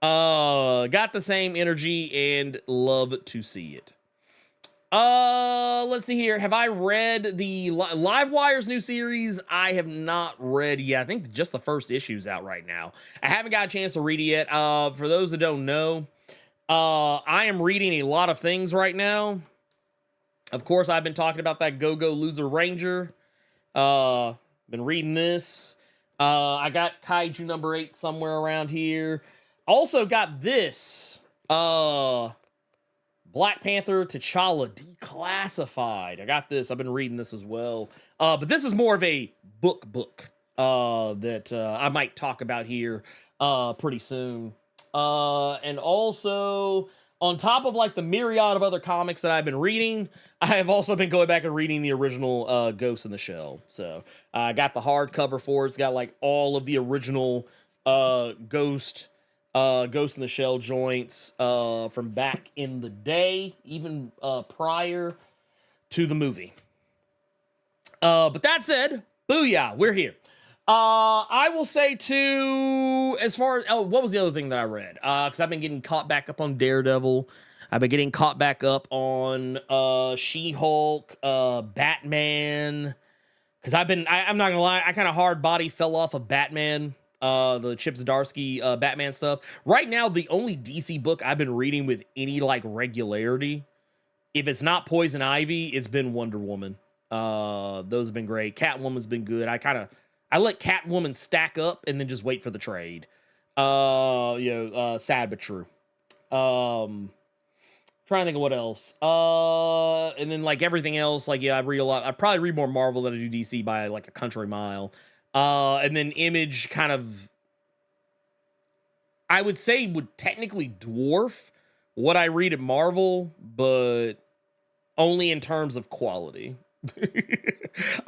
Got the same energy and love to see it. Let's see here. Have I read the Livewire's new series? I have not read yet. I think just the first issue's out right now. I haven't got a chance to read it yet. For those that don't know, I am reading a lot of things right now. Of course, I've been talking about that Go-Go Loser Ranger. Been reading this. I got Kaiju number 8 somewhere around here. Also got this. Black Panther T'Challa Declassified. I got this. I've been reading this as well. But this is more of a book that I might talk about here pretty soon. And also, on top of like the myriad of other comics that I've been reading, I have also been going back and reading the original Ghost in the Shell. So I got the hardcover for it. It's got like all of the original Ghost in the Shell joints from back in the day, even prior to the movie. But that said, booyah, we're here. I will say too, as far as, what was the other thing that I read? Because I've been getting caught back up on Daredevil. I've been getting caught back up on She-Hulk, Batman. Because I'm not gonna lie, I kind of hard body fell off of Batman. The Chip Zdarsky Batman stuff. Right now, the only DC book I've been reading with any like regularity, if it's not Poison Ivy, it's been Wonder Woman. Those have been great. Catwoman's been good. I let Catwoman stack up and then just wait for the trade. Sad but true. Trying to think of what else. And then like everything else, like I read a lot. I probably read more Marvel than I do DC by like a country mile. And then Image kind of, I would say, would technically dwarf what I read at Marvel, but only in terms of quality.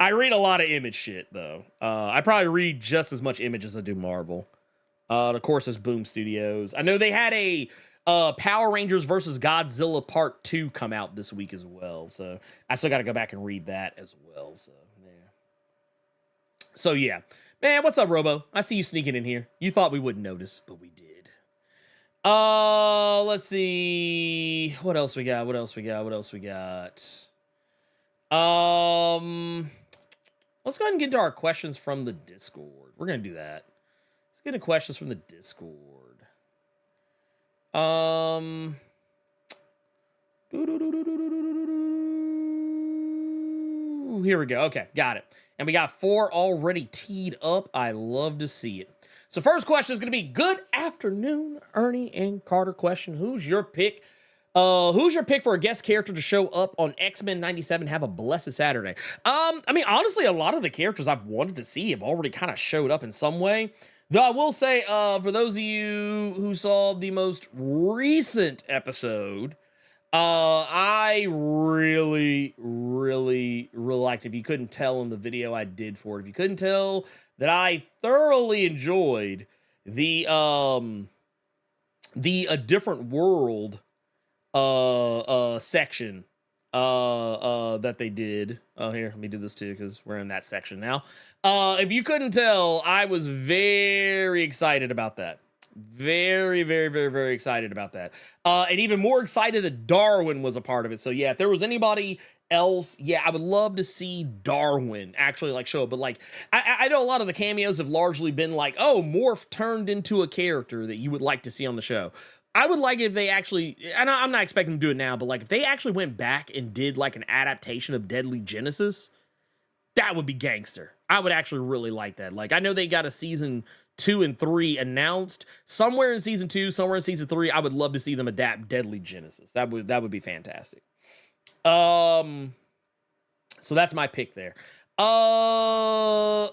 I read a lot of Image shit, though. I probably read just as much Image as I do Marvel. Of course, there's Boom Studios. I know they had a Power Rangers versus Godzilla Part 2 come out this week as well, so I still got to go back and read that as well, so... So yeah, man, what's up, Robo? I see you sneaking in here. You thought we wouldn't notice, but we did. Let's see. What else we got? Let's go ahead and get into our questions from the Discord. We're going to do that. Let's get into questions from the Discord. Here we go. Okay, got it. And we got 4 already teed up. I love to see it. So first question is going to be, good afternoon, Ernie and Carter question. Who's your pick? Who's your pick for a guest character to show up on X-Men 97? Have a blessed Saturday. I mean, honestly, a lot of the characters I've wanted to see have already kind of showed up in some way. Though I will say, for those of you who saw the most recent episode, I really liked it. If you couldn't tell in the video I did for it, if you couldn't tell that I thoroughly enjoyed the A Different World section that they did. Oh, here, let me do this too, because we're in that section now. If you couldn't tell, I was very excited about that. Very, very, very, very excited about that. And even more excited that Darwin was a part of it. So yeah, if there was anybody else, yeah, I would love to see Darwin actually like show up. But like, I know a lot of the cameos have largely been like, oh, Morph turned into a character that you would like to see on the show. I would like if they actually, and I'm not expecting them to do it now, but like if they actually went back and did like an adaptation of Deadly Genesis, that would be gangster. I would actually really like that. Like, I know they got a season 2 and 3 announced somewhere in season 2, somewhere in season 3. I would love to see them adapt Deadly Genesis. That would be fantastic. So that's my pick there. Or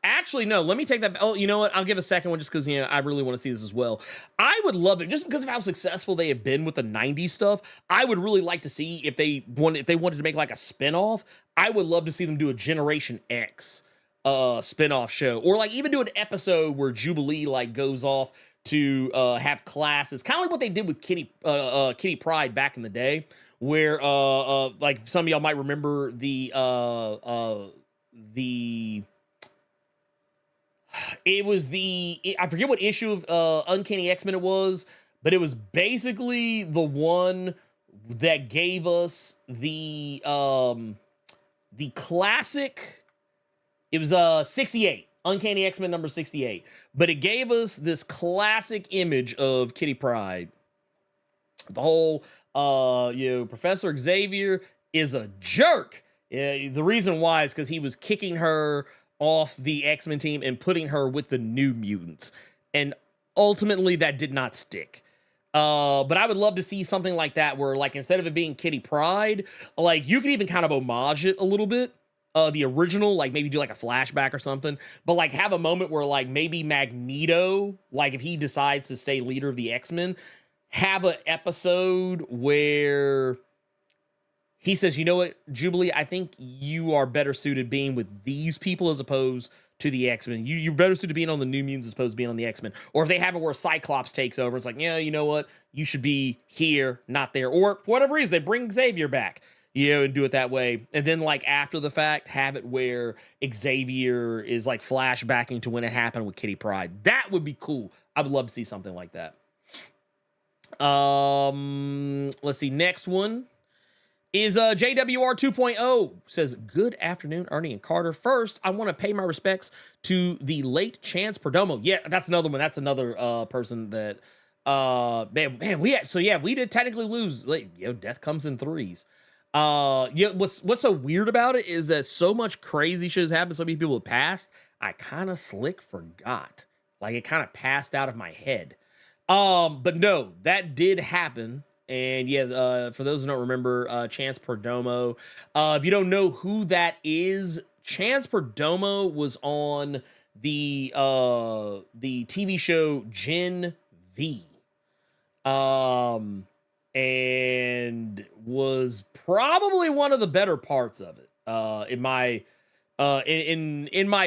actually, no, let me take that. Oh, you know what? I'll give a second one just because, you know, I really want to see this as well. I would love it just because of how successful they have been with the 90s stuff. I would really like to see if they wanted to make like a spinoff. I would love to see them do a Generation X spinoff show, or like even do an episode where Jubilee like goes off to have classes, kind of like what they did with Kitty Pryde back in the day, where like some of y'all might remember I forget what issue of Uncanny X-Men it was, but it was basically the one that gave us the classic. It was 68, Uncanny X-Men number 68, but it gave us this classic image of Kitty Pryde. The whole Professor Xavier is a jerk. The reason why is because he was kicking her off the X-Men team and putting her with the New Mutants. And ultimately that did not stick. But I would love to see something like that where like instead of it being Kitty Pryde, like you could even kind of homage it a little bit. The original, like maybe do like a flashback or something, but like have a moment where like maybe Magneto, like if he decides to stay leader of the X-Men, have an episode where he says, you know what, Jubilee, I think you are better suited being with these people as opposed to the X-Men. You're better suited being on the New Mutants as opposed to being on the X-Men. Or if they have it where Cyclops takes over, it's like, yeah, you know what, you should be here, not there. Or for whatever reason, they bring Xavier back, you know, and do it that way. And then like after the fact, have it where Xavier is like flashbacking to when it happened with Kitty Pryde. That would be cool. I would love to see something like that. Let's see. Next one is JWR 2.0 says, good afternoon, Ernie and Carter. First, I want to pay my respects to the late Chance Perdomo. Yeah, that's another one. That's another person that we did technically lose. Like, you know, death comes in threes. What's so weird about it is that so much crazy shit has happened. So many people have passed. I kind of slick forgot. Like it kind of passed out of my head. But no, that did happen. And yeah, for those who don't remember, Chance Perdomo, if you don't know who that is, Chance Perdomo was on the TV show Gen V. And was probably one of the better parts of it, in my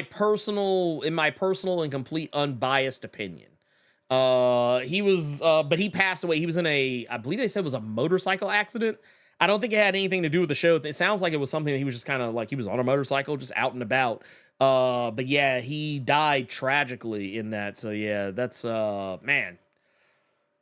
personal and complete unbiased opinion. He was, but he passed away. He was in I believe they said it was a motorcycle accident. I don't think it had anything to do with the show. It sounds like it was something that he was just kind of like, he was on a motorcycle, just out and about. But yeah, he died tragically in that. So yeah, that's, man.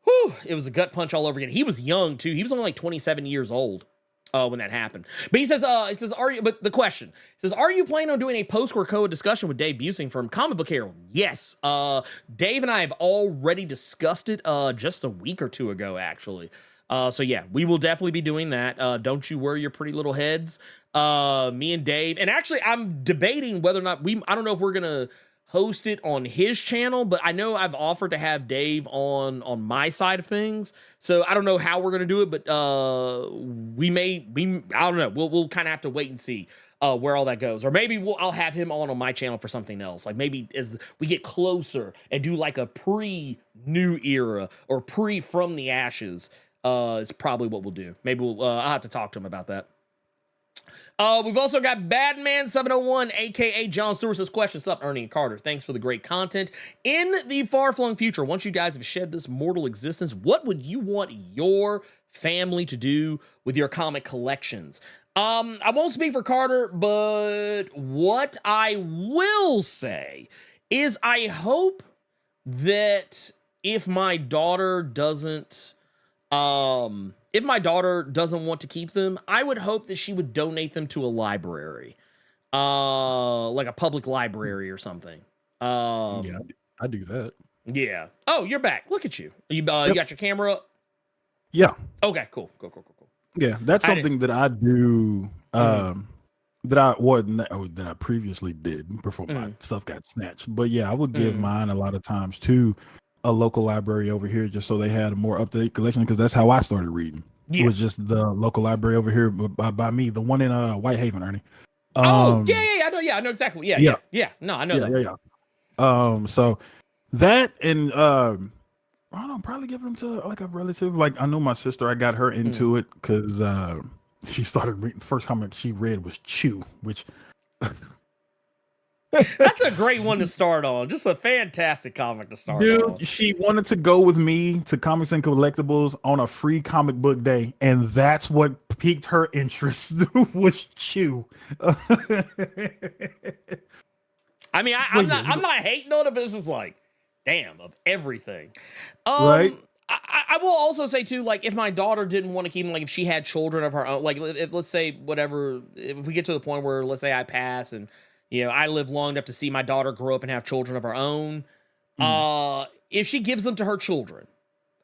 Whew, it was a gut punch all over again. He was young too. He was only like 27 years old when that happened. But he says, but the question says, are you planning on doing a post-Krakoa discussion with Dave Busing from Comic Book Herald? Yes. Dave and I have already discussed it just a week or two ago, actually. So yeah, we will definitely be doing that. Don't you worry your pretty little heads. Me and Dave, and actually I'm debating whether or not I don't know if we're going to host it on his channel, but I know I've offered to have Dave on my side of things. So I don't know how we're going to do it, but I don't know. We'll kind of have to wait and see where all that goes. Or maybe I'll have him on my channel for something else. Like maybe as we get closer and do like a pre-New Era or pre-From the Ashes is probably what we'll do. Maybe I'll have to talk to him about that. We've also got Badman701, aka John Stewart, says, question, sup, Ernie and Carter. Thanks for the great content. In the far-flung future, once you guys have shed this mortal existence, what would you want your family to do with your comic collections? I won't speak for Carter, but what I will say is I hope that if my daughter doesn't want to keep them, I would hope that she would donate them to a library, like a public library or something. Yeah, I do that. Yeah. Oh, you're back. Look at you. You got your camera up? Yeah. Okay, cool. Yeah, that's something that I do. That I previously did before my stuff got snatched. But yeah, I would give mine a lot of times to a local library over here, just so they had a more up-to-date collection, because that's how I started reading. Yeah. It was just the local library over here by me, the one in Whitehaven, Ernie. I know exactly. Yeah. No, I know that. Yeah. So that, and I don't know, probably give them to like a relative. Like, I know my sister, I got her into it because she started reading. The first comic she read was Chew, which that's a great one to start on. Just a fantastic comic to start on. Dude, she wanted to go with me to Comics and Collectibles on a free comic book day, and that's what piqued her interest was Chew. I mean, I'm not hating on it, but it's just like, damn, of everything. Right. I will also say too, like, if my daughter didn't want to keep them, like if she had children of her own, like if, let's say whatever, if we get to the point where, let's say I pass and, you know, I live long enough to see my daughter grow up and have children of her own, if she gives them to her children,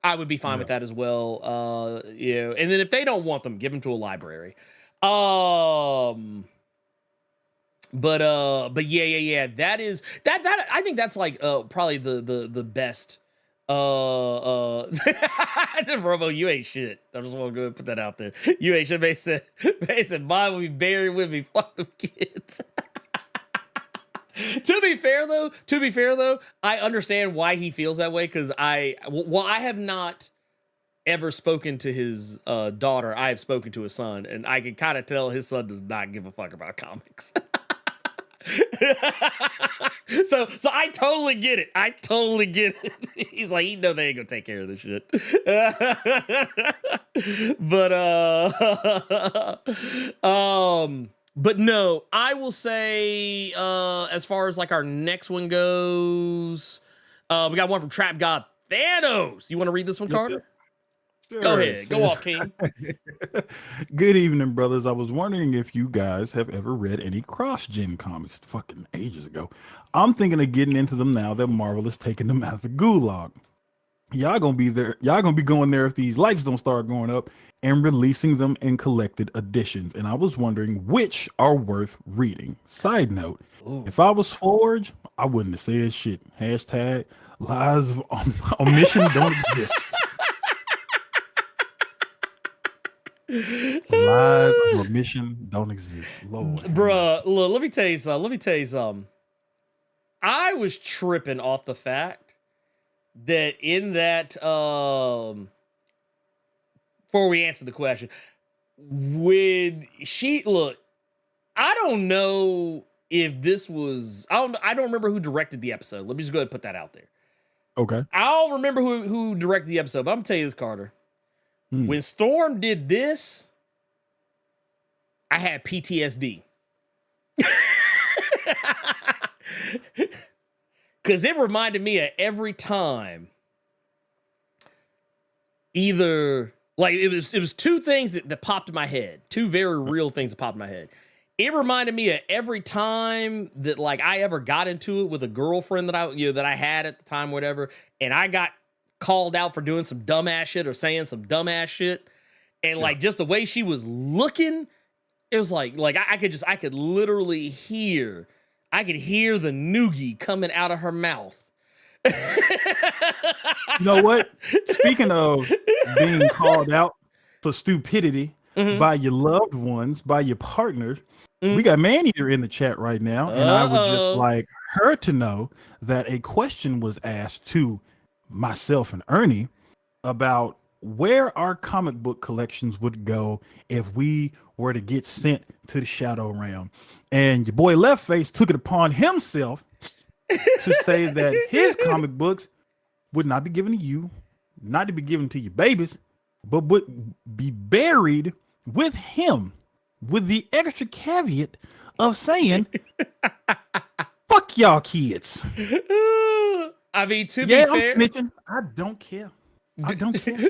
I would be fine with that as well. You know, and then if they don't want them, give them to a library. But yeah. That is that I think that's like probably the best. Robo, you ain't shit. I just want to go and put that out there. You ain't shit. They said mine will be buried with me. Fuck them kids. To be fair though, I understand why he feels that way, because I have not ever spoken to his daughter. I have spoken to his son, and I can kind of tell his son does not give a fuck about comics. so I totally get it. He's like, he know they ain't gonna take care of this shit. But no, I will say, as far as like our next one goes, we got one from Trap God Thanos. You want to read this one, Carter? Sure. Go ahead. Go off, King. Good evening, brothers. I was wondering if you guys have ever read any cross-gen comics fucking ages ago. I'm thinking of getting into them now that Marvel is taking them out of the gulag. Y'all gonna be there. Y'all gonna be going there if these lights don't start going up, and releasing them in collected editions. And I was wondering which are worth reading. Side note, if I was Forge, I wouldn't have said shit. Hashtag lies of omission don't exist. Lies of omission don't exist. Lord. Bruh, look, let me tell you something. I was tripping off the fact that in that, before we answer the question, I don't know if this was, I don't remember who directed the episode. Let me just go ahead and put that out there. Okay. I don't remember who directed the episode, but I'm gonna tell you this, Carter. When Storm did this, I had PTSD. Because it reminded me of every time, either, like, it was two things that popped in my head. Two very real things that popped in my head. It reminded me of every time that, like, I ever got into it with a girlfriend that I had at the time, whatever, and I got called out for doing some dumbass shit or saying some dumbass shit, and like just the way she was looking, it was like I could literally hear the noogie coming out of her mouth. You know what? Speaking of being called out for stupidity by your loved ones, by your partners, we got Maneater in the chat right now, and I would just like her to know that a question was asked to myself and Ernie about where our comic book collections would go if we were to get sent to the Shadow Realm. And your boy Leftface took it upon himself to say that his comic books would not be given to you, not to be given to your babies, but would be buried with him, with the extra caveat of saying, fuck y'all kids. I mean, to Yeah, be I'm fair, snitching. I don't care. I don't care.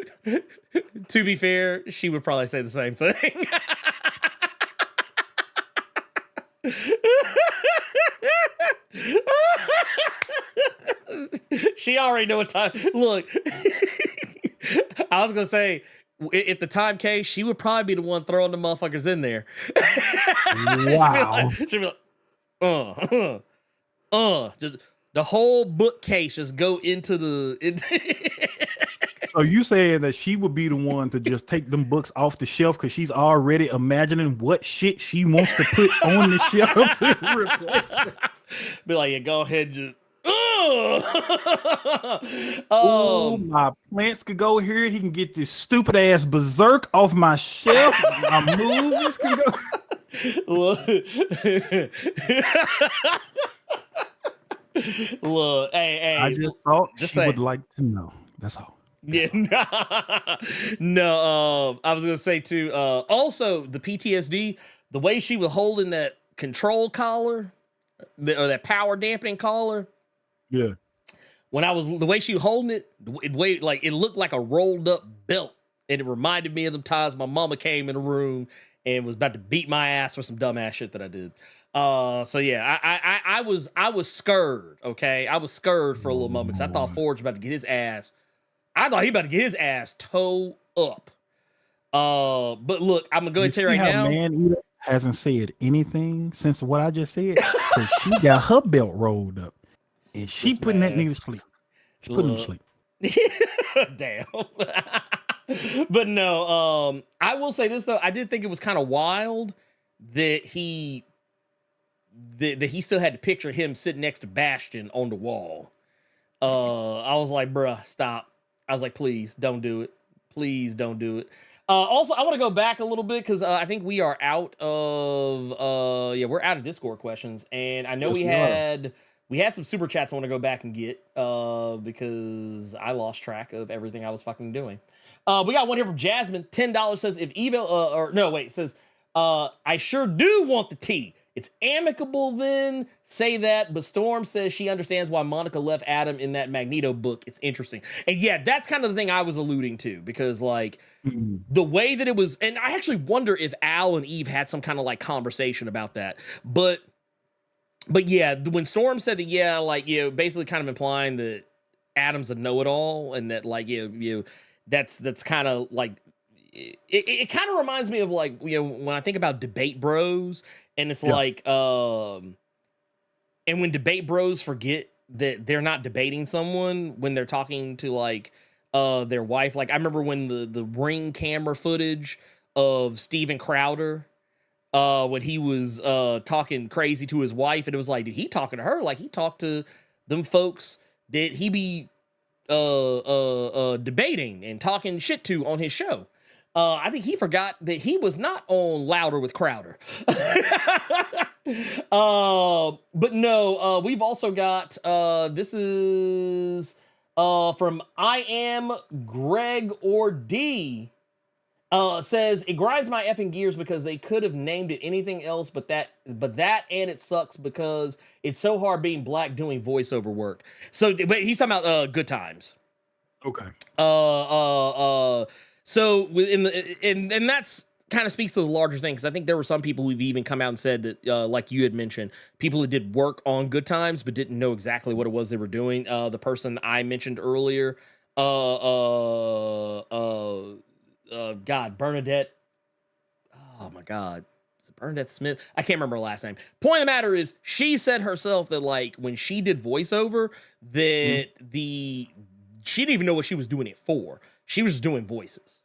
to be fair, she would probably say the same thing. She already know what time. Look, I was gonna say if the time came, she would probably be the one throwing the motherfuckers in there. Wow. She'd be like, just the whole bookcase just go into the. So you saying that she would be the one to just take them books off the shelf because she's already imagining what shit she wants to put on the shelf to replace? Be like, yeah, go ahead, and just. Oh, my plants could go here. He can get this stupid ass berserk off my shelf. My movies can go. Look, hey, I just thought just she say. would like to know. That's all. Yeah, no. I was gonna say too. Also, the PTSD, the way she was holding that control collar, or that power dampening collar. Yeah. When the way she was holding it, it looked like a rolled up belt, and it reminded me of the times my mama came in the room and was about to beat my ass for some dumbass shit that I did. So yeah, I was scared. Okay, I was scared for a little moment because I thought Forge was about to get his ass. I thought he about to get his ass toe up. But look, I'm gonna go ahead and tell you right now. Man hasn't said anything since what I just said because she got her belt rolled up and she putting that nigga to sleep. She's putting him to sleep. Damn. But no, I will say this though. I did think it was kind of wild that he still had to picture him sitting next to Bastion on the wall. I was like, bruh, stop. I was like, please don't do it. Please don't do it. Also, I want to go back a little bit because I think we are out of we're out of Discord questions, and I know Yes, we had some super chats I want to go back and get because I lost track of everything I was fucking doing. We got one here from Jasmine. $10 says if says I sure do want the tea. It's amicable then, say that, but Storm says she understands why Monica left Adam in that Magneto book. It's interesting. And yeah, that's kind of the thing I was alluding to, because like the way that it was, and I actually wonder if Al and Eve had some kind of like conversation about that. But yeah, when Storm said that, yeah, like, you know, basically kind of implying that Adam's a know-it-all and that like, that's kind of like, it kind of reminds me of like, you know, when I think about debate bros, and it's like, and when debate bros forget that they're not debating someone when they're talking to like their wife. Like I remember when the Ring camera footage of Steven Crowder, when he was talking crazy to his wife, and it was like, did he talking to her like he talked to them folks? Did he be debating and talking shit to on his show? I think he forgot that he was not on Louder with Crowder. But no, we've also got, this is from I Am Greg or D. Says it grinds my effing gears because they could have named it anything else, but that and it sucks because it's so hard being black doing voiceover work. So, but he's talking about Good Times. Okay. So within and that's kind of speaks to the larger thing, because I think there were some people who've even come out and said that, like you had mentioned, people who did work on Good Times but didn't know exactly what it was they were doing. The person I mentioned earlier, God, Bernadette. Oh my God. Is it Bernadette Smith? I can't remember her last name. Point of the matter is, she said herself that like when she did voiceover, that she didn't even know what she was doing it for. She was just doing voices.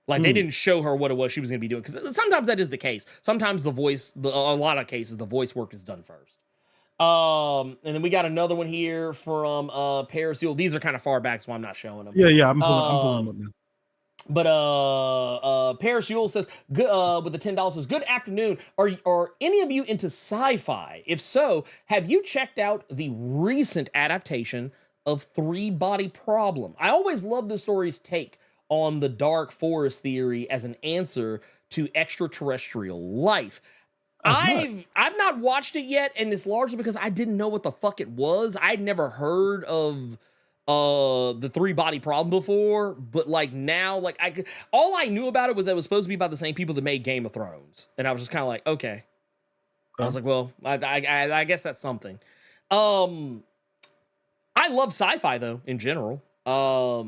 Like they didn't show her what it was she was going to be doing. Because sometimes that is the case. Sometimes a lot of cases, the voice work is done first. And then we got another one here from Paris Yule. These are kind of far back, so I'm not showing them. Yeah, I'm pulling them up now. But Paris Yule says, good, with the $10 says, good afternoon. Are any of you into sci-fi? If so, have you checked out the recent adaptation of Three Body Problem? I always love the story's take on the dark forest theory as an answer to extraterrestrial life. I've not watched it yet, and it's largely because I didn't know what the fuck it was. I'd never heard of the 3-body problem before, but like now, like all I knew about it was that it was supposed to be about the same people that made Game of Thrones, and I was just kind of like, okay. I was like, well, I guess that's something. I love sci-fi though in general. I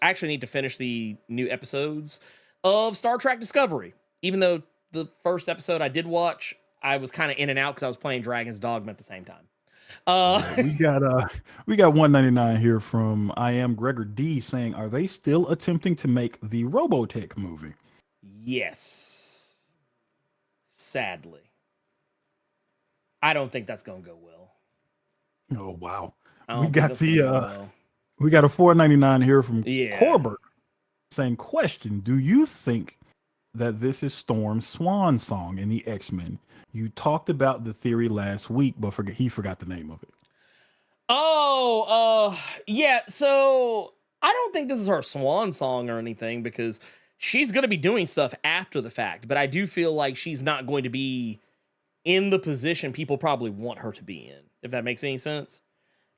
actually need to finish the new episodes of Star Trek Discovery, even though the first episode I did watch, I was kind of in and out because I was playing Dragon's Dogma at the same time. We got 199 here from I am Gregor D saying, are they still attempting to make the Robotech movie? Yes. Sadly. I don't think that's gonna go well. Oh wow. We got a 499 here from Corbett saying, question, do you think that this is Storm's swan song in the X-Men? You talked about the theory last week, but he forgot the name of it. Yeah. So I don't think this is her swan song or anything because she's going to be doing stuff after the fact, but I do feel like she's not going to be in the position people probably want her to be in, if that makes any sense.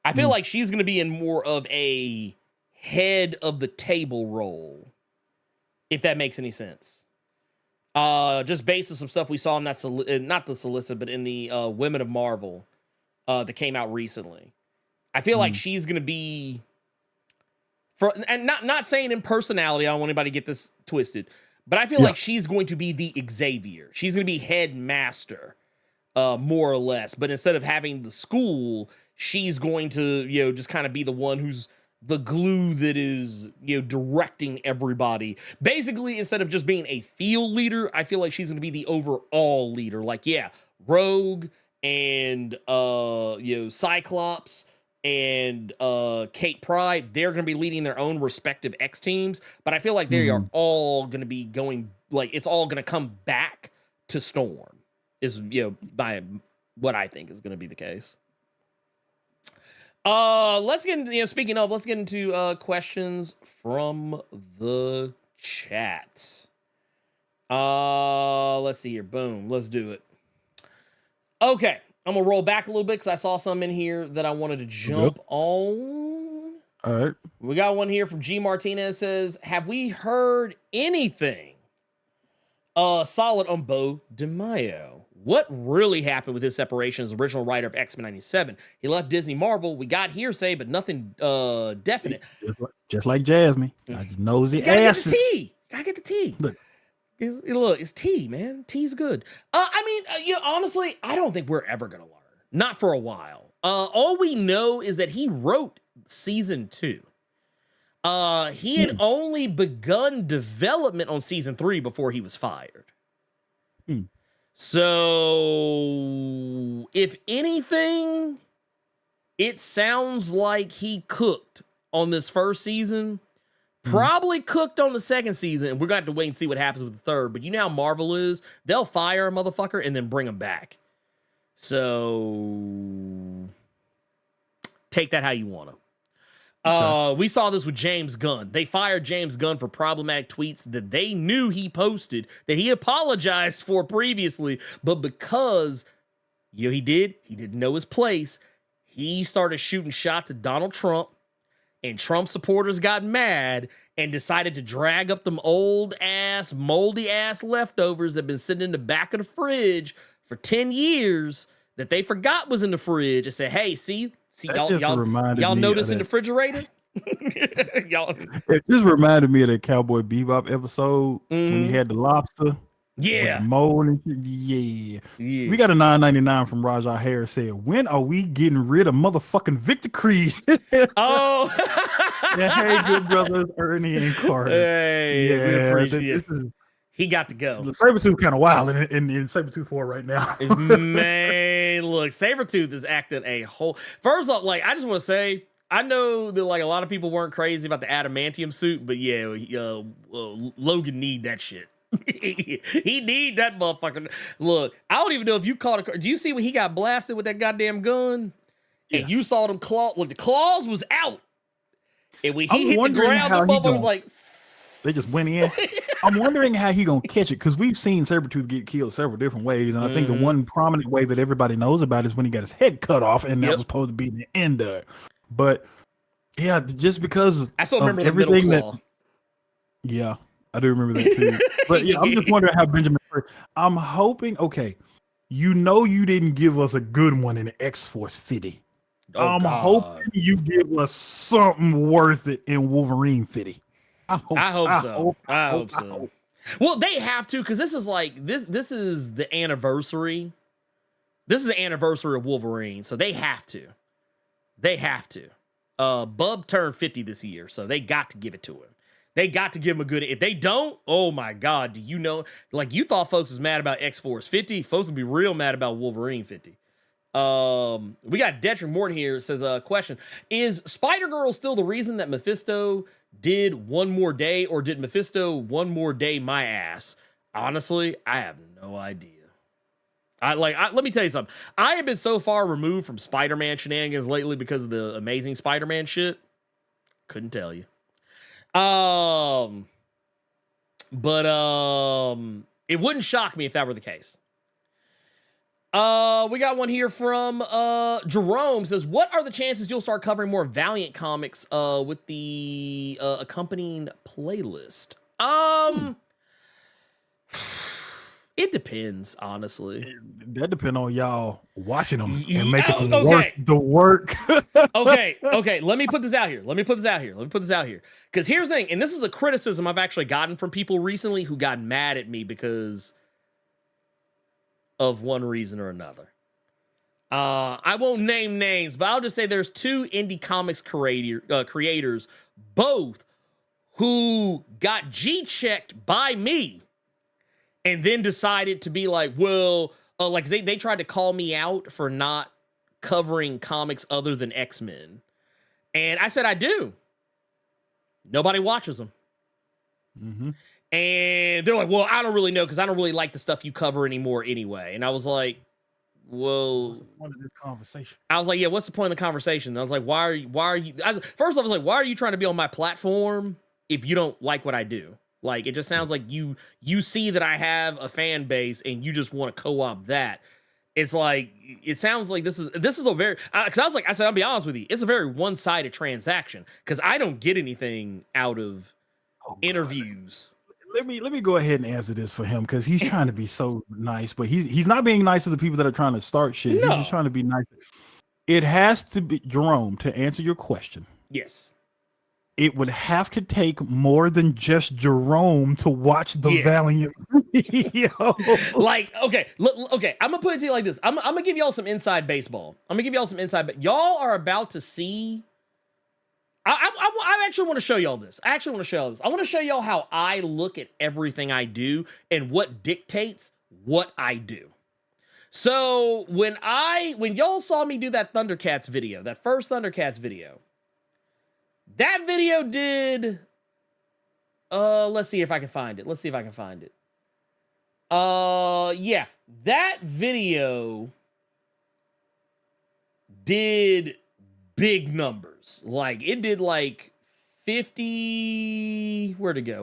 I feel like she's going to be in more of a head of the table role, if that makes any sense. Just based on some stuff we saw in that, not the solicit, but in the Women of Marvel that came out recently. I feel like she's going to be, and not saying in personality, I don't want anybody to get this twisted, but I feel like she's going to be the Xavier. She's going to be headmaster, more or less. But instead of having the school, she's going to, just kind of be the one who's the glue that is, directing everybody. Basically, instead of just being a field leader, I feel like she's going to be the overall leader. Like, Rogue and, Cyclops and Kate Pryde, they're going to be leading their own respective X teams. But I feel like they are all going to be going, like, it's all going to come back to Storm, is, by what I think is going to be the case. Let's get into, speaking of, let's get into questions from the chat. Let's see here. Boom. Let's do it. Okay. I'm gonna roll back a little bit because I saw some in here that I wanted to jump on. All right. We got one here from G Martinez says, have we heard anything solid on Bo DeMaio? What really happened with his separation as original writer of X-Men 97? He left Disney Marvel. We got hearsay, but nothing definite. Just like Jasmine. I just nosy asses. Gotta get the tea. Look. It's tea, man. Tea's good. Honestly, I don't think we're ever gonna learn. Not for a while. All we know is that he wrote season 2. He had only begun development on season 3 before he was fired. So, if anything, it sounds like he cooked on this first season, probably cooked on the second season, and we're going to have to wait and see what happens with the third. But you know how Marvel is? They'll fire a motherfucker and then bring him back. So, take that how you want to. We saw this with James Gunn. They fired James Gunn for problematic tweets that they knew he posted, that he apologized for previously, but because he didn't know his place. He started shooting shots at Donald Trump, and Trump supporters got mad and decided to drag up them old ass, moldy ass leftovers that have been sitting in the back of the fridge for 10 years that they forgot was in the fridge and said, hey, see y'all notice in the refrigerator? It just reminded me of that Cowboy Bebop episode when he had the lobster. Yeah. Mold and shit. Yeah. We got a $9.99 from Rajah Harris said, when are we getting rid of motherfucking Victor Creed? Oh. Yeah, hey, good brothers, Ernie and Carter. Hey, we appreciate it. He got to go. Sabretooth kind of wild in Sabretooth 4 right now. Man, look, Sabretooth is acting a whole... First off, I just want to say, I know that, a lot of people weren't crazy about the adamantium suit, but yeah, Logan need that shit. He need that motherfucker. Look, I don't even know if you caught a... Do you see when he got blasted with that goddamn gun? Yes. And you saw them claws... Look, the claws was out. And when he hit the ground, the motherfucker was like... They just went in. I'm wondering how he gonna catch it, because we've seen Sabretooth get killed several different ways, and I think the one prominent way that everybody knows about is when he got his head cut off, and that was supposed to be the end of it. But yeah, just because I still remember of the middle everything claw. yeah, I do remember that too. But yeah, I'm just wondering how Benjamin. I'm hoping. Okay, you didn't give us a good one in X-Force 50. I'm hoping you give us something worth it in Wolverine 50. I hope so. Well, they have to, because this is like this is the anniversary. This is the anniversary of Wolverine, so they have to. They have to. Bub turned 50 this year, so they got to give it to him. They got to give him a good. If they don't, oh my God, do you know? Like, you thought folks was mad about X-Force 50, folks would be real mad about Wolverine 50. We got Detrick Morton here. It says, question, is Spider-Girl still the reason that Mephisto did One More Day, or did Mephisto One More Day my ass? Honestly, I have no idea. Let me tell you something. I have been so far removed from Spider-Man shenanigans lately because of the Amazing Spider-Man shit. Couldn't tell you. But it wouldn't shock me if that were the case. We got one here from Jerome. Says, what are the chances you'll start covering more Valiant comics with the accompanying playlist? It depends, honestly. That depends on y'all watching them and making them work the work. Okay. Let me put this out here. Because here's the thing, and this is a criticism I've actually gotten from people recently who got mad at me because of one reason or another. I won't name names, but I'll just say there's two indie comics creators, both who got G-checked by me, and then decided to be like, well, like they tried to call me out for not covering comics other than X-Men. And I said, I do. Nobody watches them. Mm-hmm. And they're like, well, I don't really know, because I don't really like the stuff you cover anymore anyway. And I was like, well, what's the point of this conversation? I was like, yeah, what's the point of the conversation? And I was like, why are you, first off, I was like, why are you trying to be on my platform if you don't like what I do? Like, it just sounds like you see that I have a fan base and you just want to co-opt that. It's like, it sounds like this is a very, because I said, I'll be honest with you, it's a very one-sided transaction, because I don't get anything out of interviews. Let me go ahead and answer this for him, because he's trying to be so nice, but he's not being nice to the people that are trying to start shit. No. He's just trying to be nice. It has to be, Jerome, to answer your question. Yes. It would have to take more than just Jerome to watch the Valiant video. Like, okay, I'm gonna put it to you like this. I'm gonna give y'all some inside baseball. Y'all are about to see. I actually want to show y'all this. I want to show y'all how I look at everything I do and what dictates what I do. So when y'all saw me do that Thundercats video, that first Thundercats video, that video did, let's see if I can find it. Yeah, that video did big numbers. Like, it did like 50, where'd it go?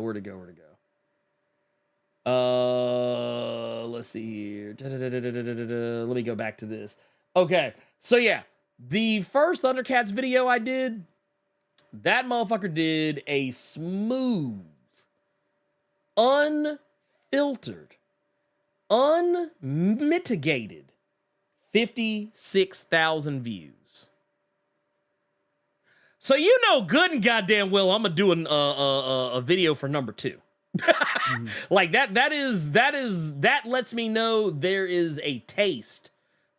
Let's see here. Let me go back to this. Okay, so yeah, the first Thundercats video I did, that motherfucker did a smooth, unfiltered, unmitigated 56,000 views. So you know good and goddamn well I'm gonna do a video for number 2. Like that lets me know there is a taste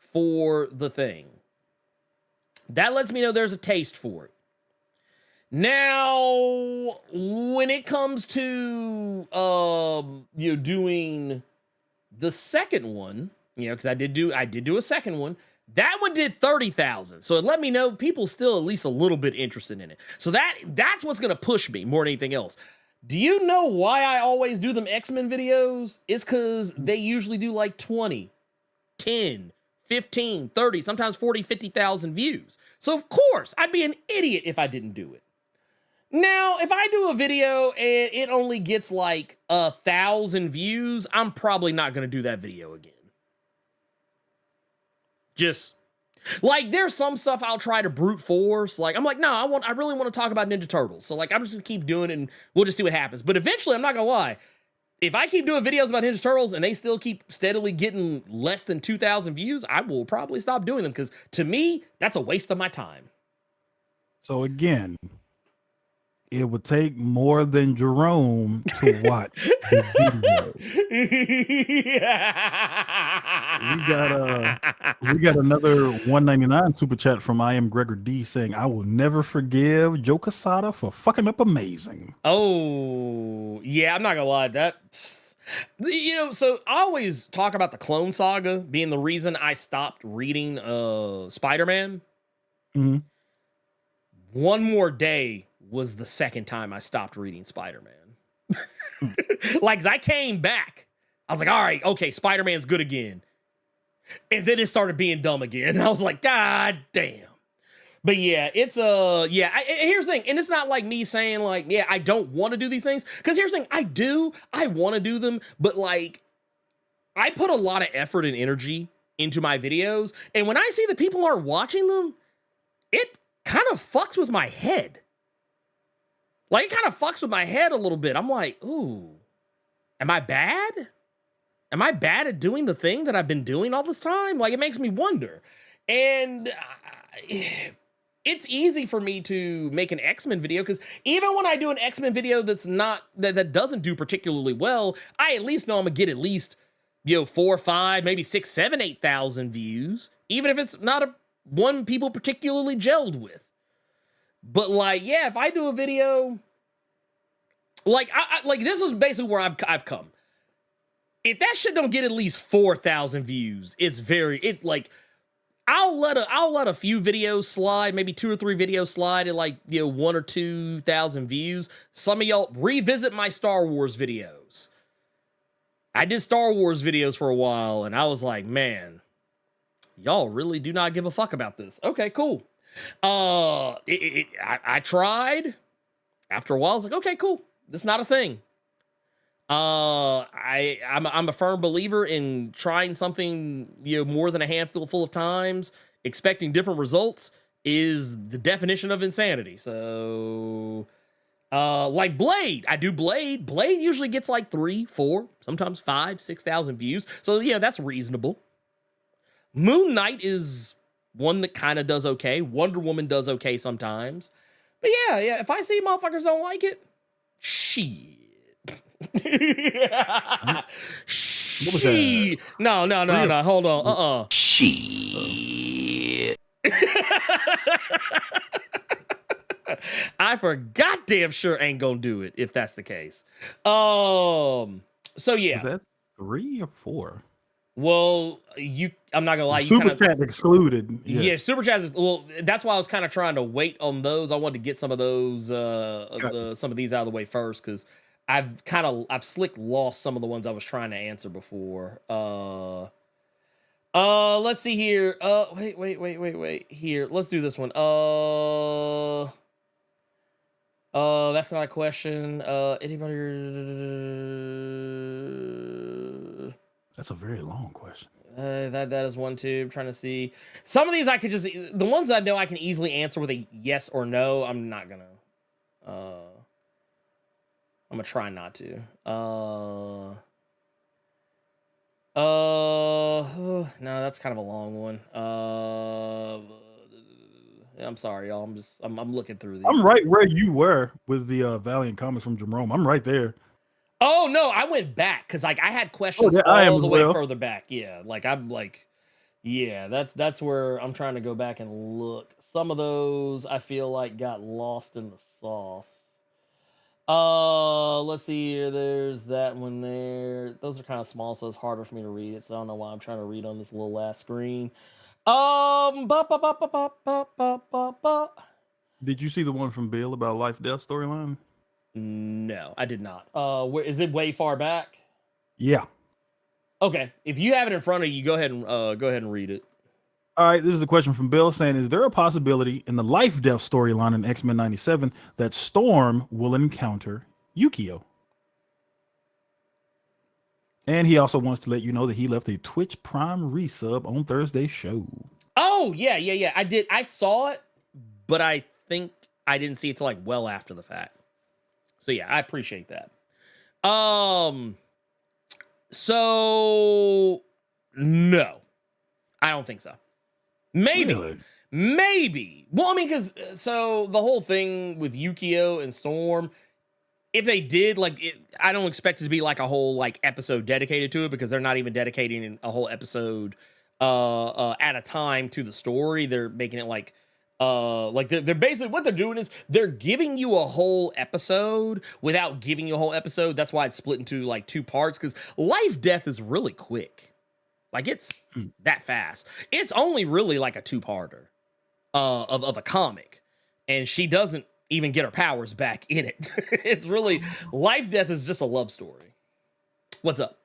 for the thing. That lets me know there's a taste for it. Now, when it comes to doing the second one, because I did do a second one. That one did 30,000. So it let me know people still at least a little bit interested in it. So that's what's going to push me more than anything else. Do you know why I always do them X-Men videos? It's because they usually do like 20, 10, 15, 30, sometimes 40, 50,000 views. So of course, I'd be an idiot if I didn't do it. Now, if I do a video and it only gets like 1,000 views, I'm probably not going to do that video again. Just like there's some stuff I'll try to brute force. Like I'm like, no, I really want to talk about Ninja Turtles. So like I'm just gonna keep doing it and we'll just see what happens. But eventually, I'm not gonna lie. If I keep doing videos about Ninja Turtles and they still keep steadily getting less than 2,000 views, I will probably stop doing them because to me, that's a waste of my time. So again, it would take more than Jerome to watch the video. We got another $1.99 super chat from I am Gregor D saying, I will never forgive Joe Quesada for fucking up amazing. Oh, yeah, I'm not gonna lie. So I always talk about the Clone Saga being the reason I stopped reading Spider-Man. Mm-hmm. One More Day was the second time I stopped reading Spider-Man. Like, 'cause I came back. I was like, all right, okay, Spider-Man's good again. And then it started being dumb again. I was like, God damn. But yeah, here's the thing. And it's not like me saying like, yeah, I don't want to do these things. Because here's the thing, I want to do them. But like, I put a lot of effort and energy into my videos. And when I see that people are watching them, it kind of fucks with my head. Like, it kind of fucks with my head a little bit. I'm like, ooh, am I bad? Am I bad at doing the thing that I've been doing all this time? Like, it makes me wonder. And it's easy for me to make an X-Men video because even when I do an X-Men video that's not, that doesn't do particularly well, I at least know I'm gonna get at least, 4, 5, maybe 6, 7, 8,000 views, even if it's not one people particularly gelled with. But like, yeah, if I do a video, like, like this is basically where I've come. If that shit don't get at least 4,000 views, I'll let a few videos slide, maybe 2 or 3 videos slide at like 1 or 2,000 views. Some of y'all revisit my Star Wars videos. I did Star Wars videos for a while, and I was like, man, y'all really do not give a fuck about this. Okay, cool. I tried. After a while, I was like, okay, cool. This is not a thing. I'm a firm believer in trying something, more than a handful full of times, expecting different results is the definition of insanity. So, like Blade, I do Blade. Blade usually gets like 3, 4, sometimes 5, 6,000 views. So yeah, that's reasonable. Moon Knight is one that kind of does okay. Wonder Woman does okay sometimes. But yeah, if I see motherfuckers don't like it, shit. Shit. No. Hold on. Shit. I for goddamn sure ain't gonna do it if that's the case. So yeah. Is that 3 or 4? Well, I'm not gonna lie. Super chat excluded. Yeah, super chats. Well, that's why I was kind of trying to wait on those. I wanted to get some of those, some of these out of the way first, because I've slick lost some of the ones I was trying to answer before. Let's see here. Wait. Here, let's do this one. That's not a question. Anybody? That's a very long question. That is one too. I'm trying to see. Some of these I could just, the ones that I know I can easily answer with a yes or no, I'm not gonna. I'm gonna try not to. No, that's kind of a long one. I'm sorry, y'all. I'm looking through these. I'm right where you were with the Valiant comments from Jerome. I'm right there. Oh no, I went back because like I had questions all the way further back. Yeah, like I'm like, yeah, that's where I'm trying to go back and look. Some of those I feel like got lost in the sauce. Let's see here. There's that one there. Those are kind of small, so it's harder for me to read it. So I don't know why I'm trying to read on this little last screen. Did you see the one from Bill about life death storyline? No, I did not. Where is it? Way far back? Yeah. Okay, if you have it in front of you, go ahead and read it. All right, this is a question from Bill saying, is there a possibility in the life-death storyline in X-Men 97 that Storm will encounter Yukio? And he also wants to let you know that he left a Twitch Prime resub on Thursday's show. Oh, yeah. I did. I saw it, but I think I didn't see it till like well after the fact. So yeah, I appreciate that. So no, I don't think so. Maybe. Really? Maybe. Well, I mean, because so the whole thing with Yukio and Storm, if they did, like, I don't expect it to be like a whole like episode dedicated to it, because they're not even dedicating a whole episode at a time to the story. They're making it like they're basically, what they're doing is they're giving you a whole episode without giving you a whole episode. That's why it's split into like 2 parts, because life death is really quick. Like, it's that fast. It's only really like a 2-parter of a comic. And she doesn't even get her powers back in it. It's really, life death is just a love story. What's up?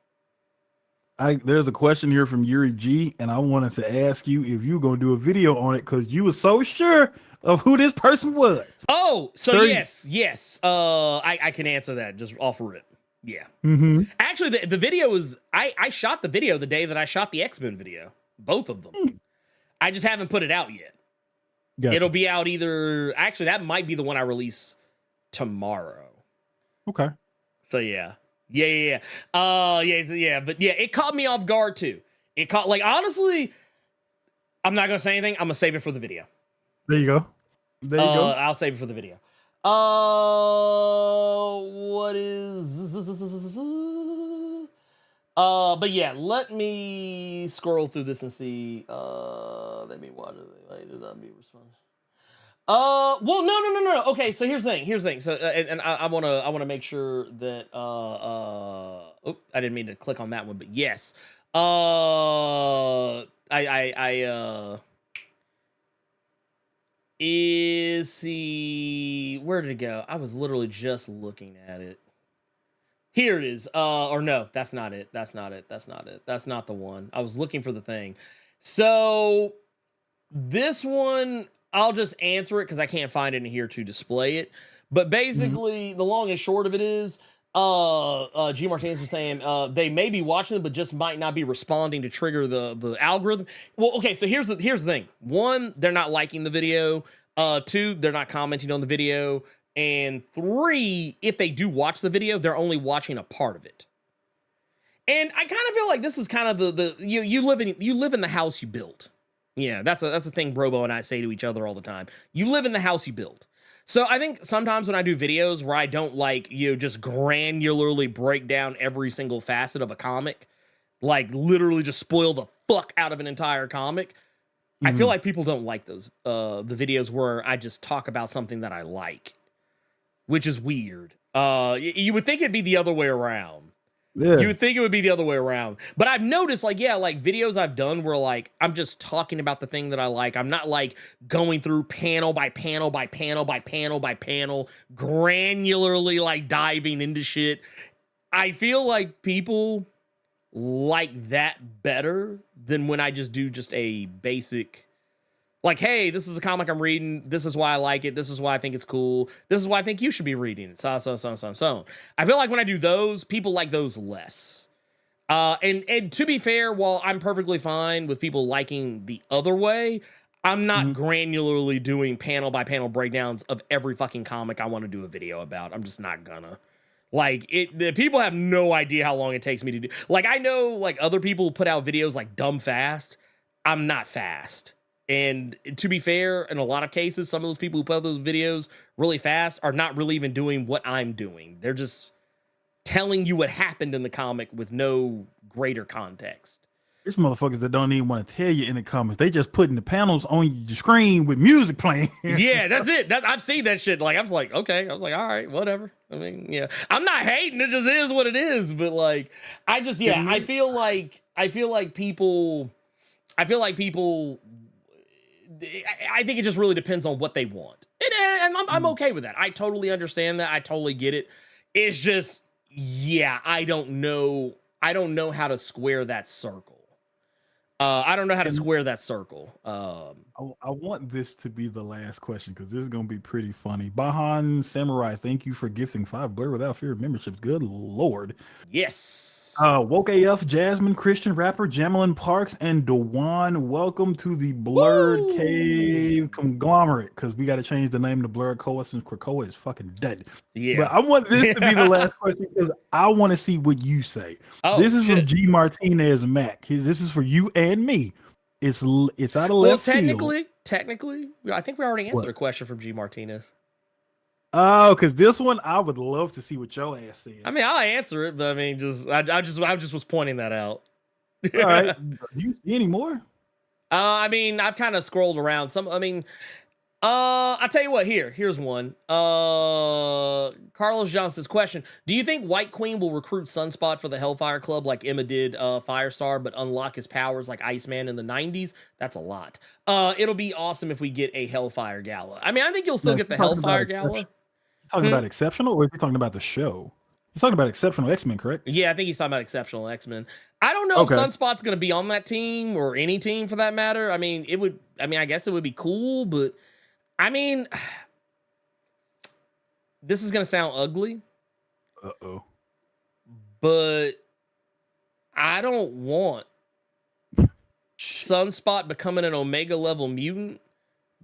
There's a question here from Yuri G, and I wanted to ask you if you were going to do a video on it, because you were so sure of who this person was. Oh, so Sir, yes. I can answer that just off rip. Yeah. Mm-hmm. Actually, the video is, I shot the video the day that I shot the X-Men video. Both of them. I just haven't put it out yet. Gotcha. It'll be out actually, that might be the one I release tomorrow. Okay. So yeah. Yeah. But yeah, it caught me off guard too. It caught, like, honestly, I'm not going to say anything. I'm going to save it for the video. There you go. I'll save it for the video. What is but yeah, let me scroll through this and see. Let me watch it. Why did not be responding? Well, no. Okay, so here's the thing. So, and I wanna make sure that I didn't mean to click on that one, but yes. Is he, where did it go? I was literally just looking at it. Here it is. Or no, that's not it. That's not the one. I was looking for the thing. So this one, I'll just answer it because I can't find it in here to display it. But basically, the long and short of it is, G. Martinez was saying they may be watching it, but just might not be responding to trigger the algorithm. Well, okay, so here's the thing. 1, they're not liking the video. 2, they're not commenting on the video. And 3, if they do watch the video, they're only watching a part of it. And I kind of feel like this is kind of you live in the house you build. Yeah, that's a thing Brobo and I say to each other all the time. You live in the house you build. So I think sometimes when I do videos where I don't just granularly break down every single facet of a comic, like literally just spoil the fuck out of an entire comic, I feel like people don't like those the videos where I just talk about something that I like, which is weird. You would think it'd be the other way around. Yeah. You would think it would be the other way around. But I've noticed, videos I've done where, I'm just talking about the thing that I like. I'm not, going through panel by panel by panel by panel by panel, granularly, diving into shit. I feel like people like that better than when I just do just a basic, hey, this is a comic I'm reading. This is why I like it. This is why I think it's cool. This is why I think you should be reading it. So. I feel like when I do those, people like those less. And to be fair, while I'm perfectly fine with people liking the other way, I'm not granularly doing panel by panel breakdowns of every fucking comic I want to do a video about. I'm just not gonna. The people have no idea how long it takes me to do. I know, other people put out videos dumb fast. I'm not fast. And to be fair, in a lot of cases, some of those people who put out those videos really fast are not really even doing what I'm doing. They're just telling you what happened in the comic with no greater context. There's motherfuckers that don't even want to tell you in the comments. They just putting the panels on your screen with music playing. Yeah, that's it. I've seen that shit. I was like, okay. I was like, all right, whatever. I mean, yeah. I'm not hating. It just is what it is. But I feel like people. I think it just really depends on what they want. And I'm okay with that. I totally understand that. I totally get it. It's just, yeah, I don't know how to square that circle. I don't know how to square that circle. I want this to be the last question because this is going to be pretty funny. Bahan Samurai, thank you for gifting 5 Blerd Without Fear memberships. Good Lord. Yes. Woke AF, Jasmine, Christian rapper, Jamelin Parks, and Dewan. Welcome to the Blerd Cave conglomerate because we got to change the name to Blerd Coa since Krakoa is fucking dead. Yeah. But I want this to be the last question because I want to see what you say. This is from G Martinez Mac. This is for you and me. It's out of left field. Technically, I think we already answered a question from G Martinez. Oh, because this one I would love to see what your ass said. I mean, I'll answer it, but I mean, I just was pointing that out. All right. Do you see any more? I mean, I've kind of scrolled around some. I mean, I'll tell you what. Here's one. Carlos Johnson's question: do you think White Queen will recruit Sunspot for the Hellfire Club like Emma did Firestar, but unlock his powers like Iceman in the '90s? That's a lot. It'll be awesome if we get a Hellfire Gala. I mean, I think you'll still get the Hellfire Gala. Talking about Exceptional, or is he talking about the show? He's talking about Exceptional X-Men, correct? Yeah, I think he's talking about Exceptional X-Men. I don't know if Sunspot's going to be on that team or any team for that matter. I mean, I guess it would be cool, but I mean, this is going to sound ugly. Uh-oh. But I don't want Sunspot becoming an Omega level mutant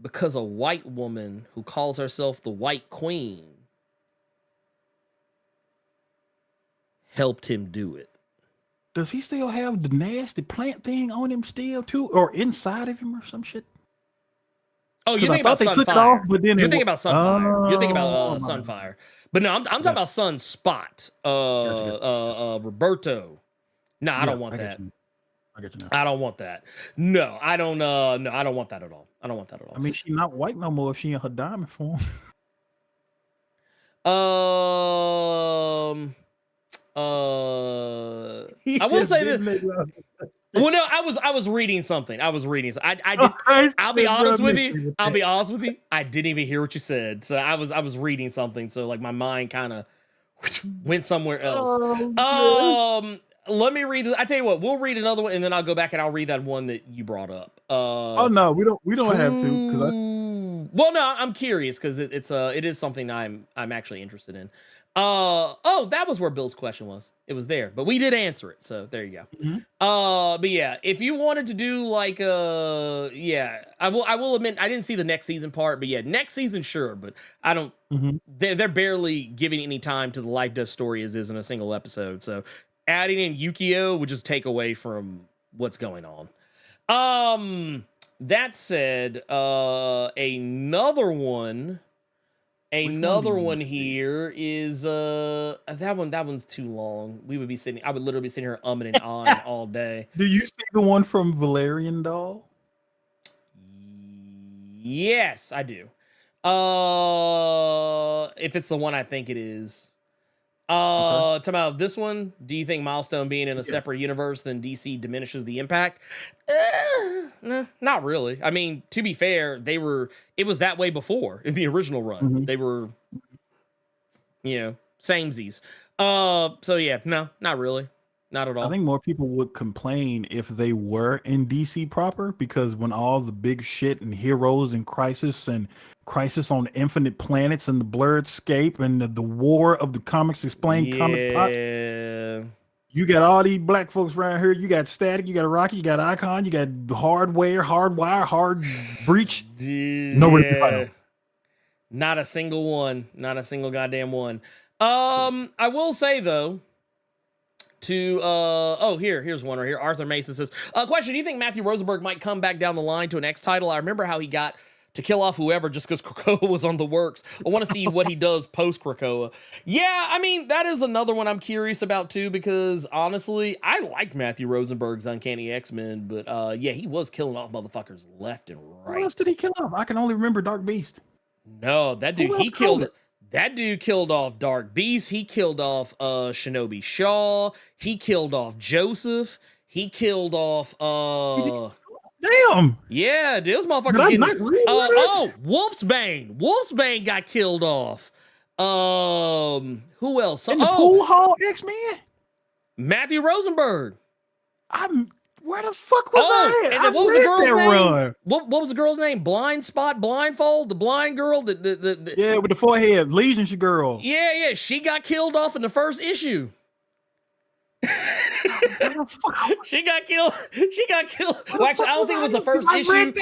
because a white woman who calls herself the White Queen helped him do it. Does he still have the nasty plant thing on him still too, or inside of him or some shit? Oh, you think about Sunfire. You're thinking about Sunfire. You're thinking about my Sunfire. But no, I'm talking about Sunspot. Roberto. No, I don't want that. I get you now. I don't want that. No, I don't. No, I don't want that at all. I don't want that at all. I mean, she's not white no more if she in her diamond form. I will say that. Well, no, I was reading something. I'll be honest with you. I didn't even hear what you said. So I was reading something. So like my mind kind of went somewhere else. Let me read this. I tell you what, we'll read another one, and then I'll go back and I'll read that one that you brought up. Oh no, we don't have to. Well, no, I'm curious because it is something I'm actually interested in. That was where Bill's question was. It was there, but we did answer it, so there you go. Mm-hmm. But yeah, if you wanted to do like I will admit I didn't see the next season part, but yeah, next season sure, but I don't. Mm-hmm. They're barely giving any time to the life death story as is in a single episode, so adding in Yukio would just take away from what's going on. That said, another one here is that one's too long. I would literally be sitting here umming and ahhing all day. Do you see the one from Valerian Doll? Yes, I do. If it's the one I think it is. Talking about this one, do you think Milestone being in a separate universe than DC diminishes the impact? Not really. I mean, to be fair, it was that way before in the original run. Mm-hmm. They were, samesies. So yeah, no, not really. Not at all. I think more people would complain if they were in DC proper, because when all the big shit and Heroes and Crisis on Infinite Planets and the Blerdscape and the War of the Comics Explained comic pop, you got all these black folks around here. You got Static, you got Rocky, you got Icon, you got Hardwire, Hard Breach. Nobody can fight them. Not a single one. Not a single goddamn one. I will say though, here's one right here. Arthur Mason says, question, do you think Matthew Rosenberg might come back down the line to an X title? I remember how he got to kill off whoever just because Krakoa was on the works. I want to see what he does post Krakoa. Yeah, I mean, that is another one I'm curious about too, because honestly, I like Matthew Rosenberg's Uncanny X-Men, but he was killing off motherfuckers left and right. Who else did he kill off? I can only remember Dark Beast. No, that dude, that dude killed off Dark Beast. He killed off Shinobi Shaw. He killed off Joseph. He killed off Damn. Yeah, dude, those motherfuckers getting Wolfsbane. Wolfsbane got killed off. Who else? In the Pool Hall X-Men? Matthew Rosenberg. Where the fuck was I at? And then what was the girl's name? Run. What was the girl's name? Blind Spot, Blindfold, the blind girl. Yeah, with the forehead, Legion girl. Yeah. She got killed off in the first issue. She got killed. Well, actually, I don't think it was the first issue.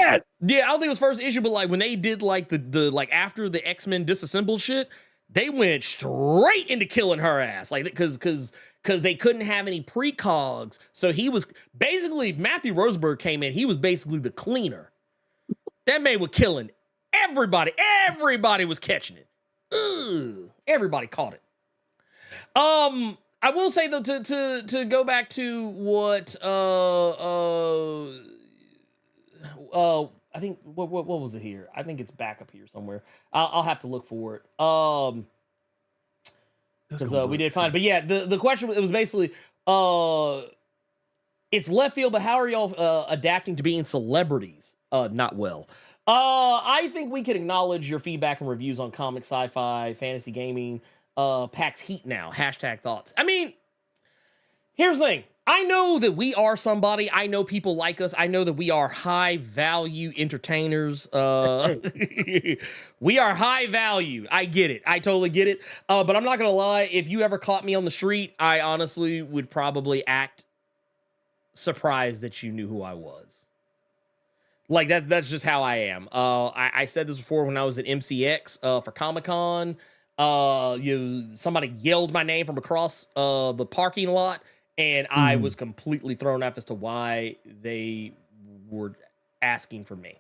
Yeah, I don't think it was first issue, but like when they did like the like after the X-Men disassembled shit, they went straight into killing her ass. Like because they couldn't have any precogs. So he was basically Matthew Rosenberg came in, he was basically the cleaner. That man was killing everybody. Everybody was catching it. Ugh. Everybody caught it. I will say though, to go back to what I think what was it here? I think it's back up here somewhere. I'll have to look for it. Because we did find it. But yeah, the question, it was basically it's left field, but how are y'all adapting to being celebrities? Not well. I think we can acknowledge your feedback and reviews on comic, sci-fi, fantasy gaming. Packs heat now. #thoughts. I mean, here's the thing. I know that we are somebody. I know people like us. I know that we are high value entertainers. We are high value. I get it. I totally get it. But I'm not going to lie. If you ever caught me on the street, I honestly would probably act surprised that you knew who I was. Like that's just how I am. I said this before when I was at MCX for Comic-Con. Somebody yelled my name from across the parking lot, and I was completely thrown off as to why they were asking for me.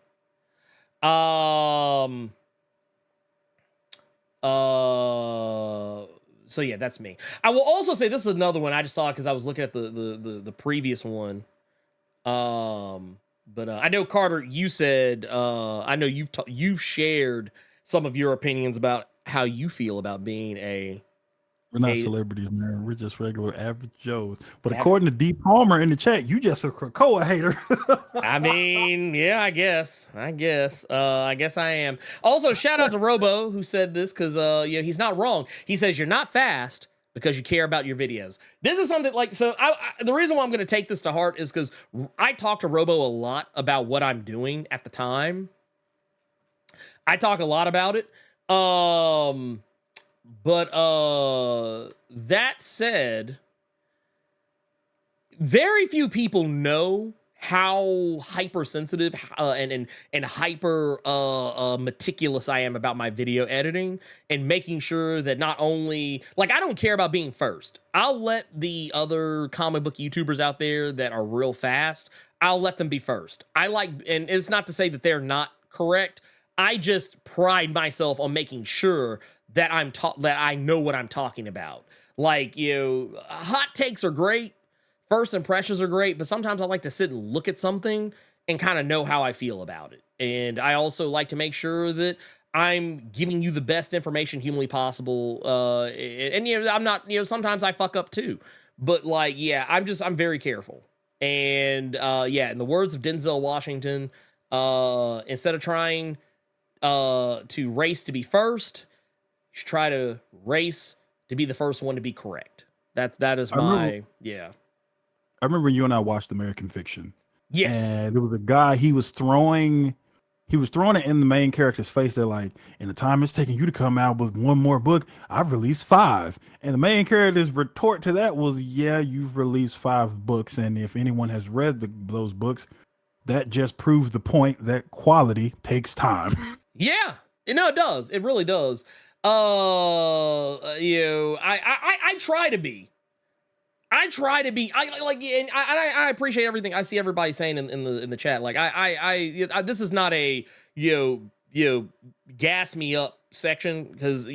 So yeah, that's me. I will also say this is another one I just saw because I was looking at the previous one. But I know, Carter, you said I know you've shared some of your opinions about how you feel about being we're not celebrities, man. We're just regular average Joes. But according to D. Palmer in the chat, you just a Krakoa hater. I mean, yeah, I guess I am. Also, shout out to Robo who said this because he's not wrong. He says you're not fast because you care about your videos. This is something like, so the reason why I'm going to take this to heart is because I talk to Robo a lot about what I'm doing at the time. I talk a lot about it. But that said, very few people know how hypersensitive and hyper meticulous I am about my video editing and making sure that not only, like, I don't care about being first. I'll let the other comic book YouTubers out there that are real fast, I'll let them be first. And it's not to say that they're not correct. I just pride myself on making sure that that I know what I'm talking about. Like, hot takes are great. First impressions are great, but sometimes I like to sit and look at something and kind of know how I feel about it. And I also like to make sure that I'm giving you the best information humanly possible. I'm not, sometimes I fuck up too, but like, yeah, I'm very careful. And in the words of Denzel Washington, instead of trying to race to be first, you should try to race to be the first one to be correct. That is my. I remember you and I watched American Fiction. Yes. And there was a guy, he was throwing it in the main character's face. They're like, in the time it's taking you to come out with one more book, I've released 5. And the main character's retort to that was, yeah, you've released 5 books. And if anyone has read those books, that just proves the point that quality takes time. Yeah. No, it does. It really does. I try to be. I appreciate everything I see everybody saying in the chat. Like this is not a gas me up section because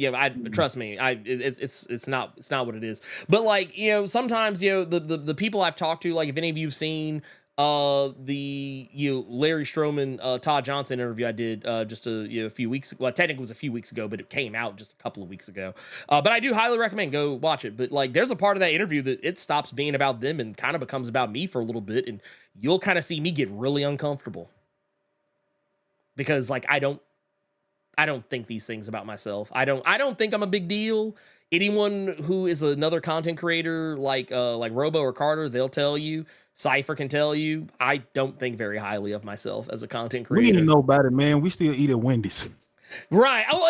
trust me, it's not what it is. But like sometimes the people I've talked to, like if any of you've seen the Larry Stroman Todd Johnson interview I did just a few weeks, well technically it was a few weeks ago, but it came out just a couple of weeks ago, but I do highly recommend go watch it. But like there's a part of that interview that it stops being about them and kind of becomes about me for a little bit, and you'll kind of see me get really uncomfortable because like I don't think these things about myself. I don't think I'm a big deal. Anyone who is another content creator like Robo or Carter, they'll tell you. Cypher can tell you. I don't think very highly of myself as a content creator. We didn't know about it, man. We still eat at Wendy's. Right. Oh,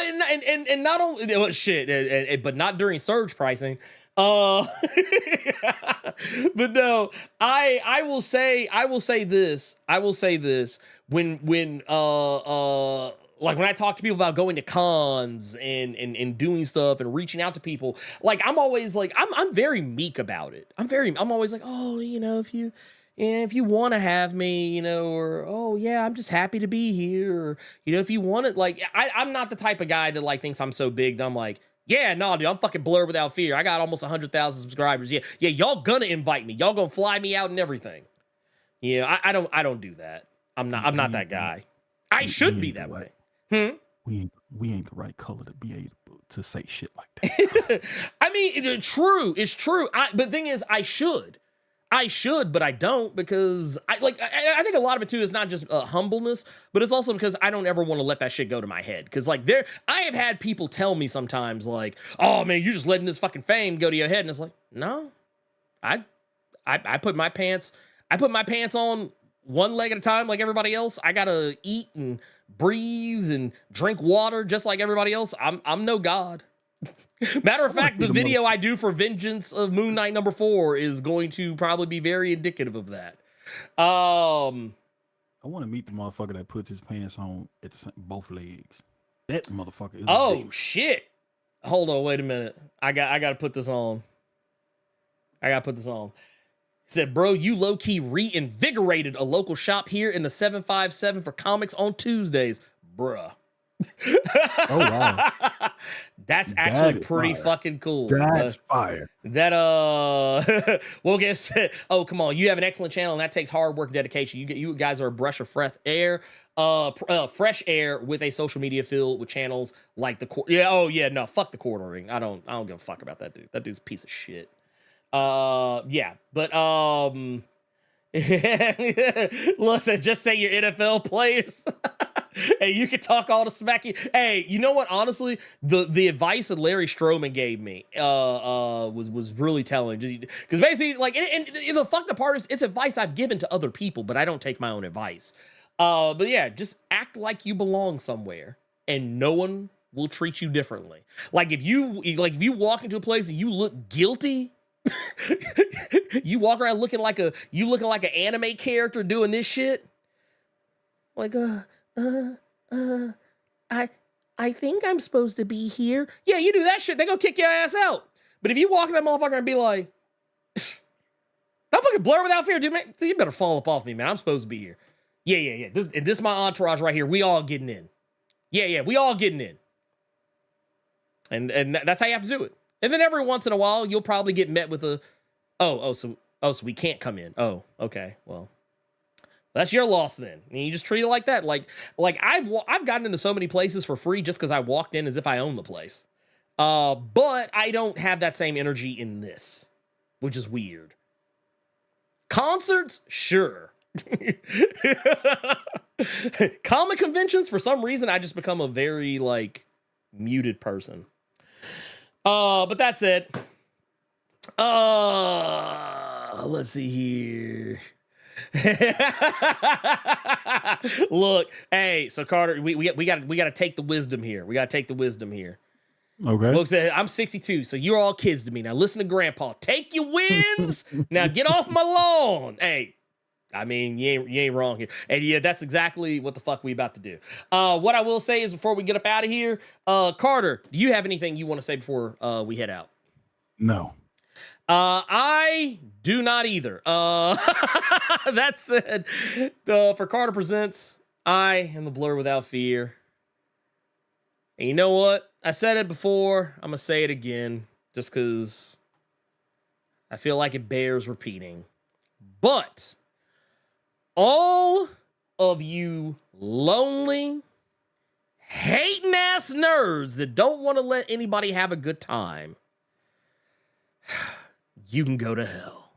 and not only shit, but not during surge pricing. But no, I will say this. When like when I talk to people about going to cons and doing stuff and reaching out to people, like I'm always like I'm very meek about it. I'm always like, oh, you know, if you want to have me, you know, or oh yeah, I'm just happy to be here, or you know, if you want it, like I'm not the type of guy that like thinks I'm so big that I'm like, yeah, no, dude, I'm fucking Blerd without fear. I got almost 100,000 subscribers. Yeah, y'all gonna invite me. Y'all gonna fly me out and everything. Yeah, I don't do that. I'm not that guy. I should be that way. We ain't the right color to be able to say shit like that. I mean, it's true. But the thing is, I should, but I don't, because I think a lot of it too is not just humbleness, but it's also because I don't ever want to let that shit go to my head. Because like I have had people tell me sometimes like, oh man, you're just letting this fucking fame go to your head, and it's like, no, I put my pants on one leg at a time like everybody else. I gotta eat and breathe and drink water just like everybody else. I'm no god. Matter of fact, the video I do for Vengeance of Moon Knight #4 is going to probably be very indicative of that. I want to meet the motherfucker that puts his pants on at both legs. That motherfucker is oh shit. Hold on, wait a minute. I gotta put this on. He said, bro, you low-key reinvigorated a local shop here in the 757 for comics on Tuesdays. Bruh. Oh, wow. That's actually pretty fucking cool. That's fire. That, well, guess, oh, come on. You have an excellent channel, and that takes hard work and dedication. You guys are a brush of fresh air with a social media filled with channels like fuck the quartering. I don't give a fuck about that dude. That dude's a piece of shit. Yeah, but listen, just say you're NFL players. Hey, you can talk all the smack. Hey, you know what? Honestly, the advice that Larry Stroman gave me was really telling. Because basically, like, and the fucked up part is it's advice I've given to other people, but I don't take my own advice. But yeah, just act like you belong somewhere, and no one will treat you differently. Like if you walk into a place and you look guilty. You walk around looking like an anime character doing this shit. Like, I think I'm supposed to be here. Yeah, you do that shit, they gonna kick your ass out. But if you walk in that motherfucker and be like, I'm fucking Blerd without fear, dude, man, you better fall up off me, man. I'm supposed to be here. Yeah. This is my entourage right here. We all getting in. Yeah, we all getting in. And that's how you have to do it. And then every once in a while, you'll probably get met with so we can't come in. Oh, okay, well, that's your loss then. And you just treat it like that. Like I've gotten into so many places for free just because I walked in as if I own the place. But I don't have that same energy in this, which is weird. Concerts, sure. Comic conventions, for some reason, I just become a very like muted person. But that said, let's see here. Look, hey, so Carter, we got to take the wisdom here. Okay. Look, said, I'm 62, so you're all kids to me. Now listen to Grandpa. Take your wins. Now get off my lawn. Hey, I mean, you ain't wrong here. And yeah, that's exactly what the fuck we about to do. What I will say is before we get up out of here, Carter, do you have anything you want to say before we head out? No. I do not either. That said, for Carter Presents, I am the Blerd without fear. And you know what? I said it before. I'm going to say it again just because I feel like it bears repeating. But all of you lonely, hating ass nerds that don't want to let anybody have a good time, you can go to hell.